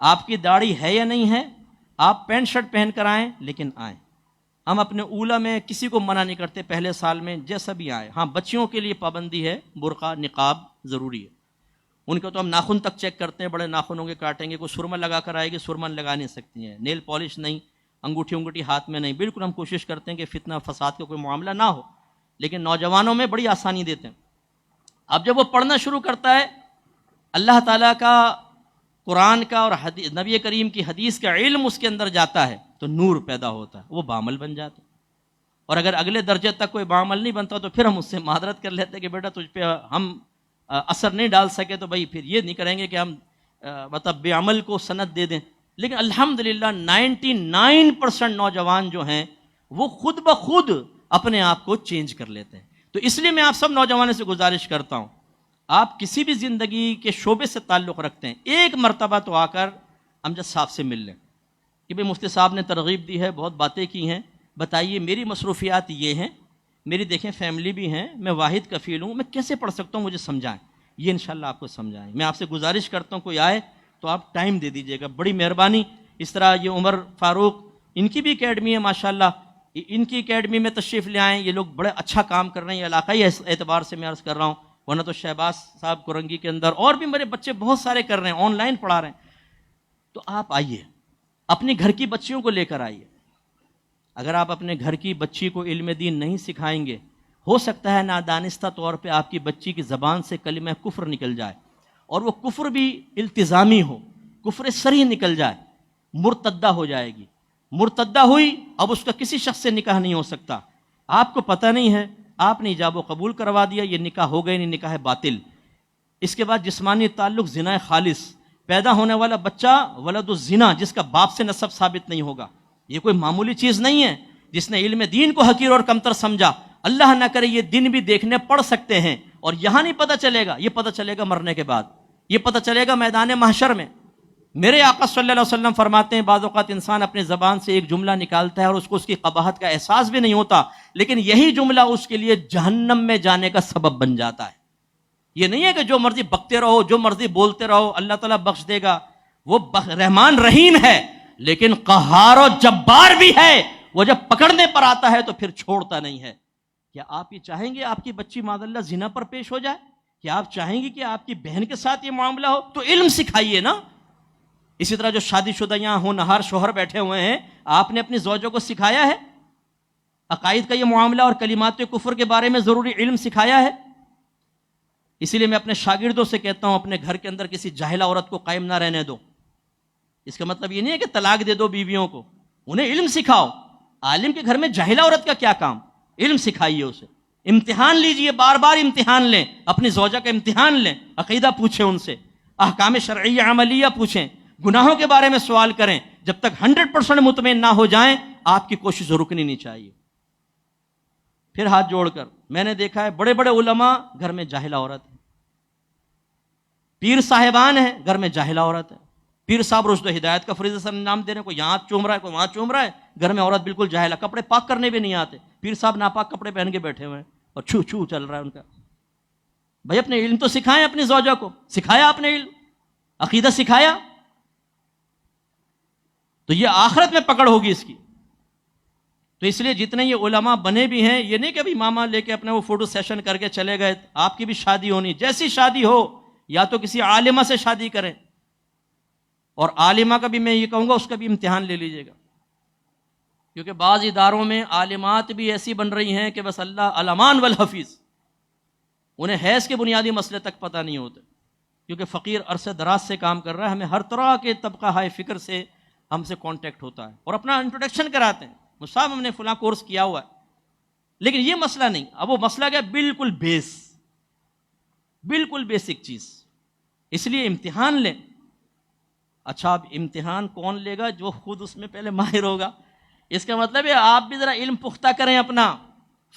آپ کی داڑھی ہے یا نہیں ہے، آپ پینٹ شرٹ پہن کر آئیں لیکن آئیں۔ ہم اپنے اولا میں کسی کو منع نہیں کرتے، پہلے سال میں جیسا بھی آئے۔ ہاں بچیوں کے لیے پابندی ہے، برقع نقاب ضروری ہے، ان کو تو ہم ناخن تک چیک کرتے ہیں، بڑے ناخنوں کے کاٹیں گے، کوئی سرما لگا کر آئے گی سرما لگا نہیں سکتی ہیں، نیل پالش نہیں، انگوٹھی ہاتھ میں نہیں، بالکل ہم کوشش کرتے ہیں کہ فتنہ فساد کا کوئی معاملہ نہ ہو، لیکن نوجوانوں میں بڑی آسانی دیتے ہیں۔ اب جب وہ پڑھنا شروع کرتا ہے، اللہ تعالیٰ کا، قرآن کا اور نبی کریم کی حدیث کا علم اس کے اندر جاتا ہے تو نور پیدا ہوتا ہے، وہ بعمل بن جاتا ہے۔ اور اگر اگلے درجے تک کوئی بعمل نہیں بنتا تو پھر ہم اس سے معذرت کر لیتے کہ بیٹا تجھ پہ ہم اثر نہیں ڈال سکے، تو بھائی پھر یہ نہیں کریں گے کہ ہم مطلب بے عمل کو سند دے دیں۔ لیکن الحمدللہ 99% نوجوان جو ہیں وہ خود بخود اپنے آپ کو چینج کر لیتے ہیں۔ تو اس لیے میں آپ سب نوجوانوں سے گزارش کرتا ہوں، آپ کسی بھی زندگی کے شعبے سے تعلق رکھتے ہیں، ایک مرتبہ تو آ کر امجد صاحب سے مل لیں کہ بھئی مفتی صاحب نے ترغیب دی ہے، بہت باتیں کی ہیں، بتائیے میری مصروفیات یہ ہیں، میری دیکھیں فیملی بھی ہیں، میں واحد کفیل ہوں، میں کیسے پڑھ سکتا ہوں، مجھے سمجھائیں۔ یہ انشاءاللہ آپ کو سمجھائیں۔ میں آپ سے گزارش کرتا ہوں کوئی آئے تو آپ ٹائم دے دیجیے گا، بڑی مہربانی۔ اس طرح یہ عمر فاروق، ان کی بھی اکیڈمی ہے ماشاءاللہ، ان کی اکیڈمی میں تشریف لے آئیں، یہ لوگ بڑے اچھا کام کر رہے ہیں، علاقائی اعتبار سے میں عرض کر رہا ہوں، ورنہ تو شہباز صاحب کرنگی کے اندر اور بھی میرے بچے بہت سارے کر رہے ہیں، آن لائن پڑھا رہے ہیں۔ تو آپ آئیے، اپنے گھر کی بچیوں کو لے کر آئیے۔ اگر آپ اپنے گھر کی بچی کو علم دین نہیں سکھائیں گے، ہو سکتا ہے نادانستہ طور پہ آپ کی بچی کی زبان سے کلمہ کفر نکل جائے، اور وہ کفر بھی التزامی ہو، کفر صریح نکل جائے، مرتدہ ہو جائے گی۔ مرتدہ ہوئی، اب اس کا کسی شخص سے نکاح نہیں ہو سکتا، آپ کو پتہ نہیں ہے، آپ نے ایجاب و قبول کروا دیا، یہ نکاح ہو گئے، نہیں نکاح باطل۔ اس کے بعد جسمانی تعلق زنا خالص، پیدا ہونے والا بچہ ولد الزنا، جس کا باپ سے نسب ثابت نہیں ہوگا۔ یہ کوئی معمولی چیز نہیں ہے۔ جس نے علم دین کو حقیر اور کمتر سمجھا، اللہ نہ کرے یہ دن بھی دیکھنے پڑ سکتے ہیں، اور یہاں نہیں پتہ چلے گا، یہ پتہ چلے گا مرنے کے بعد، یہ پتہ چلے گا میدان محشر میں۔ میرے آقا صلی اللہ علیہ وسلم فرماتے ہیں بعض اوقات انسان اپنے زبان سے ایک جملہ نکالتا ہے اور اس کو اس کی قباحت کا احساس بھی نہیں ہوتا، لیکن یہی جملہ اس کے لیے جہنم میں جانے کا سبب بن جاتا ہے۔ یہ نہیں ہے کہ جو مرضی بکتے رہو، جو مرضی بولتے رہو، اللہ تعالیٰ بخش دے گا۔ وہ رحمان رحیم ہے، لیکن قہار و جبار بھی ہے، وہ جب پکڑنے پر آتا ہے تو پھر چھوڑتا نہیں ہے۔ کیا آپ یہ چاہیں گے آپ کی بچی معاذ اللہ زنا پر پیش ہو جائے؟ کیا آپ چاہیں گے کہ آپ کی بہن کے ساتھ یہ معاملہ ہو؟ تو علم سکھائیے نا۔ اسی طرح جو شادی شدہ یہاں ہونہار شوہر بیٹھے ہوئے ہیں، آپ نے اپنی زوجوں کو سکھایا ہے عقائد کا یہ معاملہ اور کلمات کفر کے بارے میں ضروری علم سکھایا ہے؟ اسی لیے میں اپنے شاگردوں سے کہتا ہوں اپنے گھر کے اندر کسی جاہلہ عورت کو قائم نہ رہنے دو۔ اس کا مطلب یہ نہیں ہے کہ طلاق دے دو بیویوں کو، انہیں علم سکھاؤ۔ عالم کے گھر میں جاہلہ عورت کا کیا کام؟ علم سکھائیے اسے، امتحان لیجئے، بار بار امتحان لیں، اپنی زوجہ کا امتحان لیں، عقیدہ پوچھیں ان سے، احکام شرعیہ عملیہ پوچھیں، گناہوں کے بارے میں سوال کریں۔ جب تک 100% مطمئن نہ ہو جائیں آپ کی کوشش رکنی نہیں چاہیے۔ پھر ہاتھ جوڑ کر، میں نے دیکھا ہے بڑے بڑے علماء گھر میں جاہلہ عورت ہے، پیر صاحبان ہیں گھر میں جاہلہ عورت ہے، پیر صاحب رشد و ہدایت کا فریضہ سر انجام دے رہے ہیں، کوئی یہاں چوم رہا ہے، کوئی وہاں چوم رہا ہے، گھر میں عورت بالکل جاہل ہے، کپڑے پاک کرنے بھی نہیں آتے، پیر صاحب ناپاک کپڑے پہن کے بیٹھے ہوئے ہیں اور چھو چھو چل رہا ہے ان کا۔ بھائی اپنے علم تو سکھائیں، اپنی زوجہ کو سکھایا، اپنے علم عقیدہ سکھایا، تو یہ آخرت میں پکڑ ہوگی اس کی۔ تو اس لیے جتنے یہ علماء بنے بھی ہیں، یہ نہیں کہ ابھی ماما لے کے اپنے وہ فوٹو سیشن کر کے چلے گئے، آپ کی بھی شادی ہونی، جیسی شادی ہو یا تو کسی عالمہ سے شادی کریں، اور عالمہ کا بھی میں یہ کہوں گا اس کا بھی امتحان لے لیجئے گا، کیونکہ بعض اداروں میں عالمات بھی ایسی بن رہی ہیں کہ بس اللہ علمان والحفیظ، انہیں حیض کے بنیادی مسئلے تک پتہ نہیں ہوتے، کیونکہ فقیر عرصے دراز سے کام کر رہا ہے، ہمیں ہر طرح کے طبقہ ہائے فکر سے ہم سے کانٹیکٹ ہوتا ہے اور اپنا انٹروڈکشن کراتے ہیں، صاحب ہم نے فلاں کورس کیا ہوا ہے، لیکن یہ مسئلہ نہیں، اب وہ مسئلہ کیا، بالکل بالکل بیسک چیز، اس لیے امتحان لیں۔ اچھا اب امتحان کون لے گا؟ جو خود اس میں پہلے ماہر ہوگا، اس کا مطلب ہے آپ بھی ذرا علم پختہ کریں، اپنا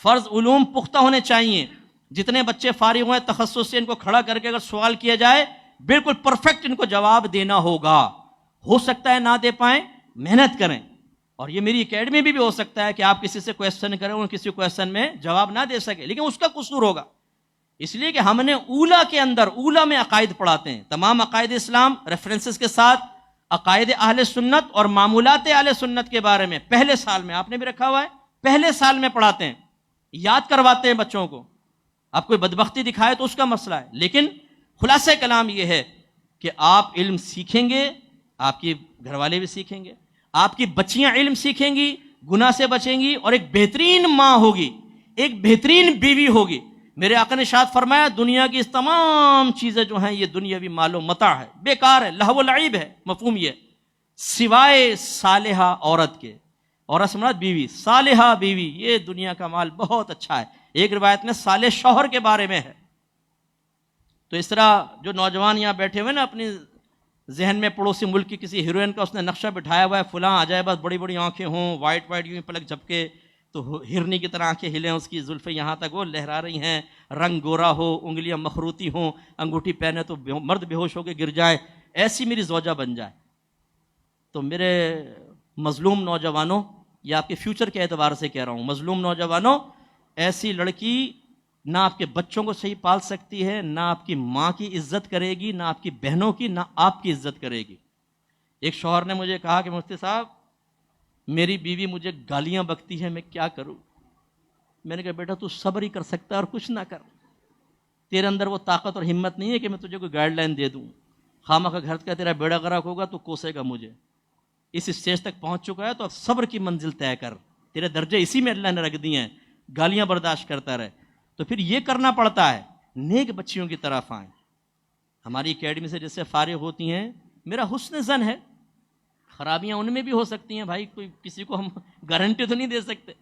فرض علوم پختہ ہونے چاہیے۔ جتنے بچے فارغ ہوئے تخصص سے، ان کو کھڑا کر کے اگر سوال کیا جائے بالکل پرفیکٹ ان کو جواب دینا ہوگا، ہو سکتا ہے نہ دے پائیں، محنت کریں، اور یہ میری اکیڈمی بھی ہو سکتا ہے کہ آپ کسی سے کویسچن کریں اور کسی کویسچن میں جواب نہ دے سکے، لیکن اس کا قصور ہوگا، اس لیے کہ ہم نے اولا کے اندر، اولا میں عقائد پڑھاتے ہیں، تمام عقائد اسلام ریفرنسز کے ساتھ، عقائد اہل سنت اور معمولات اہل سنت کے بارے میں پہلے سال میں، آپ نے بھی رکھا ہوا ہے، پہلے سال میں پڑھاتے ہیں، یاد کرواتے ہیں بچوں کو۔ آپ کوئی بدبختی دکھائے تو اس کا مسئلہ ہے، لیکن خلاصہ کلام یہ ہے کہ آپ علم سیکھیں گے، آپ کی گھر والے بھی سیکھیں گے، آپ کی بچیاں علم سیکھیں گی، گناہ سے بچیں گی، اور ایک بہترین ماں ہوگی، ایک بہترین بیوی ہوگی۔ میرے آقا نے ارشاد فرمایا دنیا کی اس تمام چیزیں جو ہیں یہ دنیاوی مال و متاع ہے، بیکار ہے، لہو و لعب ہے، مفہوم یہ سوائے صالحہ عورت کے، عورت سے مراد بیوی، صالحہ بیوی، یہ دنیا کا مال بہت اچھا ہے۔ ایک روایت میں صالح شوہر کے بارے میں ہے۔ تو اس طرح جو نوجوان یہاں بیٹھے ہوئے نا، اپنی ذہن میں پڑوسی ملک کی کسی ہیروئن کا اس نے نقشہ بٹھایا ہوا ہے، فلاں آ جائے، بس بڑی بڑی آنکھیں ہوں، وائٹ وائٹ یوں پلک جھپکے، تو ہرنی کی طرح آنکھیں ہلیں، اس کی زلفیں یہاں تک وہ لہرا رہی ہیں، رنگ گورا ہو، انگلیاں مخروطی ہوں، انگوٹھی پہنے تو مرد بے ہوش ہو کے گر جائے، ایسی میری زوجہ بن جائے۔ تو میرے مظلوم نوجوانوں، یہ آپ کے فیوچر کے اعتبار سے کہہ رہا ہوں، مظلوم نوجوانوں، ایسی لڑکی نہ آپ کے بچوں کو صحیح پال سکتی ہے، نہ آپ کی ماں کی عزت کرے گی، نہ آپ کی بہنوں کی، نہ آپ کی عزت کرے گی۔ ایک شوہر نے مجھے کہا کہ مفتی صاحب میری بیوی مجھے گالیاں بکتی ہے، میں کیا کروں؟ میں نے کہا بیٹا تو صبر ہی کر سکتا ہے اور کچھ نہ کر، تیرے اندر وہ طاقت اور ہمت نہیں ہے کہ میں تجھے کوئی گائیڈ لائن دے دوں، خامہ کا گھر کا تیرا بیڑا غرق ہوگا تو کوسے گا مجھے، اس اسٹیج تک پہنچ چکا ہے تو اب صبر کی منزل طے کر، تیرے درجے اسی میں اللہ نے رکھ دیے ہیں، گالیاں برداشت کرتا رہے۔ تو پھر یہ کرنا پڑتا ہے، نیک بچیوں کی طرف آئیں۔ ہماری اکیڈمی سے جس سے فارغ ہوتی ہیں، میرا حسن ظن ہے، خرابیاں ان میں بھی ہو سکتی ہیں بھائی، کوئی کسی کو ہم گارنٹی تو نہیں دے سکتے،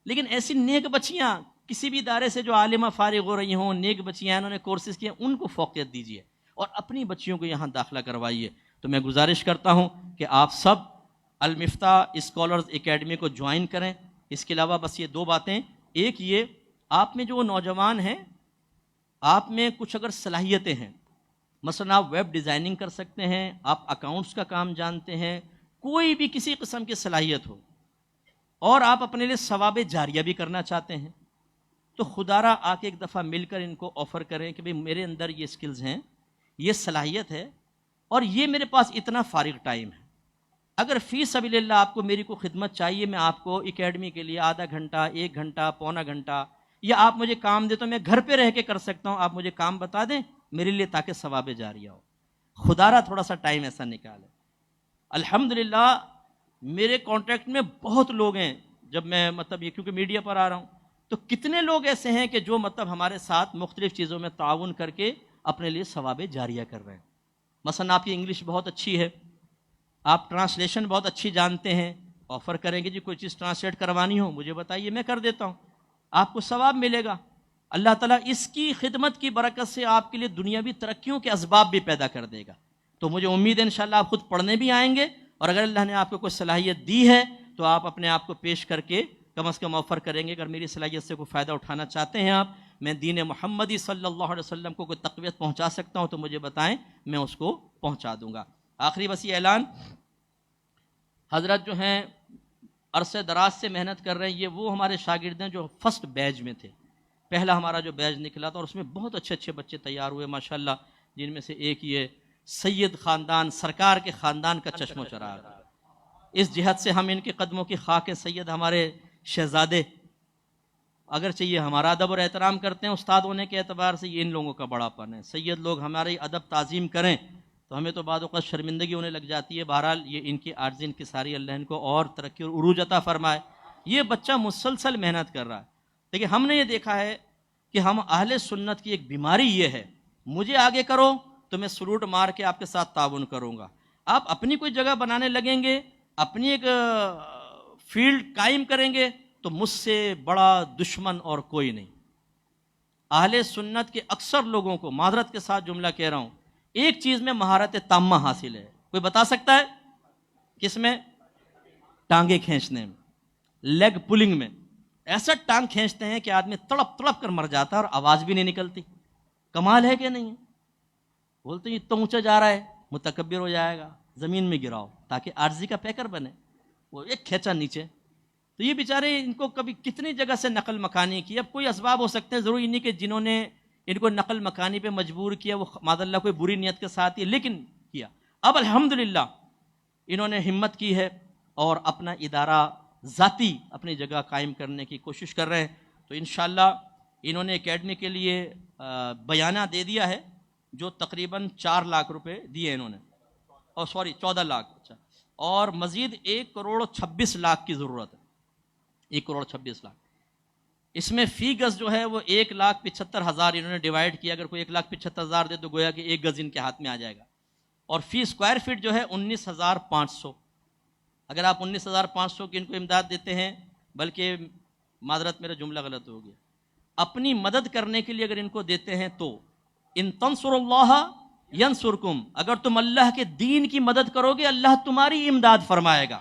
لیکن ایسی نیک بچیاں کسی بھی ادارے سے جو عالمہ فارغ ہو رہی ہوں، نیک بچیاں انہوں نے کورسز کیے، ان کو فوقیت دیجیے اور اپنی بچیوں کو یہاں داخلہ کروائیے۔ تو میں گزارش کرتا ہوں کہ آپ سب المفتاح اسکالرز اکیڈمی کو جوائن کریں۔ اس کے علاوہ بس یہ دو باتیں، ایک یہ، آپ میں جو نوجوان ہیں، آپ میں کچھ اگر صلاحیتیں ہیں، مثلا آپ ویب ڈیزائننگ کر سکتے ہیں، آپ اکاؤنٹس کا کام جانتے ہیں، کوئی بھی کسی قسم کی صلاحیت ہو، اور آپ اپنے لیے ثواب جاریہ بھی کرنا چاہتے ہیں، تو خدا را آ کے ایک دفعہ مل کر ان کو آفر کریں کہ بھئی میرے اندر یہ سکلز ہیں، یہ صلاحیت ہے، اور یہ میرے پاس اتنا فارغ ٹائم ہے، اگر فی سبیل اللہ آپ کو میری کو خدمت چاہیے، میں آپ کو اکیڈمی کے لیے آدھا گھنٹہ، 1 گھنٹہ، پونا گھنٹہ، یا آپ مجھے کام دے تو میں گھر پہ رہ کے کر سکتا ہوں، آپ مجھے کام بتا دیں میرے لیے تاکہ ثواب جاریہ ہو، خدا را تھوڑا سا ٹائم ایسا نکالے۔ الحمدللہ میرے کانٹیکٹ میں بہت لوگ ہیں، جب میں مطلب یہ کیونکہ میڈیا پر آ رہا ہوں تو کتنے لوگ ایسے ہیں کہ جو مطلب ہمارے ساتھ مختلف چیزوں میں تعاون کر کے اپنے لیے ثواب جاریہ کر رہے ہیں۔ مثلا آپ کی انگلش بہت اچھی ہے، آپ ٹرانسلیشن بہت اچھی جانتے ہیں، آفر کریں گے جی کوئی چیز ٹرانسلیٹ کروانی ہو مجھے بتائیے، میں کر دیتا ہوں، آپ کو ثواب ملے گا۔ اللہ تعالیٰ اس کی خدمت کی برکت سے آپ کے لیے دنیاوی ترقیوں کے اسباب بھی پیدا کر دے گا۔ تو مجھے امید ہے انشاءاللہ آپ خود پڑھنے بھی آئیں گے، اور اگر اللہ نے آپ کو کوئی صلاحیت دی ہے تو آپ اپنے آپ کو پیش کر کے کم از کم آفر کریں گے، اگر میری صلاحیت سے کوئی فائدہ اٹھانا چاہتے ہیں آپ، میں دین محمدی صلی اللہ علیہ وسلم کو کوئی تقویت پہنچا سکتا ہوں تو مجھے بتائیں، میں اس کو پہنچا دوں گا۔ آخری بس یہ اعلان، حضرت جو ہیں عرصے دراز سے محنت کر رہے ہیں، یہ وہ ہمارے شاگرد ہیں جو فرسٹ بیچ میں تھے، پہلا ہمارا جو بیچ نکلا تھا، اور اس میں بہت اچھے اچھے بچے تیار ہوئے ماشاءاللہ، جن میں سے ایک یہ سید خاندان، سرکار کے خاندان کا چشم و چراغ۔ اس جہت سے ہم ان کے قدموں کی خاک سید ہمارے شہزادے، اگرچہ یہ ہمارا ادب اور احترام کرتے ہیں استاد ہونے کے اعتبار سے، یہ ان لوگوں کا بڑا پن ہے۔ سید لوگ ہمارے ادب تعظیم کریں تو ہمیں تو بعض اوقات شرمندگی ہونے لگ جاتی ہے۔ بہرحال یہ ان کی عاجزی، ان کی ساری، اللہ ان کو اور ترقی اور عروج عطا فرمائے۔ یہ بچہ مسلسل محنت کر رہا ہے، لیکن ہم نے یہ دیکھا ہے کہ ہم اہل سنت کی ایک بیماری یہ ہے، مجھے آگے کرو تو میں سلوٹ مار کے آپ کے ساتھ تعاون کروں گا۔ آپ اپنی کوئی جگہ بنانے لگیں گے، اپنی ایک فیلڈ قائم کریں گے تو مجھ سے بڑا دشمن اور کوئی نہیں۔ اہل سنت کے اکثر لوگوں کو، معذرت کے ساتھ جملہ کہہ رہا ہوں، ایک چیز میں مہارت تامہ حاصل ہے، کوئی بتا سکتا ہے کس میں؟ ٹانگیں کھینچنے میں، لیگ پولنگ میں۔ ایسا ٹانگ کھینچتے ہیں کہ آدمی تڑپ تڑپ کر مر جاتا ہے اور آواز بھی نہیں نکلتی۔ کمال ہے کہ نہیں ہے؟ بولتے ہیں اتنا اونچا جا رہا ہے، متکبر ہو جائے گا، زمین میں گراؤ تاکہ عاجزی کا پیکر بنے۔ وہ ایک کھینچا نیچے، تو یہ بیچارے ان کو کبھی کتنی جگہ سے نقل مکانی کی۔ اب کوئی اسباب ہو سکتے ہیں، ضروری نہیں کہ جنہوں نے ان کو نقل مکانی پہ مجبور کیا وہ معاذ اللہ کوئی بری نیت کے ساتھ ہی، لیکن کیا۔ اب الحمدللہ انہوں نے ہمت کی ہے اور اپنا ادارہ ذاتی اپنی جگہ قائم کرنے کی کوشش کر رہے ہیں۔ تو انشاءاللہ انہوں نے اکیڈمی کے لیے بیانہ دے دیا ہے، جو تقریباً 4 لاکھ روپے دیے انہوں نے، اور 14 لاکھ، اچھا، اور مزید 1,26,00,000 کی ضرورت ہے، 1,26,00,000۔ اس میں فی گز جو ہے وہ 1,75,000 انہوں نے ڈیوائڈ کیا۔ اگر کوئی 1,75,000 دے تو گویا کہ 1 گز ان کے ہاتھ میں آ جائے گا، اور فی اسکوائر فٹ جو ہے 19,500۔ اگر آپ 19,500 کی ان کو امداد دیتے ہیں، بلکہ معذرت میرا جملہ غلط ہو گیا، اپنی مدد کرنے کے لیے اگر ان کو دیتے ہیں تو ان تنصروا اللہ ینصرکم، اگر تم اللہ کے دین کی مدد کرو گے اللہ تمہاری امداد فرمائے گا۔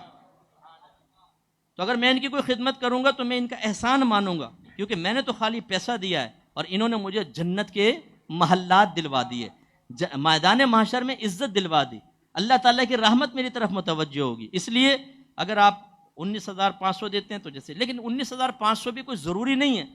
تو اگر میں ان کی کوئی خدمت کروں گا تو میں ان کا احسان مانوں گا، کیونکہ میں نے تو خالی پیسہ دیا ہے اور انہوں نے مجھے جنت کے محلات دلوا دیے، میدان محشر میں عزت دلوا دی، اللہ تعالیٰ کی رحمت میری طرف متوجہ ہوگی۔ اس لیے اگر آپ 19,500 دیتے ہیں تو جیسے، لیکن 19,500 بھی کوئی ضروری نہیں ہے،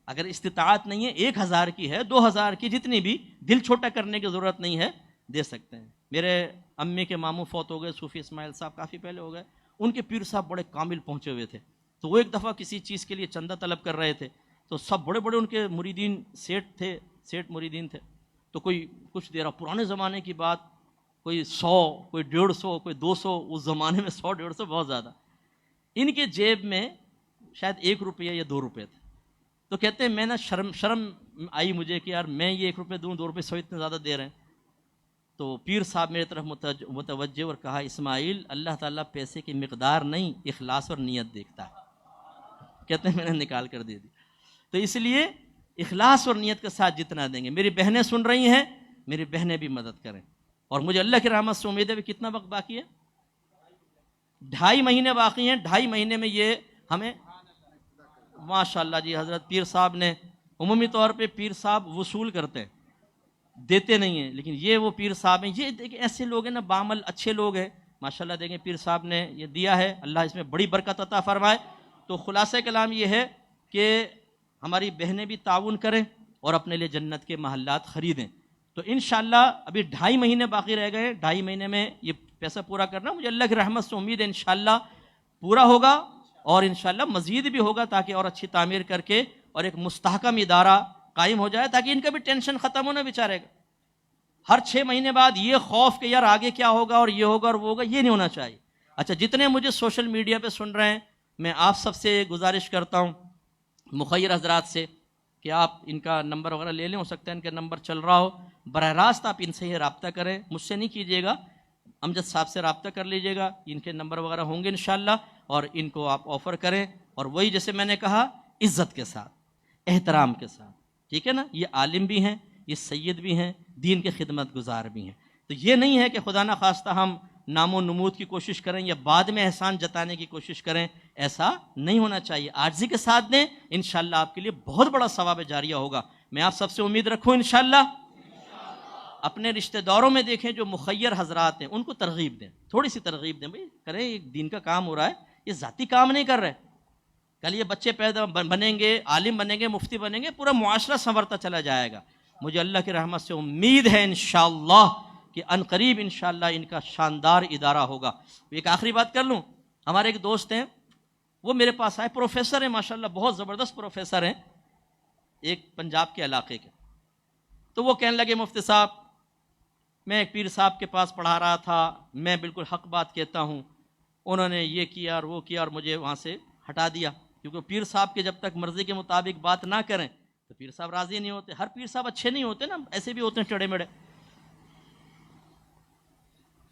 اگر استطاعت نہیں ہے 1,000 کی ہے، 2,000 کی، جتنی بھی، دل چھوٹا کرنے کی ضرورت نہیں ہے، دے سکتے ہیں۔ میرے امی کے ماموں فوت ہو گئے، صوفی اسماعیل صاحب، کافی پہلے ہو گئے، ان کے پیر صاحب بڑے کامل پہنچے ہوئے تھے، تو وہ ایک دفعہ کسی چیز کے لیے چندہ طلب کر رہے تھے، تو سب بڑے بڑے ان کے مریدین سیٹ تھے، سیٹ مریدین تھے، تو کوئی کچھ دے رہا، پرانے زمانے کی بات، کوئی 100، کوئی 150، کوئی 200، اس زمانے میں 100 150 بہت زیادہ، ان کے جیب میں شاید 1 روپیہ یا 2 روپے تھے، تو کہتے ہیں میں نا شرم آئی مجھے کہ یار میں یہ 1 روپے دوں، 2 روپے سو اتنے زیادہ دے رہے ہیں۔ تو پیر صاحب میرے طرف متوجہ اور کہا اسماعیل، اللہ تعالیٰ پیسے کی مقدار نہیں، اخلاص اور نیت دیکھتا ہے۔ کہتے ہیں میں نے نکال کر دے دی۔ تو اس لیے اخلاص اور نیت کے ساتھ جتنا دیں گے، میری بہنیں سن رہی ہیں، میری بہنیں بھی مدد کریں، اور مجھے اللہ کی رحمت سے امید ہے کہ کتنا وقت باقی ہے؟ 2.5 مہینے باقی ہیں۔ 2.5 مہینے میں یہ ہمیں ماشاءاللہ جی، حضرت پیر صاحب نے، عمومی طور پہ پیر صاحب وصول کرتے ہیں، دیتے نہیں ہیں، لیکن یہ وہ پیر صاحب ہیں، یہ دیکھیں ایسے لوگ ہیں نا، بعمل اچھے لوگ ہیں ماشاءاللہ، دیکھیں پیر صاحب نے یہ دیا ہے، اللہ اس میں بڑی برکت عطا فرمائے۔ تو خلاصہ کلام یہ ہے کہ ہماری بہنیں بھی تعاون کریں اور اپنے لیے جنت کے محلات خریدیں۔ تو انشاءاللہ ابھی 2.5 مہینے باقی رہ گئے، 2.5 مہینے میں یہ پیسہ پورا کرنا، مجھے اللہ کی رحمت سے امید ہے انشاءاللہ پورا ہوگا، اور انشاءاللہ مزید بھی ہوگا، تاکہ اور اچھی تعمیر کر کے اور ایک مستحکم ادارہ قائم ہو جائے، تاکہ ان کا بھی ٹینشن ختم ہونا بیچارے گا۔ ہر 6 مہینے بعد یہ خوف کہ یار آگے کیا ہوگا اور یہ ہوگا اور وہ ہوگا، یہ نہیں ہونا چاہیے۔ اچھا، جتنے مجھے سوشل میڈیا پہ سن رہے ہیں، میں آپ سب سے گزارش کرتا ہوں، مخیر حضرات سے، کہ آپ ان کا نمبر وغیرہ لے لیں، ہو سکتا ہے ان کا نمبر چل رہا ہو، براہ راست آپ ان سے ہی رابطہ کریں، مجھ سے نہیں کیجیے گا، امجد صاحب سے رابطہ کر لیجیے گا، ان کے نمبر وغیرہ ہوں گے انشاءاللہ، اور ان کو آپ آفر کریں، اور وہی جیسے میں نے کہا عزت کے ساتھ، احترام کے ساتھ، ٹھیک ہے نا؟ یہ عالم بھی ہیں، یہ سید بھی ہیں، دین کے خدمت گزار بھی ہیں، تو یہ نہیں ہے کہ خدا نخواستہ ہم نام و نمود کی کوشش کریں یا بعد میں احسان جتانے کی کوشش کریں، ایسا نہیں ہونا چاہیے، عاجزی کے ساتھ دیں، انشاءاللہ آپ کے لیے بہت بڑا ثواب جاریہ ہوگا۔ میں آپ سب سے امید رکھوں انشاءاللہ، اپنے رشتہ داروں میں دیکھیں جو مخیر حضرات ہیں ان کو ترغیب دیں، تھوڑی سی ترغیب دیں، بھائی کریں، ایک دین کا کام ہو رہا ہے، یہ ذاتی کام نہیں کر رہے. کل یہ بچے پیدا بنیں گے، عالم بنیں گے، مفتی بنیں گے، پورا معاشرہ سنورتا چلا جائے گا. مجھے اللہ کی رحمت سے امید ہے انشاءاللہ کہ ان قریب انشاءاللہ ان کا شاندار ادارہ ہوگا. ایک آخری بات کر لوں. ہمارے ایک دوست ہیں، وہ میرے پاس آئے، پروفیسر ہیں ماشاءاللہ، بہت زبردست پروفیسر ہیں ایک پنجاب کے علاقے کے. تو وہ کہنے لگے مفتی صاحب میں ایک پیر صاحب کے پاس پڑھا رہا تھا، میں بالکل حق بات کہتا ہوں، انہوں نے یہ کیا اور وہ کیا اور مجھے وہاں سے ہٹا دیا. کیونکہ پیر صاحب کے جب تک مرضی کے مطابق بات نہ کریں تو پیر صاحب راضی نہیں ہوتے. ہر پیر صاحب اچھے نہیں ہوتے نا، ایسے بھی ہوتے ہیں ٹیڑے میڑے.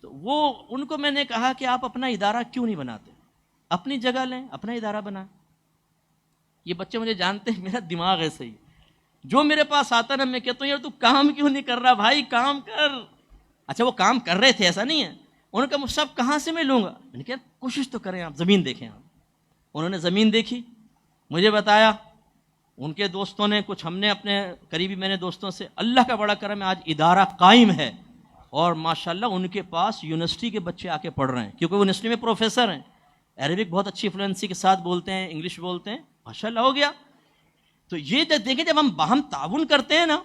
تو وہ ان کو میں نے کہا کہ آپ اپنا ادارہ کیوں نہیں بناتے، اپنی جگہ لیں، اپنا ادارہ بنائیں. یہ بچے مجھے جانتے ہیں، میرا دماغ ایسے ہی، جو میرے پاس آتا نا میں کہتا ہوں یار تو کام کیوں نہیں کر رہا بھائی، کام کر. اچھا وہ کام کر رہے تھے، ایسا نہیں ہے. انہوں نے کہا مجھ سے آپ کہاں سے میں لوں گا. میں نے کہا کوشش تو کریں، آپ زمین دیکھیں. آپ انہوں نے زمین دیکھی، مجھے بتایا، ان کے دوستوں نے کچھ، ہم نے اپنے قریبی میں نے دوستوں سے، اللہ کا بڑا کرم ہے آج ادارہ قائم ہے. اور ماشاءاللہ ان کے پاس یونیورسٹی کے بچے آ کے پڑھ رہے ہیں، کیونکہ وہ یونیورسٹی میں پروفیسر ہیں، عربک بہت اچھی فلوئنسی کے ساتھ بولتے ہیں، انگلش بولتے ہیں، ماشاءاللہ ہو گیا. تو یہ دیکھیں جب ہم باہم تعاون کرتے ہیں نا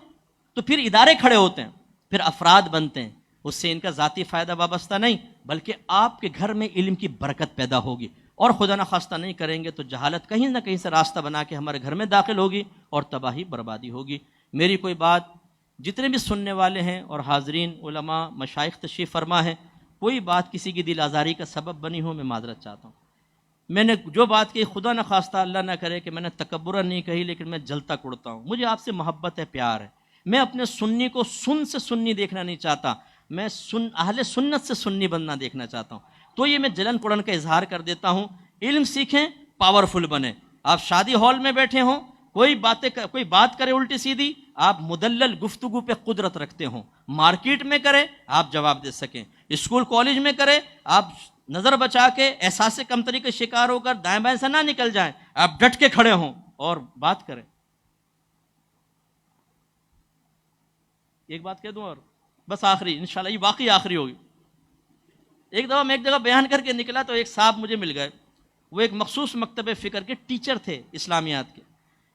تو پھر ادارے کھڑے ہوتے ہیں، پھر افراد بنتے ہیں. اس سے ان کا ذاتی فائدہ وابستہ نہیں، بلکہ آپ کے گھر میں علم کی برکت پیدا ہوگی. اور خدا نخواستہ نہیں کریں گے تو جہالت کہیں نہ کہیں سے راستہ بنا کے ہمارے گھر میں داخل ہوگی اور تباہی بربادی ہوگی. میری کوئی بات، جتنے بھی سننے والے ہیں اور حاضرین علماء مشائخ تشریف فرما ہیں، کوئی بات کسی کی دل آزاری کا سبب بنی ہو، میں معذرت چاہتا ہوں. میں نے جو بات کہی خدا نہ خواستہ اللہ نہ کرے کہ میں نے تکبرن نہیں کہی، لیکن میں جلتا کڑتا ہوں. مجھے آپ سے محبت ہے، پیار ہے. میں اپنے سنی کو سن سے سنی دیکھنا نہیں چاہتا، میں اہل سنت سے سنی بننا دیکھنا چاہتا ہوں. تو یہ میں جلن پڑن کا اظہار کر دیتا ہوں. علم سیکھیں، پاورفل بنیں. آپ شادی ہال میں بیٹھے ہوں، کوئی بات کرے الٹی سیدھی، آپ مدلل گفتگو پہ قدرت رکھتے ہوں. مارکیٹ میں کرے آپ جواب دے سکیں، اسکول کالج میں کرے آپ نظر بچا کے احساس کمتری کے شکار ہو کر دائیں بائیں سے نہ نکل جائیں، آپ ڈٹ کے کھڑے ہوں اور بات کریں. ایک بات کہہ دوں اور بس آخری، انشاءاللہ یہ واقعی آخری ہوگی. ایک دفعہ میں ایک جگہ بیان کر کے نکلا تو ایک صاحب مجھے مل گئے، وہ ایک مخصوص مکتب فکر کے ٹیچر تھے اسلامیات کے.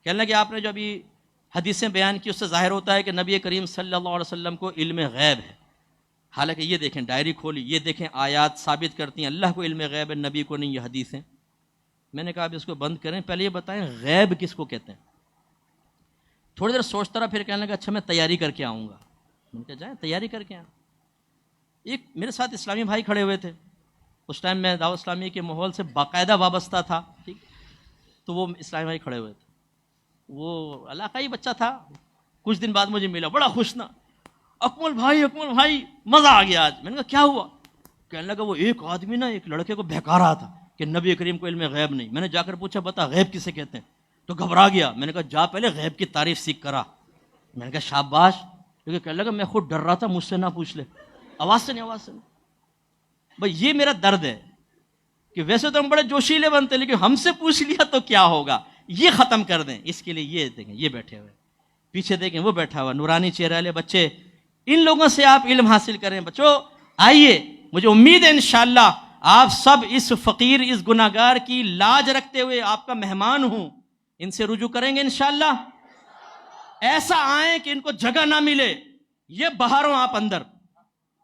کہنے لگے آپ نے جو ابھی حدیثیں بیان کی اس سے ظاہر ہوتا ہے کہ نبی کریم صلی اللہ علیہ وسلم کو علم غیب ہے. حالانکہ یہ دیکھیں ڈائری کھولی، یہ دیکھیں آیات ثابت کرتی ہیں اللہ کو علم غیب ہے، نبی کو نہیں، یہ حدیث ہیں. میں نے کہا اب اس کو بند کریں، پہلے یہ بتائیں غیب کس کو کہتے ہیں. تھوڑی دیر سوچتا رہا، پھر کہنے لگا اچھا میں تیاری کر کے آؤں گا. میں نے کہا جائیں تیاری کر کے آئیں. ایک میرے ساتھ اسلامی بھائی کھڑے ہوئے تھے، اس ٹائم میں دعوت اسلامی کے ماحول سے باقاعدہ وابستہ تھا، ٹھیک. تو وہ اسلامی بھائی کھڑے ہوئے تھے، وہ علاقائی بچہ تھا، کچھ دن بعد مجھے ملا، بڑا خوش نا، اکمل بھائی مزہ آ گیا آج. میں نے کہا کیا ہوا؟ کہنے لگا وہ ایک آدمی نا ایک لڑکے کو بہکا رہا تھا کہ نبی کریم کو علم غیب نہیں. میں نے جا کر پوچھا بتا غیب کسے کہتے ہیں؟ تو گھبرا گیا. میں نے کہا جا پہلے غیب کی تعریف سیکھ کرا. میں نے کہا شاباش. کیونکہ کہنے لگا میں خود ڈر رہا تھا مجھ سے نہ پوچھ لے. آواز سے نہیں. بھائی یہ میرا درد ہے کہ ویسے تو ہم بڑے جوشیلے بنتے لیکن ہم سے پوچھ لیا تو کیا ہوگا. یہ ختم کر دیں. اس کے لیے یہ دیکھیں، یہ بیٹھے ہوئے پیچھے دیکھیں، وہ بیٹھا ہوا نورانی چہرے والے بچے، ان لوگوں سے آپ علم حاصل کریں. بچوں آئیے، مجھے امید ہے انشاءاللہ آپ سب اس فقیر، اس گناہگار کی لاج رکھتے ہوئے آپ کا مہمان ہوں، ان سے رجوع کریں گے انشاءاللہ. ایسا آئیں کہ ان کو جگہ نہ ملے، یہ باہر ہوں آپ اندر.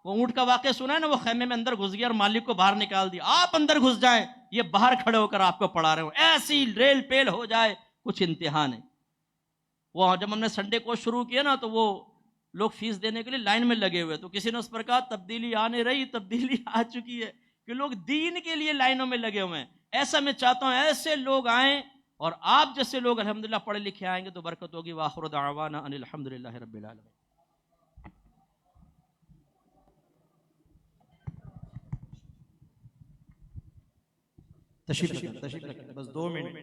وہ اونٹ کا واقعہ سنا ہے نا، وہ خیمے میں اندر گھس گیا اور مالک کو باہر نکال دیا. آپ اندر گھس جائیں، یہ باہر کھڑے ہو کر آپ کو پڑھا رہے ہوں، ایسی ریل پیل ہو جائے کچھ انتہا نہیں. وہ جب ہم نے سنڈے کو شروع کیا نا تو وہ لوگ فیس دینے کے لیے لائن میں لگے ہوئے، تو کسی نے اس پر کہا تبدیلی آنے رہی، تبدیلی آ چکی ہے کہ لوگ دین کے لیے لائنوں میں لگے ہوئے ہیں. ایسا میں چاہتا ہوں ایسے لوگ آئیں اور آپ جیسے لوگ الحمدللہ پڑھے لکھے آئیں گے تو برکت ہوگی. وآخر دعوانا ان الحمدللہ رب العالمین. تشریف رکھیں بس 2 منٹ.